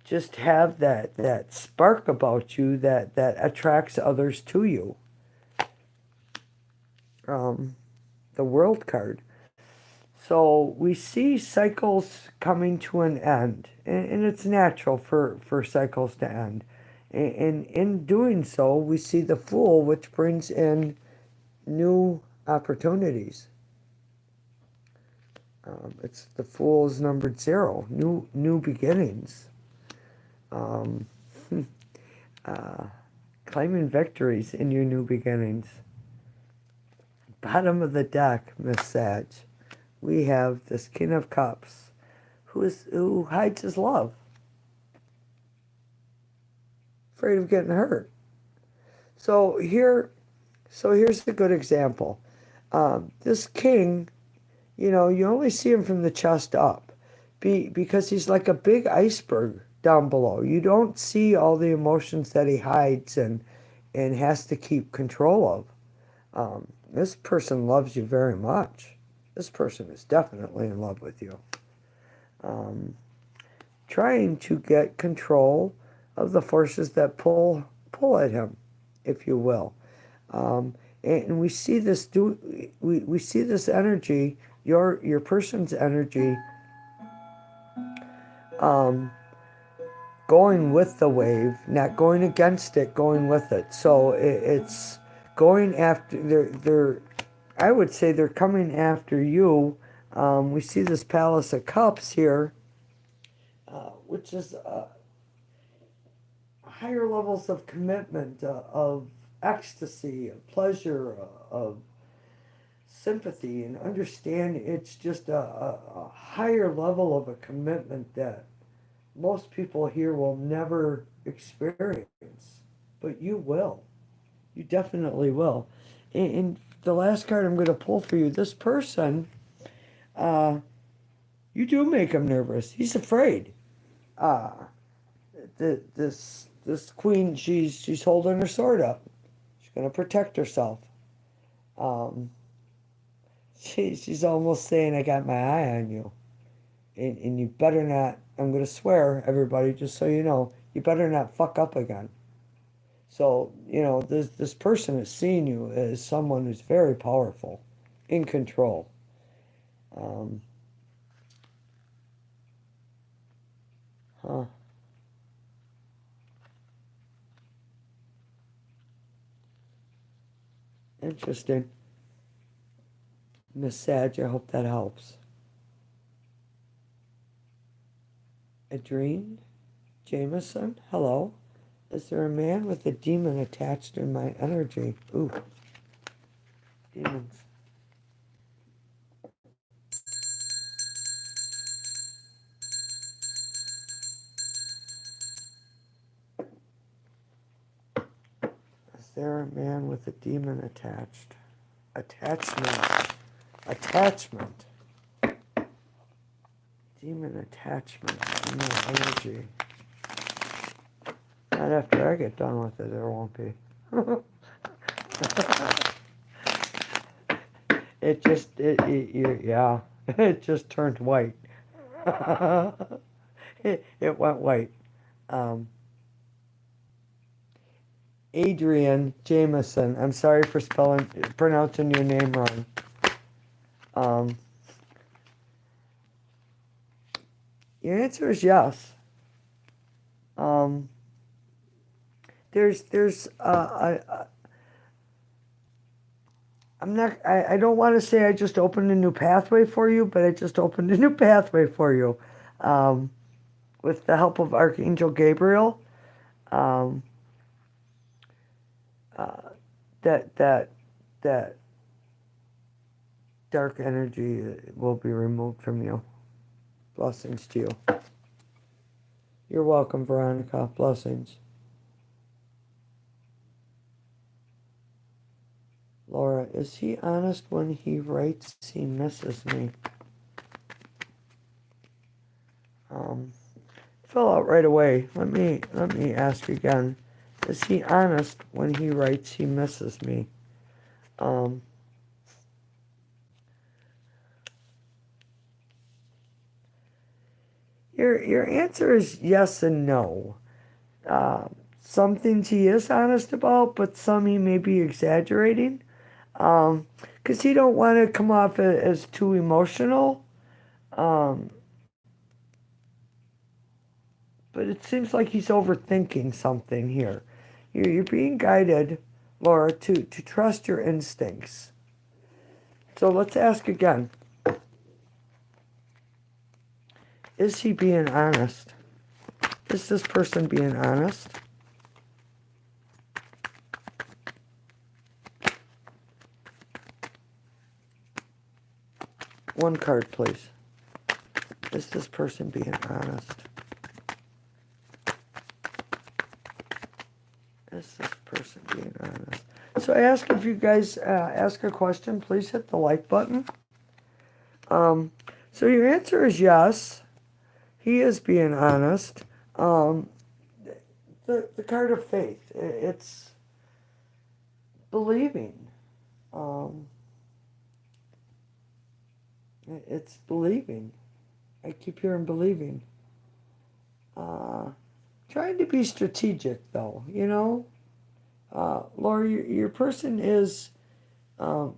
just have that spark about you that attracts others to you. The World card. So we see cycles coming to an end, and it's natural for cycles to end. And in doing so, we see the Fool, which brings in new opportunities. It's the Fool's numbered 0, new beginnings. Claiming victories in your new beginnings. Bottom of the deck, Miss Sag. We have this King of Cups, who hides his love, afraid of getting hurt. So here's a good example. This king, you only see him from the chest up, because he's like a big iceberg down below. You don't see all the emotions that he hides and has to keep control of. This person loves you very much. This person is definitely in love with you. Trying to get control of the forces that pull at him, if you will. And we see this we see this energy, your person's energy, going with the wave, not going against it, going with it. So it's going after, they're I would say they're coming after you. We see this Palace of Cups here, which is higher levels of commitment, of ecstasy, of pleasure, of sympathy and understanding. It's just a higher level of a commitment that most people here will never experience, but you will. You definitely will. And the last card I'm going to pull for you, this person, you do make him nervous. He's afraid. This queen, she's holding her sword up. She's going to protect herself. She's almost saying, I got my eye on you. And you better not, I'm going to swear, everybody, just so you know, you better not fuck up again. So, this person is seeing you as someone who's very powerful, in control. Interesting. Miss Sag, I hope that helps. Adrene Jameson, hello. Is there a man with a demon attached in my energy? Ooh, demons. Is there a man with a demon attachment? Attachment. Demon attachment. No energy. Not after I get done with it, there won't be. Yeah, it just turned white. it went white. Um, Adrian Jameson. I'm sorry for pronouncing your name wrong. Your answer is yes. I don't want to say I just opened a new pathway for you, but I just opened a new pathway for you. With the help of Archangel Gabriel. That dark energy will be removed from you. Blessings to you. You're welcome, Veronica. Blessings. Laura, is he honest when he writes he misses me? Fill out right away. Let me ask again. Is he honest when he writes he misses me? Your answer is yes and no. Some things he is honest about, but some he may be exaggerating. Because he don't want to come off as too emotional. But it seems like he's overthinking something here. You're being guided, Laura, to trust your instincts. So let's ask again. Is he being honest? Is this person being honest? One card, please. Is this person being honest? Is this person being honest? So I ask if you guys ask a question, please hit the like button. So your answer is yes. He is being honest. The card of faith, it's believing. It's believing. I keep hearing believing. Trying to be strategic, though, you know? Laura, your person is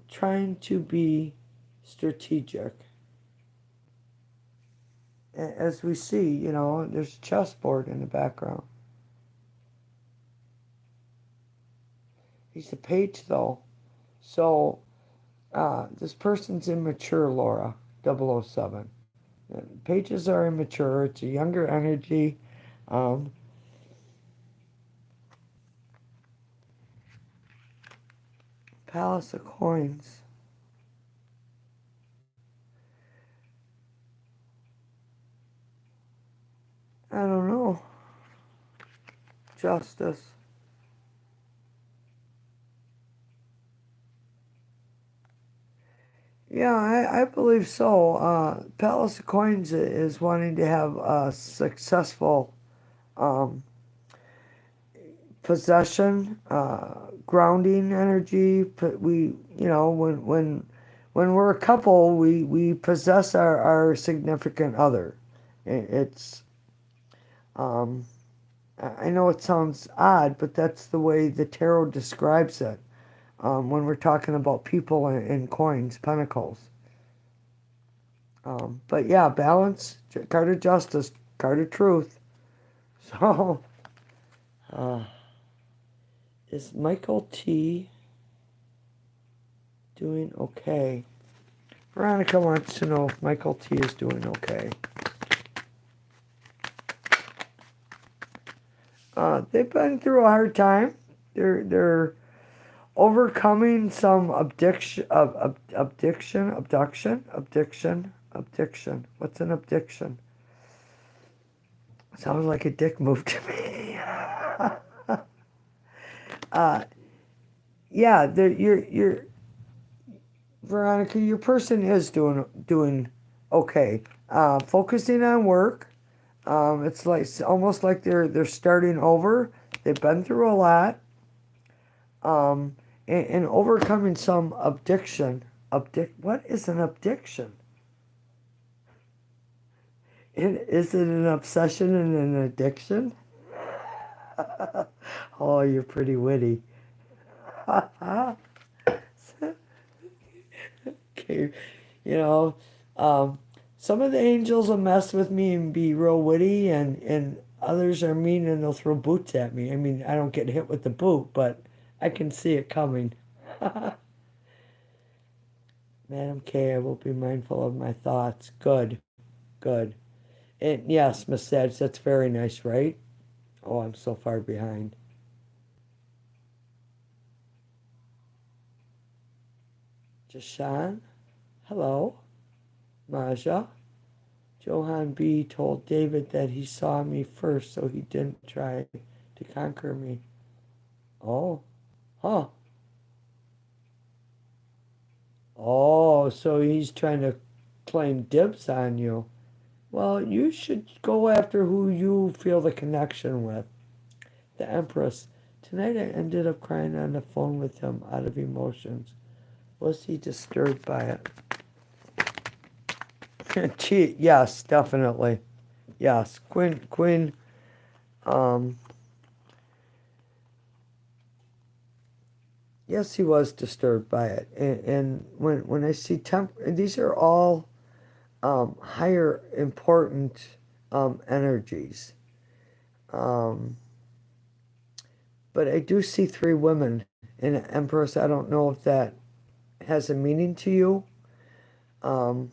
trying to be strategic. As we see, you know, there's a chessboard in the background. He's a page, though. So, this person's immature, Laura, 007. Pages are immature. It's a younger energy. Palace of Coins. I don't know. Justice. Yeah, I believe so. Palace of Coins is wanting to have a successful possession, grounding energy. When we're a couple, we possess our significant other. It's I know it sounds odd, but that's the way the tarot describes it. When we're talking about people and coins, pentacles. But yeah, balance, card of justice, card of truth. So, is Michael T. doing okay? Veronica wants to know if Michael T. is doing okay. They've been through a hard time. They're overcoming some abduction. What's an abduction? Sounds like a dick move to me. Yeah, Veronica, your person is doing okay. Focusing on work. It's like almost like they're starting over. They've been through a lot. And overcoming some addiction. What is an addiction? Is it an obsession and an addiction? Oh, you're pretty witty. Okay, you know, um, some of the angels will mess with me and be real witty, and others are mean and they'll throw boots at me. I mean, I don't get hit with the boot, but I can see it coming. Madam K, I will be mindful of my thoughts. Good, good. And yes, Miss Sedge, that's very nice, right? Oh, I'm so far behind. Jashan, hello. Maja. Johann B. told David that he saw me first, so he didn't try to conquer me. Oh, huh. Oh, so he's trying to claim dibs on you. Well, you should go after who you feel the connection with. The Empress. Tonight I ended up crying on the phone with him out of emotions. Was he disturbed by it? Cheat. Yes, definitely. Yes. Quinn, um, yes, he was disturbed by it. And when I see these are all higher important energies. Um, but I do see three women in Empress. I don't know if that has a meaning to you. Um,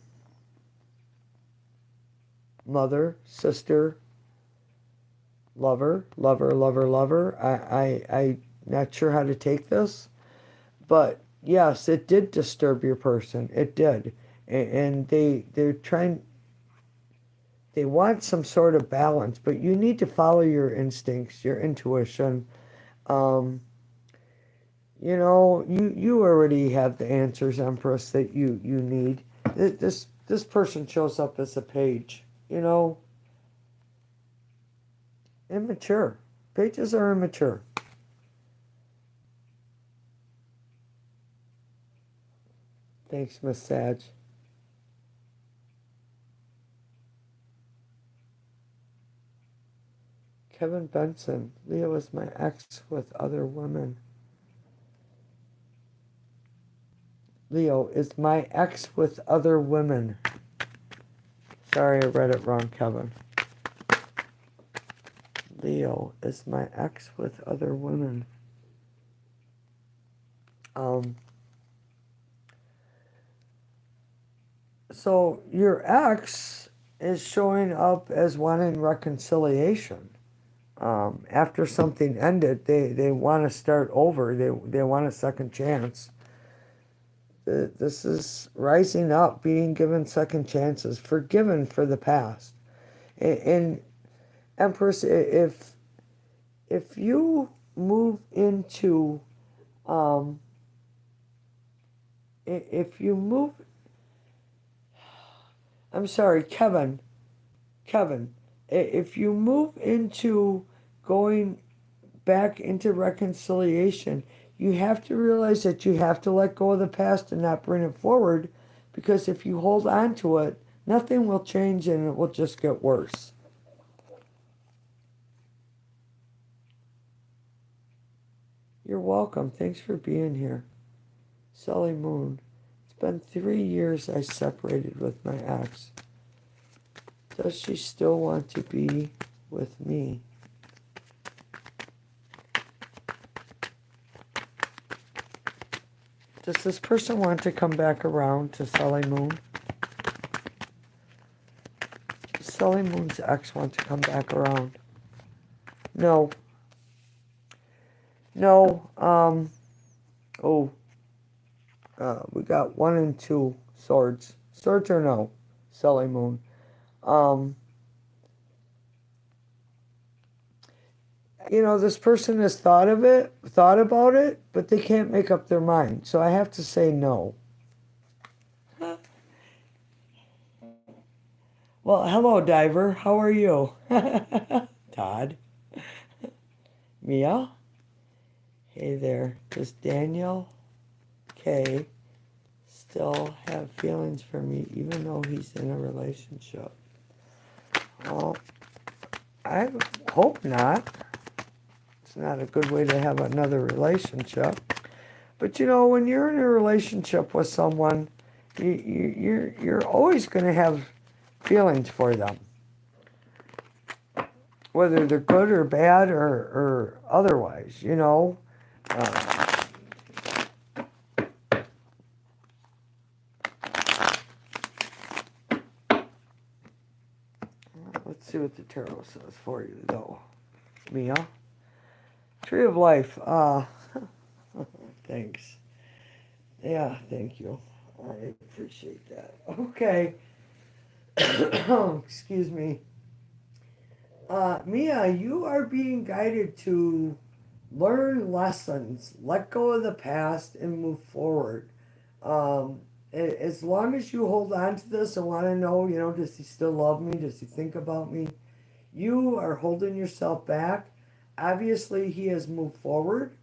Mother, sister, lover, lover, lover, lover. I'm not sure how to take this, but yes, it did disturb your person. It did, and they're trying. They want some sort of balance, but you need to follow your instincts, your intuition. Um, you already have the answers, Empress, that you need. This person shows up as a page. Immature. Pages are immature. Thanks, Miss Sage. Kevin Benson. Leo is my ex with other women. Leo is my ex with other women. Sorry, I read it wrong, Kevin. Leo is my ex with other women. Um, so your ex is showing up as wanting reconciliation. After something ended, they want to start over. They want a second chance. This is rising up, being given second chances, forgiven for the past. And Empress, if you move into, if you move, I'm sorry, Kevin, if you move into going back into reconciliation, you have to realize that you have to let go of the past and not bring it forward, because if you hold on to it, nothing will change and it will just get worse. You're welcome. Thanks for being here. Sully Moon. It's been 3 years I separated with my ex. Does she still want to be with me? Does this person want to come back around to Sully Moon? Does Sully Moon's ex want to come back around? No. No. Oh. We got 1 and 2 swords. Swords or no? Sully Moon. This person has thought about it, but they can't make up their mind. So I have to say no. Well, hello, Diver. How are you? Todd. Mia? Hey there. Does Daniel K still have feelings for me even though he's in a relationship? Well, I hope not. It's not a good way to have another relationship. But you know, when you're in a relationship with someone, you're always going to have feelings for them, whether they're good or bad or otherwise, you know. Uh, let's see what the tarot says for you, though. Mia? Tree of Life. Thanks. Yeah, thank you. I appreciate that. Okay. Excuse me. Mia, you are being guided to learn lessons, let go of the past, and move forward. As long as you hold on to this and want to know, you know, does he still love me? Does he think about me? You are holding yourself back. Obviously, he has moved forward.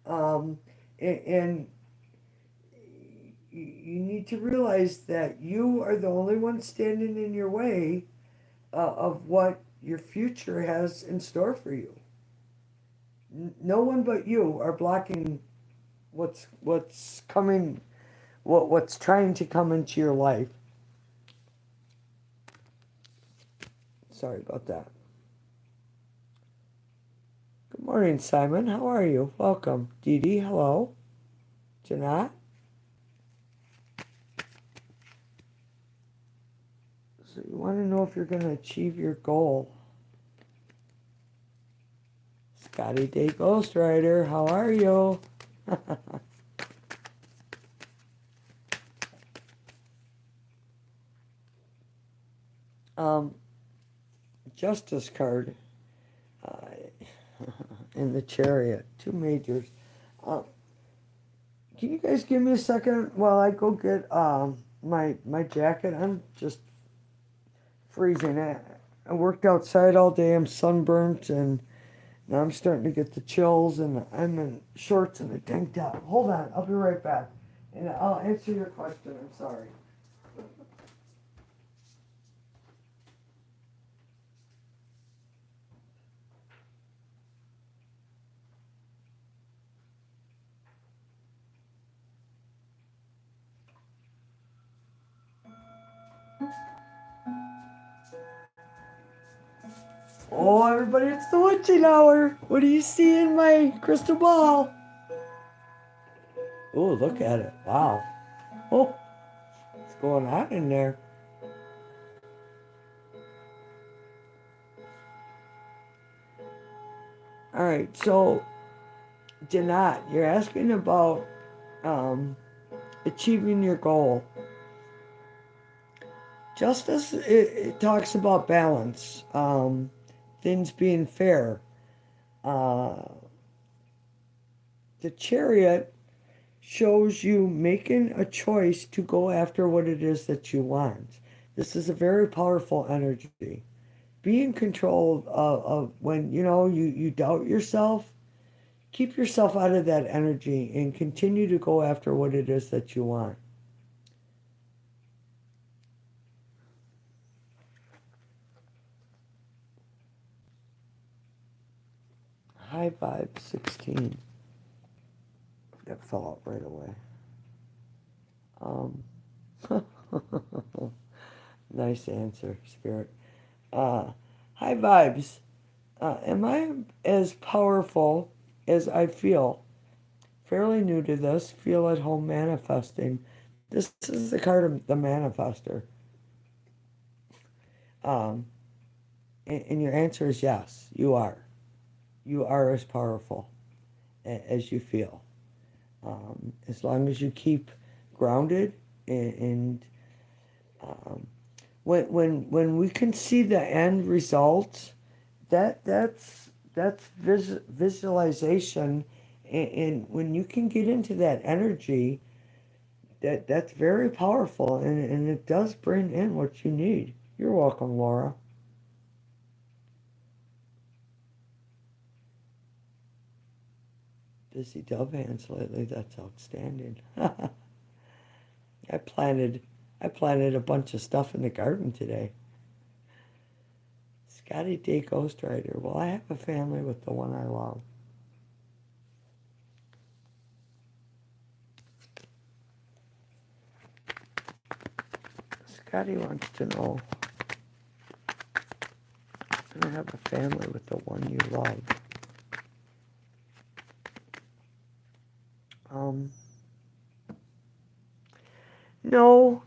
Um, and you need to realize that you are the only one standing in your way of what your future has in store for you. No one but you are blocking what's coming, what's trying to come into your life. Sorry about that. Good morning, Simon. How are you? Welcome. Dee Dee, hello. Janat? So you want to know if you're going to achieve your goal. Scotty Day Ghostwriter, how are you? um, Justice card uh, in the Chariot, two majors. Uh, can you guys give me a second while I go get my jacket? I'm just freezing. I worked outside all day. I'm sunburnt, and now I'm starting to get the chills, and I'm in shorts and a tank top. Hold on, I'll be right back, and I'll answer your question. I'm sorry. Oh, everybody, it's the witching hour. What do you see in my crystal ball? Oh, look at it. Wow. Oh, what's going on in there? All right, so Janat, you're asking about um, achieving your goal. Justice, it talks about balance, things being fair. Uh, the Chariot shows you making a choice to go after what it is that you want. This is a very powerful energy. Be in control of when you know you doubt yourself. Keep yourself out of that energy and continue to go after what it is that you want. High vibe 16. That fell out right away. Um, nice answer, Spirit. High vibes. Am I as powerful as I feel? Fairly new to this. Feel at home manifesting. This is the card of the manifester. Um, and your answer is yes, you are. You are as powerful as you feel. As long as you keep grounded and um, when we can see the end result, that's visualization, and when you can get into that energy, that's very powerful, and it does bring in what you need. You're welcome, Laura. Busy dove hands lately. That's outstanding. I planted a bunch of stuff in the garden today. Scotty D Ghostwriter. Well, I have a family with the one I love. Scotty wants to know. I have a family with the one you love. No,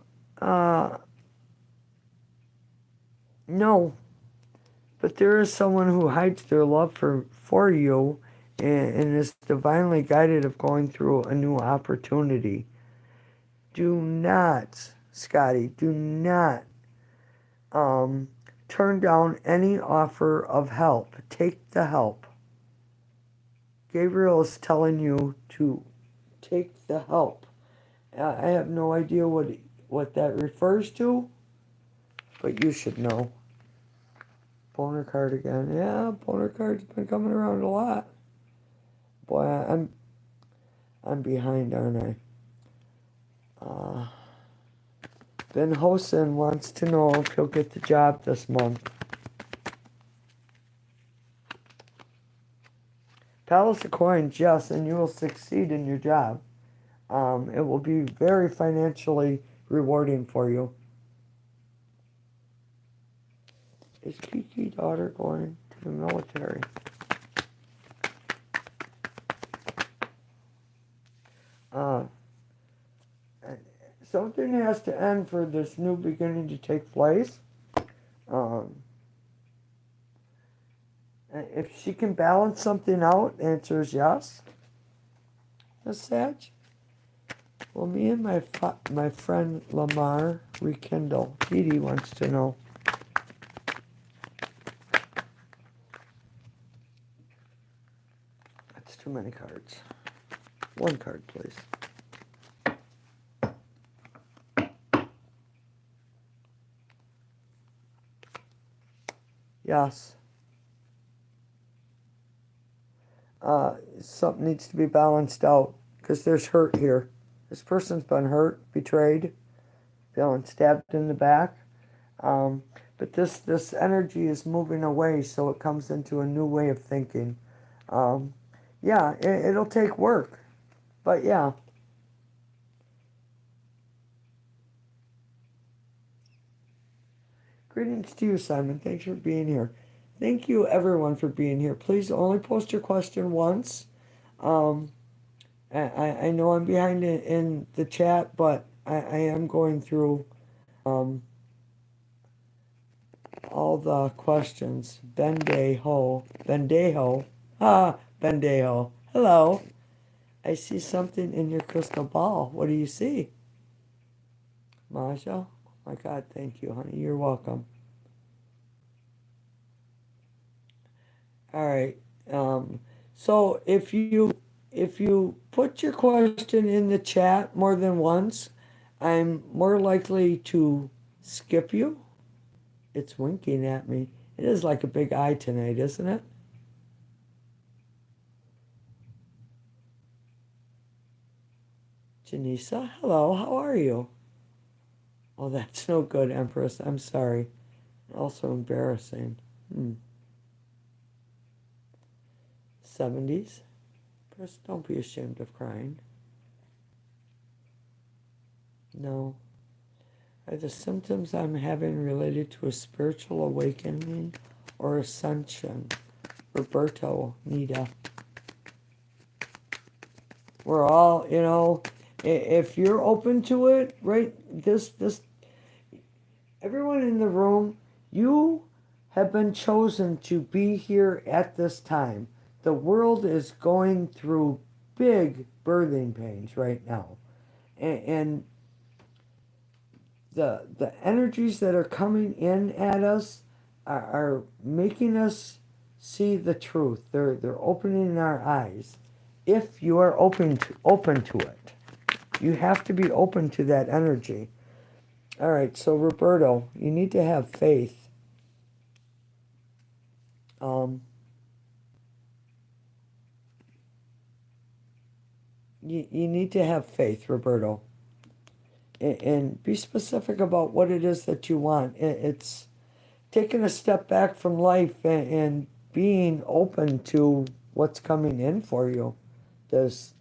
no. But there is someone who hides their love for you and is divinely guided of going through a new opportunity. Do not, Scotty, do not turn down any offer of help. Take the help. Gabriel is telling you to take the help. I have no idea what that refers to, but you should know. Boner card again. Yeah, boner card's been coming around a lot. Boy, I'm behind, aren't I? Ben Hosen wants to know if he'll get the job this month. Palace of Coins, yes, and you will succeed in your job. It will be very financially rewarding for you. Is Kiki daughter going to the military? Something has to end for this new beginning to take place. If she can balance something out, the answer is yes. Miss Sag? Well, me and my friend Lamar rekindle. Dee Dee wants to know. That's too many cards. One card, please. Yes. Something needs to be balanced out because there's hurt here. This person's been hurt, betrayed, feeling stabbed in the back. But this energy is moving away, so it comes into a new way of thinking. Yeah, it'll take work, but yeah. Greetings to you, Simon. Thanks for being here. Thank you, everyone, for being here. Please only post your question once. I know I'm behind in the chat, but I am going through all the questions. Bendejo. Bendejo. Hello. I see something in your crystal ball. What do you see? Masha? Oh my God, thank you, honey. You're welcome. All right. So if you put your question in the chat more than once, I'm more likely to skip you. It's winking at me. It is like a big eye tonight, isn't it? Janisa, hello, how are you? Oh, that's no good, Empress. I'm sorry. Also embarrassing. 70s. Empress, don't be ashamed of crying. No. Are the symptoms I'm having related to a spiritual awakening or ascension? Roberto, Nita. We're all, if you're open to it, right, everyone in the room, you have been chosen to be here at this time. The world is going through big birthing pains right now. And the energies that are coming in at us are making us see the truth. They're opening our eyes. If you are open to it, you have to be open to that energy. All right, so Roberto, you need to have faith. Um, you need to have faith, Roberto, and be specific about what it is that you want. It's taking a step back from life and being open to what's coming in for you. This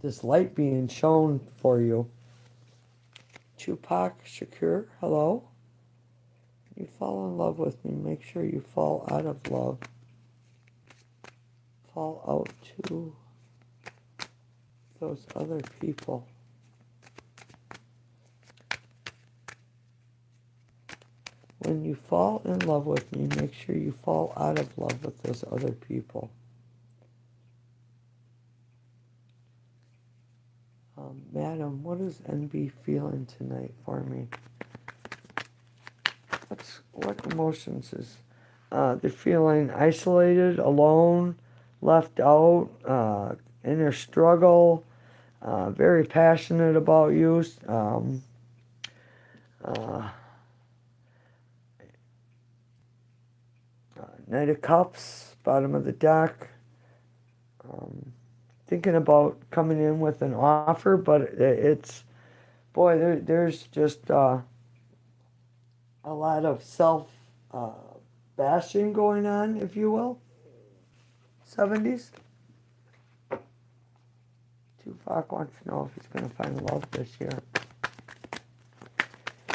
this light being shown for you. Tupac Shakur, hello. You fall in love with me. Make sure you fall out of love. Fall out to those other people. When you fall in love with me, make sure you fall out of love with those other people. Madam, what is NB feeling tonight for me? What emotions is... they're feeling isolated, alone, left out, in their struggle, very passionate about you. Uh, Knight of Cups, bottom of the deck. Thinking about coming in with an offer, but it's, boy, there's just a lot of self bashing going on, if you will. 70s. Tupac wants to know if he's going to find love this year.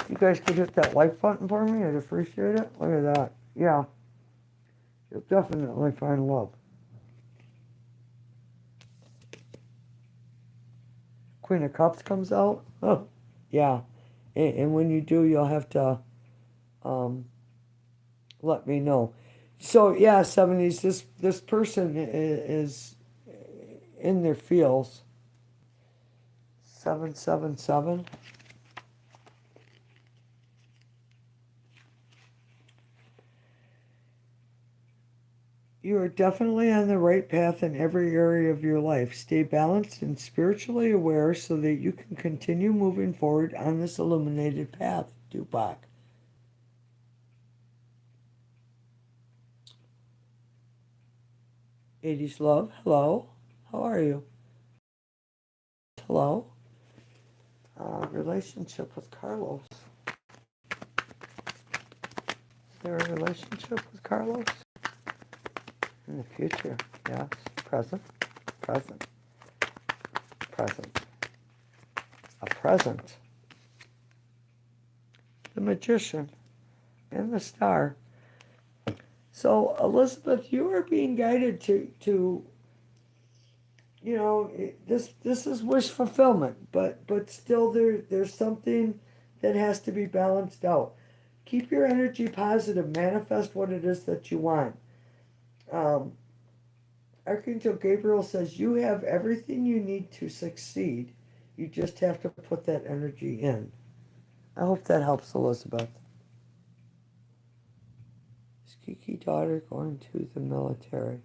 You guys could hit that like button for me. I'd appreciate it. Look at that. Yeah. You'll definitely find love. Queen of Cups comes out. Oh, yeah. And when you do, you'll have to let me know. So, yeah, 70s, this person is in their feels. 777. You are definitely on the right path in every area of your life. Stay balanced and spiritually aware so that you can continue moving forward on this illuminated path, Tupac. '80s love, hello. How are you? Hello. Relationship with Carlos. Is there a relationship with Carlos? In the future, yes. Present, present, present. A present. The Magician and the Star. So, Elizabeth, you are being guided to you know, this is wish fulfillment, but still there's something that has to be balanced out. Keep your energy positive. Manifest what it is that you want. Um, Archangel Gabriel says you have everything you need to succeed. You just have to put that energy in. I hope that helps, Elizabeth. Is Kiki daughter going to the military?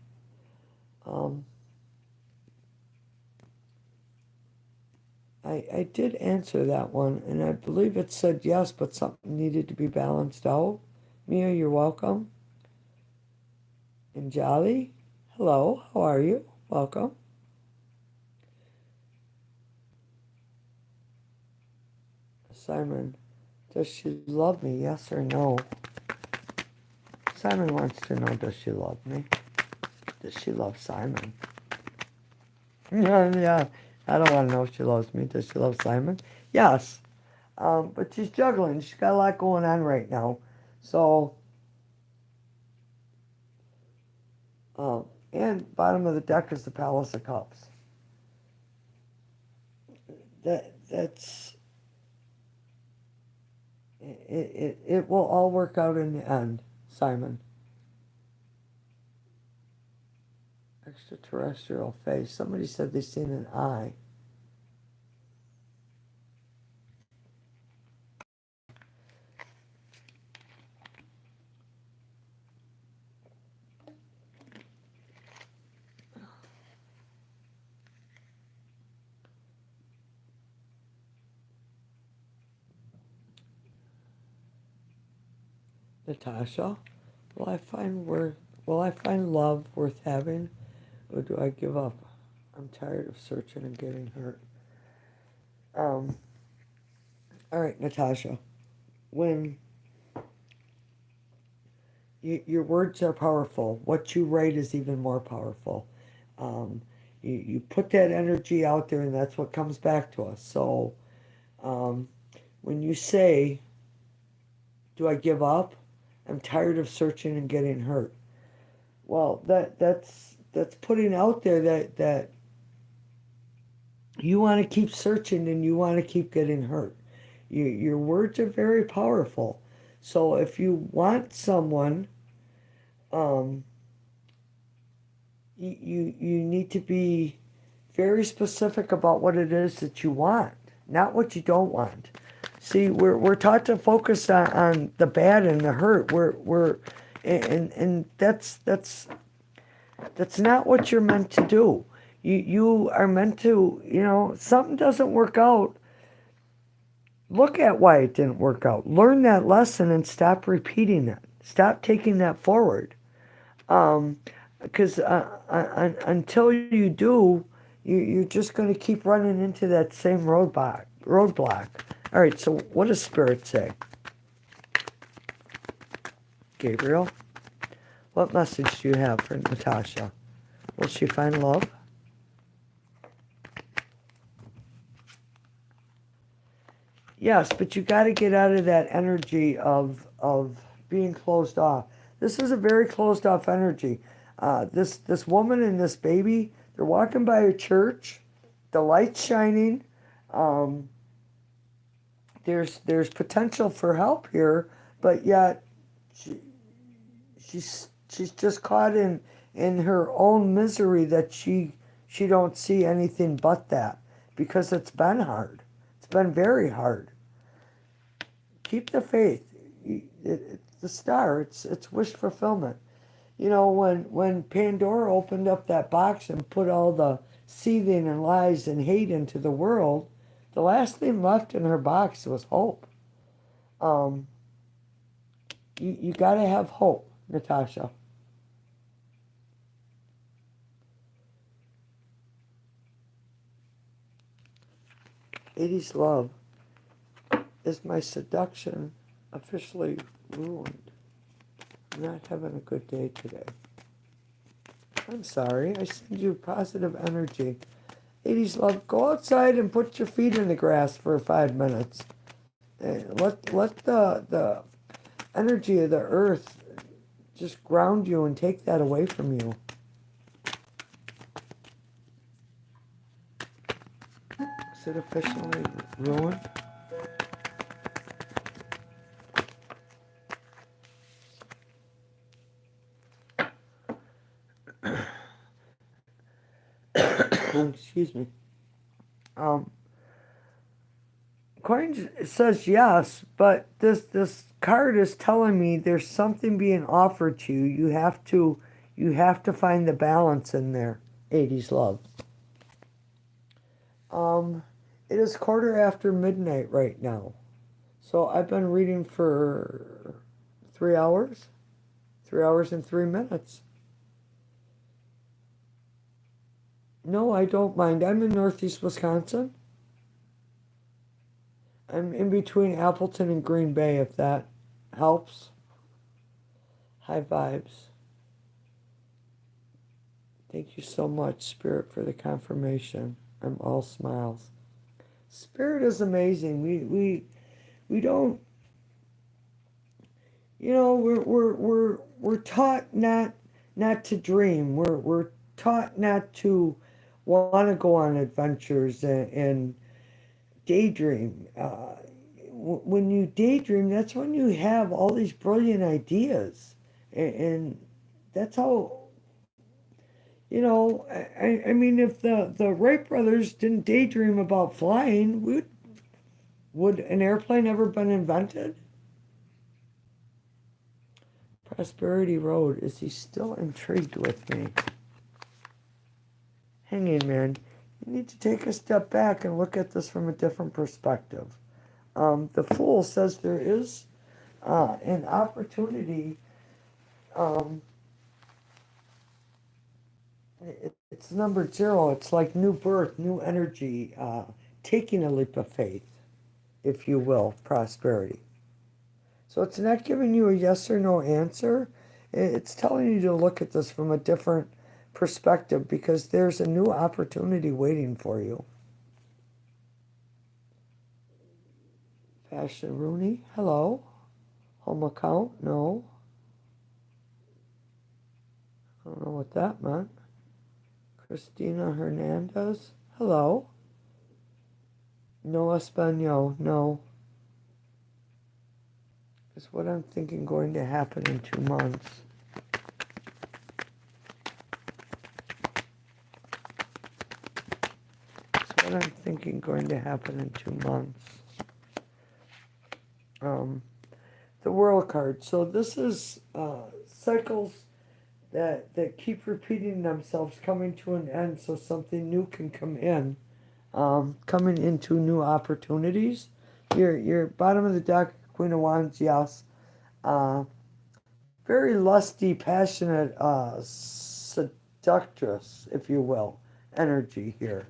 I did answer that one, and I believe it said yes, but something needed to be balanced out. Mia, you're welcome. And Jolly, hello, how are you? Welcome. Simon, does she love me, yes or no? Simon wants to know, does she love me? Does she love Simon? Yeah, I don't want to know if she loves me. Does she love Simon? Yes. But she's juggling. She's got a lot going on right now. So, and bottom of the deck is the Palace of Cups. That's it will all work out in the end, Simon. Extraterrestrial face. Somebody said they seen an eye. Natasha, will I find love worth having, or do I give up? I'm tired of searching and getting hurt. Um, all right, Natasha. When your words are powerful, what you write is even more powerful. Um, you put that energy out there, and that's what comes back to us. So um, when you say, "Do I give up? I'm tired of searching and getting hurt." Well, that's putting out there that you want to keep searching and you want to keep getting hurt. Your words are very powerful. So if you want someone, um, you need to be very specific about what it is that you want, not what you don't want. See, we're taught to focus on the bad and the hurt. And that's not what you're meant to do. You are meant to, something doesn't work out. Look at why it didn't work out. Learn that lesson and stop repeating it. Stop taking that forward. Because until you do, you're just going to keep running into that same roadblock. All right, so what does Spirit say? Gabriel, what message do you have for Natasha? Will she find love? Yes, but you got to get out of that energy of being closed off. This is a very closed off energy. This woman and this baby, they're walking by a church, the light's shining. Um, there's potential for help here, but yet she, she's just caught in her own misery that she don't see anything but that, because it's been hard. It's been very hard. Keep the faith. It's the star. It's wish fulfillment. When Pandora opened up that box and put all the seething and lies and hate into the world, the last thing left in her box was hope. Um, you got to have hope, Natasha. 80s love. Is my seduction officially ruined? I'm not having a good day today. I'm sorry. I send you positive energy. 80s love, go outside and put your feet in the grass for 5 minutes. And let the energy of the earth just ground you and take that away from you. Is it officially ruined? Excuse me. Coin says yes, but this card is telling me there's something being offered to you. You have to find the balance in there. 80s love. It is 1:15 right now. So I've been reading for 3 hours. 3 hours and 3 minutes. No, I don't mind. I'm in Northeast Wisconsin. I'm in between Appleton and Green Bay, if that helps. High vibes. Thank you so much, Spirit, for the confirmation. I'm all smiles. Spirit is amazing. We don't, we're taught not to dream. We're taught not to want to go on adventures and daydream. When you daydream, that's when you have all these brilliant ideas, and that's how. I mean, if the Wright brothers didn't daydream about flying, would an airplane ever been invented? Prosperity Road, is he still intrigued with me? Hanging man, you need to take a step back and look at this from a different perspective. The Fool says there is An opportunity, um, it's number 0. It's like new birth, new energy, taking a leap of faith, if you will, prosperity. So it's not giving you a yes or no answer. It's telling you to look at this from a different perspective because there's a new opportunity waiting for you. Fashion Rooney, hello. Home account, no. I don't know what that meant. Christina Hernandez, hello. No Espanol, no. Is what I'm thinking going to happen in 2 months. Is what I'm thinking going to happen in 2 months. The World card. So this is cycles that keep repeating themselves, coming to an end, so something new can come in. Coming into new opportunities. Your bottom of the deck, Queen of Wands, yes. Very lusty, passionate, seductress, if you will, energy here.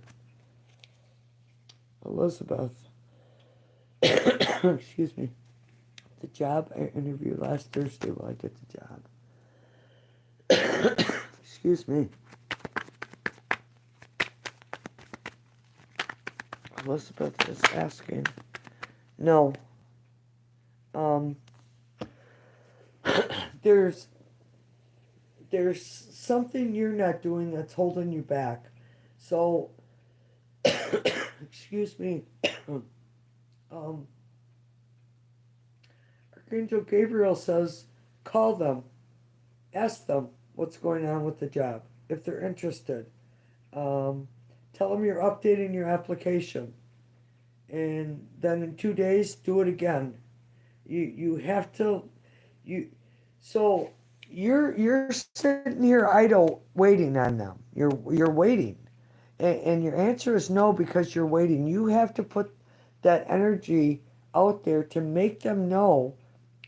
Elizabeth. Excuse me. The job I interviewed last Thursday. Will I get the job? Excuse me. Elizabeth is asking. No. There's something you're not doing that's holding you back. So, excuse me. Archangel Gabriel says, call them, ask them what's going on with the job if they're interested. Tell them you're updating your application, and then in 2 days, do it again. You have to so you're sitting here idle waiting on them. You're waiting, and your answer is no because you're waiting. You have to put that energy out there to make them know,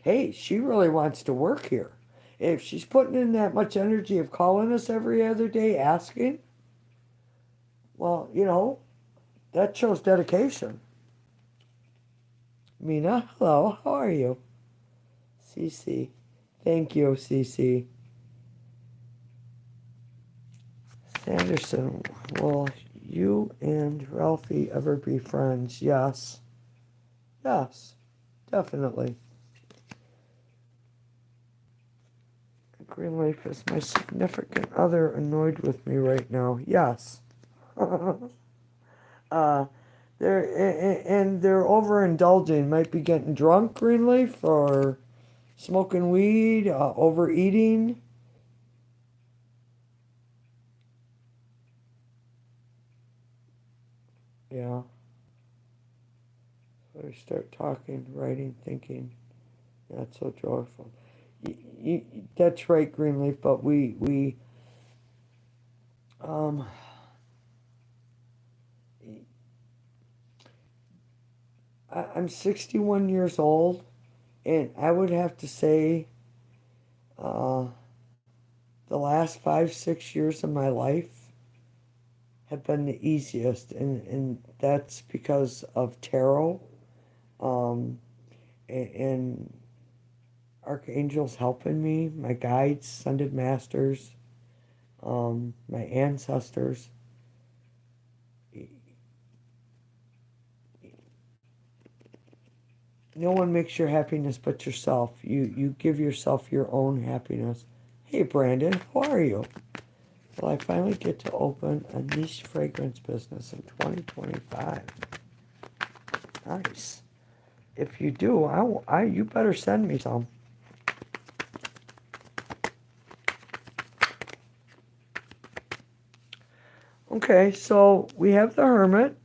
hey, she really wants to work here. If she's putting in that much energy of calling us every other day asking, well, that shows dedication. Mina, hello, how are you? Cece, thank you, Cece. Sanderson, will you and Ralphie ever be friends? Yes. Yes, definitely. Greenleaf, is my significant other annoyed with me right now? Yes. They're overindulging. Might be getting drunk, Greenleaf, or smoking weed, overeating. Yeah. So I start talking, writing, thinking. Not so joyful. That's right, Greenleaf. But I'm 61 years old, and I would have to say, the last 5-6 years of my life have been the easiest, and that's because of tarot, and archangels helping me, my guides, ascended masters, my ancestors. No one makes your happiness but yourself. You give yourself your own happiness. Hey, Brandon, how are you? Will I finally get to open a niche fragrance business in 2025? Nice. If you do, you better send me some. Okay, so we have the Hermit,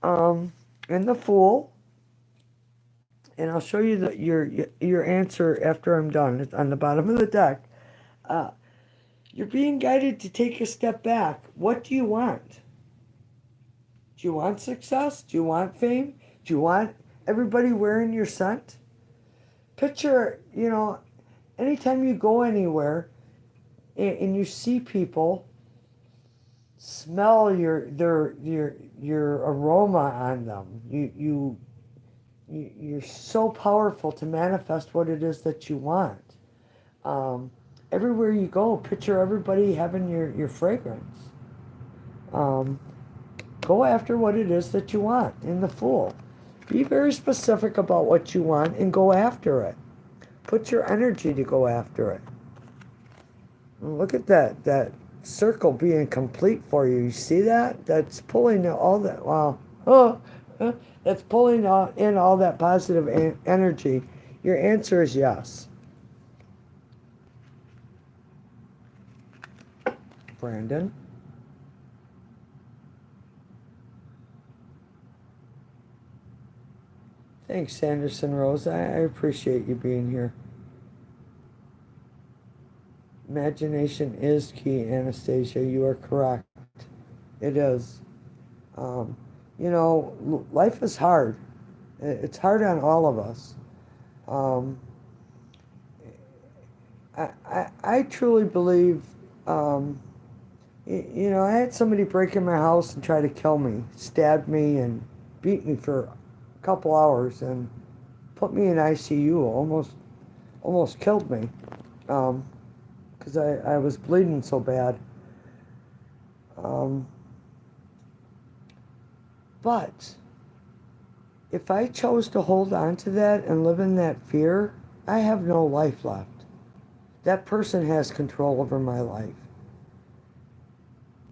and the Fool, and I'll show you your answer after I'm done. It's on the bottom of the deck. You're being guided to take a step back. What do you want? Do you want success? Do you want fame? Do you want everybody wearing your scent? Picture, anytime you go anywhere and you see people, smell your aroma on them. You're so powerful to manifest what it is that you want. Um, Everywhere you go, picture everybody having your fragrance. Um, Go after what it is that you want in the Fool. Be very specific about what you want and go after it. Put your energy to go after it. And look at that circle being complete for you. You see that? That's pulling all that. Wow. Oh, that's pulling in all that positive energy. Your answer is yes. Brandon. Thanks, Sanderson Rose. I appreciate you being here. Imagination is key, Anastasia. You are correct. It is. Um, Life is hard. It's hard on all of us. Um, I truly believe, I had somebody break in my house and try to kill me, stab me and beat me for a couple hours and put me in ICU, almost killed me, because I was bleeding so bad. But if I chose to hold on to that and live in that fear, I have no life left. That person has control over my life.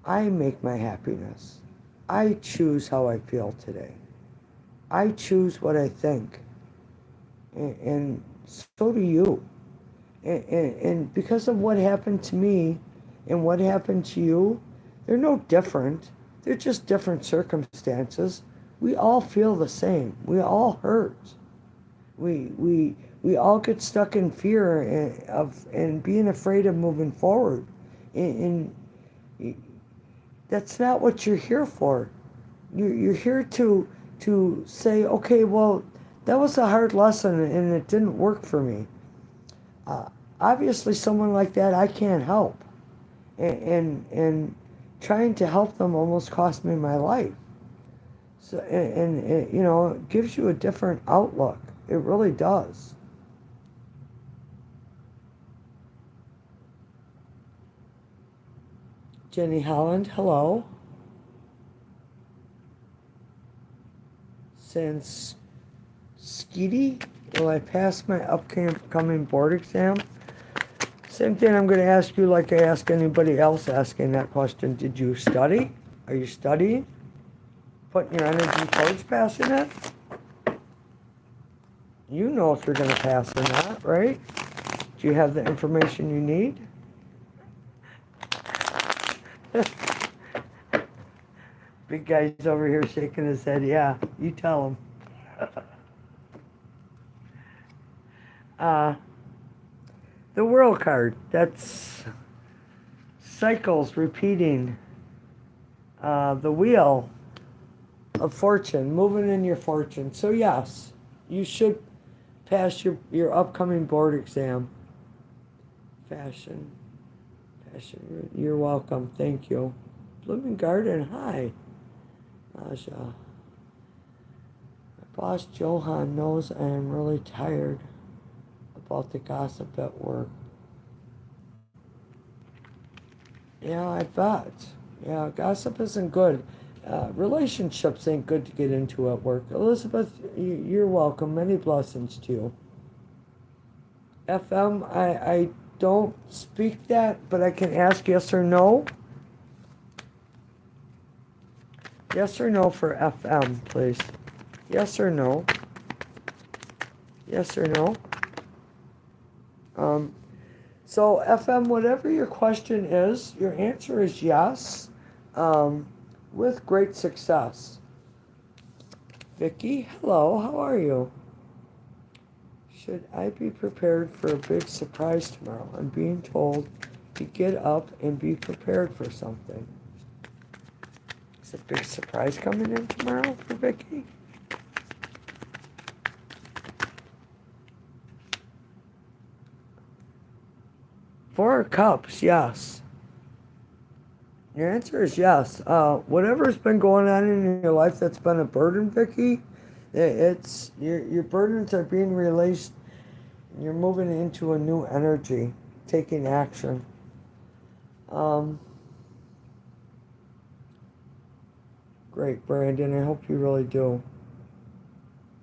I make my happiness. I choose how I feel today. I choose what I think. And so do you. And because of what happened to me and what happened to you, they're no different. They're just different circumstances. We all feel the same. We all hurt. We all get stuck in fear and being afraid of moving forward. And that's not what you're here for. You're here to say, okay, well, that was a hard lesson and it didn't work for me. Obviously, someone like that I can't help, and trying to help them almost cost me my life. So and it gives you a different outlook. It really does. Jenny Holland, hello. Since Skeety, will I pass my upcoming board exam? Same thing I'm going to ask you like I ask anybody else asking that question. Did you study? Are you studying? Putting your energy towards passing it? You know if you're going to pass or not, right? Do you have the information you need? Big guy's over here shaking his head. Yeah, you tell him. The World card. That's cycles repeating. The wheel of fortune, moving in your fortune. So yes, you should pass your upcoming board exam. Fashion. You're welcome. Thank you. Blooming Garden. Hi. Aja. My boss Johan knows I am really tired about the gossip at work. Yeah, I bet. Yeah, gossip isn't good. Relationships ain't good to get into at work. Elizabeth, you're welcome. Many blessings to you. FM, I don't speak that, but I can ask yes or no. Yes or no for FM, please. Yes or no. Yes or no. So FM, whatever your question is, your answer is yes, with great success. Vicky, hello, how are you? Should I be prepared for a big surprise tomorrow? I'm being told to get up and be prepared for something. Is a big surprise coming in tomorrow for Vicky? Four of Cups, yes. Your answer is yes. Whatever's been going on in your life that's been a burden, Vicky, it's your burdens are being released. You're moving into a new energy, taking action. Great, Brandon. I hope you really do.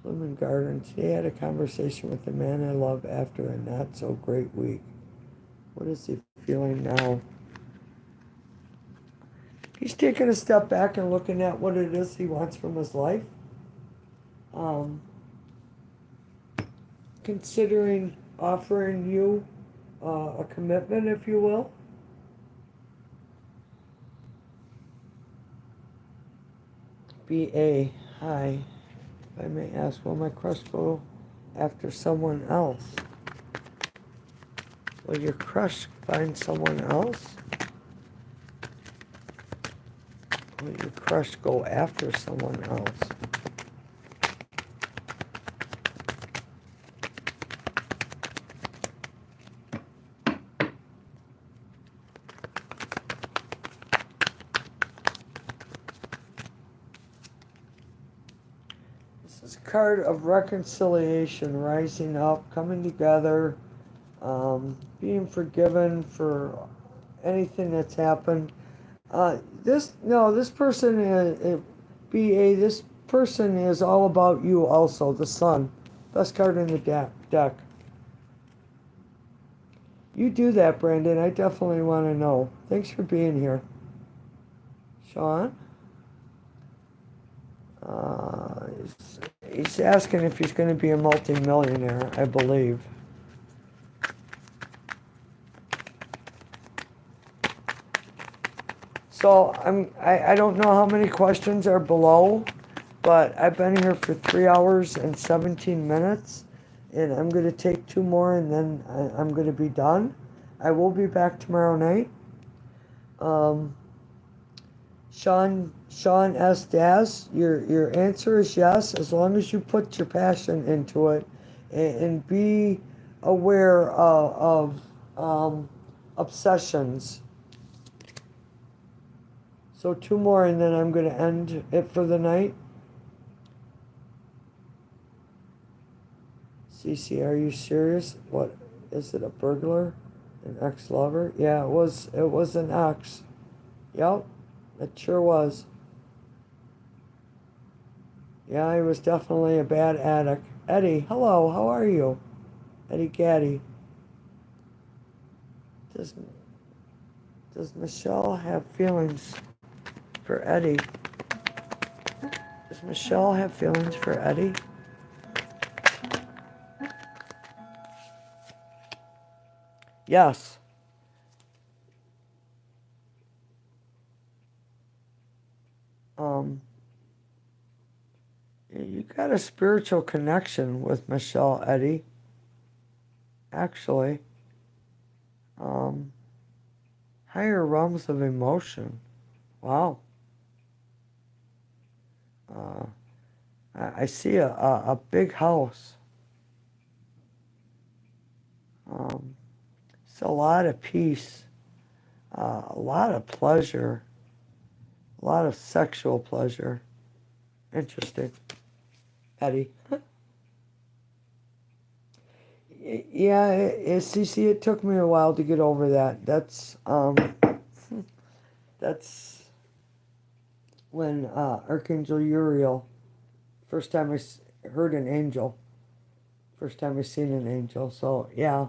Blooming Garden. Today I had a conversation with the man I love after a not so great week. What is he feeling now? He's taking a step back and looking at what it is he wants from his life. Considering offering you a commitment, if you will. B.A. Hi. If I may ask, will my crush go after someone else? Will your crush find someone else? Will your crush go after someone else? This is a card of reconciliation, rising up, coming together, being forgiven for anything that's happened. This person is BA. This person is all about you. Also, the Sun, best card in the deck. You do that, Brandon. I definitely want to know. Thanks for being here, Sean. He's asking if he's going to be a multi-millionaire, I believe. So I don't know how many questions are below, but I've been here for 3 hours and 17 minutes, and I'm going to take 2 more, and then I'm going to be done. I will be back tomorrow night. Sean S. Daz, your answer is yes, as long as you put your passion into it, and be aware of obsessions. So 2 more, and then I'm going to end it for the night. Cece, are you serious? What is it? A burglar? An ex-lover? Yeah, it was an ex. Yep, it sure was. Yeah, he was definitely a bad addict. Eddie, hello, how are you? Eddie Gaddy. Does Michelle have feelings for Eddie? Does Michelle have feelings for Eddie? Yes. You got a spiritual connection with Michelle, Eddie. Actually. Higher realms of emotion. Wow. I see a big house. It's a lot of peace, a lot of pleasure, a lot of sexual pleasure. Interesting. Eddie. Yeah, CC, it took me a while to get over that. That's when Archangel Uriel, first time I heard an angel, first time I seen an angel. So yeah,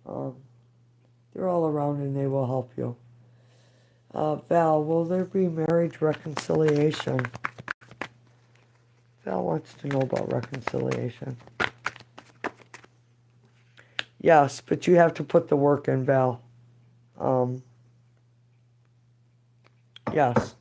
they're all around and they will help you. Val, will there be marriage reconciliation? Val wants to know about reconciliation. Yes, but you have to put the work in, Val. Yes.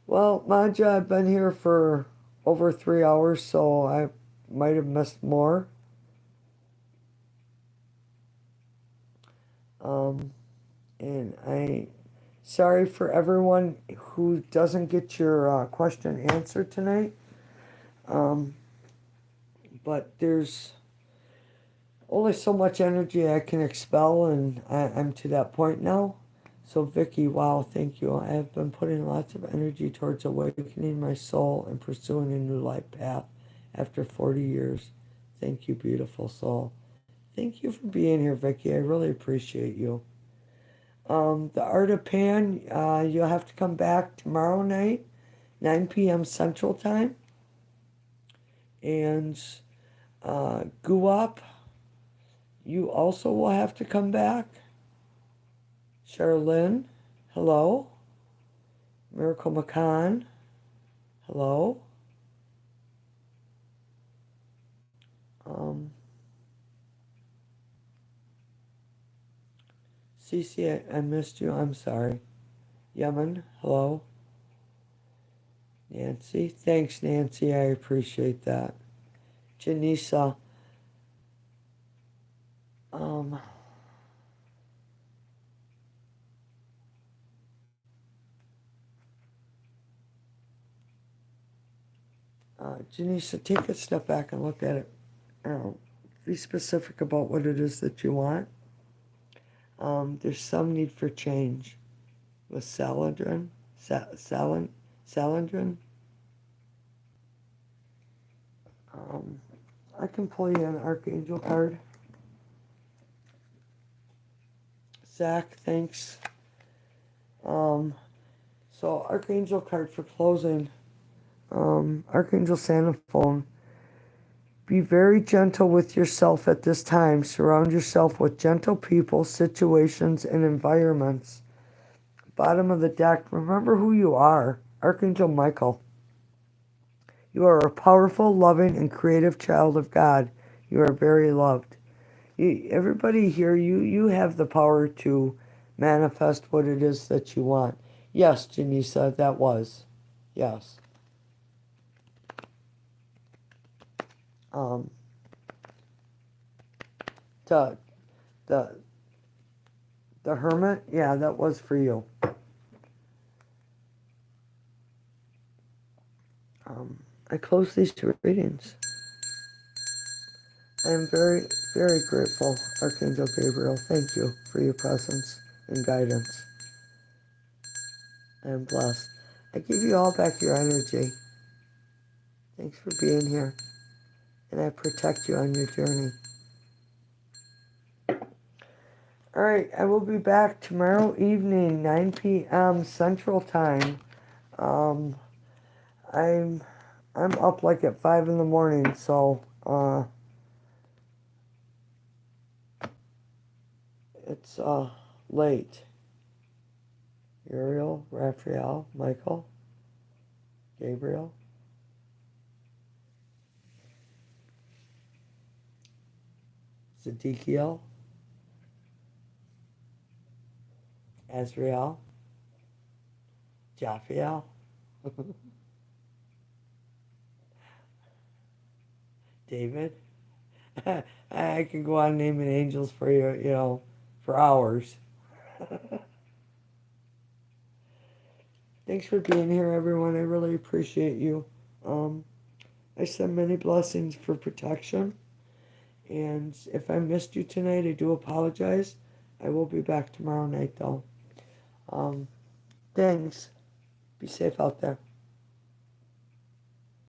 Well, Manja, I've been here for over 3 hours, so I might have missed more. And sorry for everyone who doesn't get your question answered tonight. But there's only so much energy I can expel, and I'm to that point now. So Vicky, wow, thank you. I have been putting lots of energy towards awakening my soul and pursuing a new life path after 40 years. Thank you, beautiful soul. Thank you for being here, Vicky. I really appreciate you. The Art of Pan, you'll have to come back tomorrow night, 9 p.m. Central Time. And Guap, you also will have to come back. Charlene, hello. Miracle Macan, hello. Cece, I missed you. I'm sorry. Yemen, hello. Nancy, thanks, Nancy. I appreciate that. Janisa, Janisa, take a step back and look at it. Be specific about what it is that you want. There's some need for change with Salandrin. Salandrin. I can pull you an Archangel card. Zach, thanks. So Archangel card for closing. Archangel Sandalphone. Be very gentle with yourself at this time. Surround yourself with gentle people, situations, and environments. Bottom of the deck, remember who you are. Archangel Michael. You are a powerful, loving, and creative child of God. You are very loved. Everybody here, you have the power to manifest what it is that you want. Yes, Janisa, that was. Yes. The Hermit, yeah, that was for you. I close these two readings. I am very, very grateful, Archangel Gabriel. Thank you for your presence and guidance. I am blessed. I give you all back your energy. Thanks for being here. And I protect you on your journey. All right, I will be back tomorrow evening, 9 p.m. Central Time. I'm up like at 5 in the morning, so it's late. Uriel, Raphael, Michael, Gabriel. Zedekiel, Azrael, Japhiel, David. I can go on naming angels for you, for hours. Thanks for being here, everyone. I really appreciate you. I send many blessings for protection. And if I missed you tonight, I do apologize. I will be back tomorrow night, though. Thanks. Be safe out there.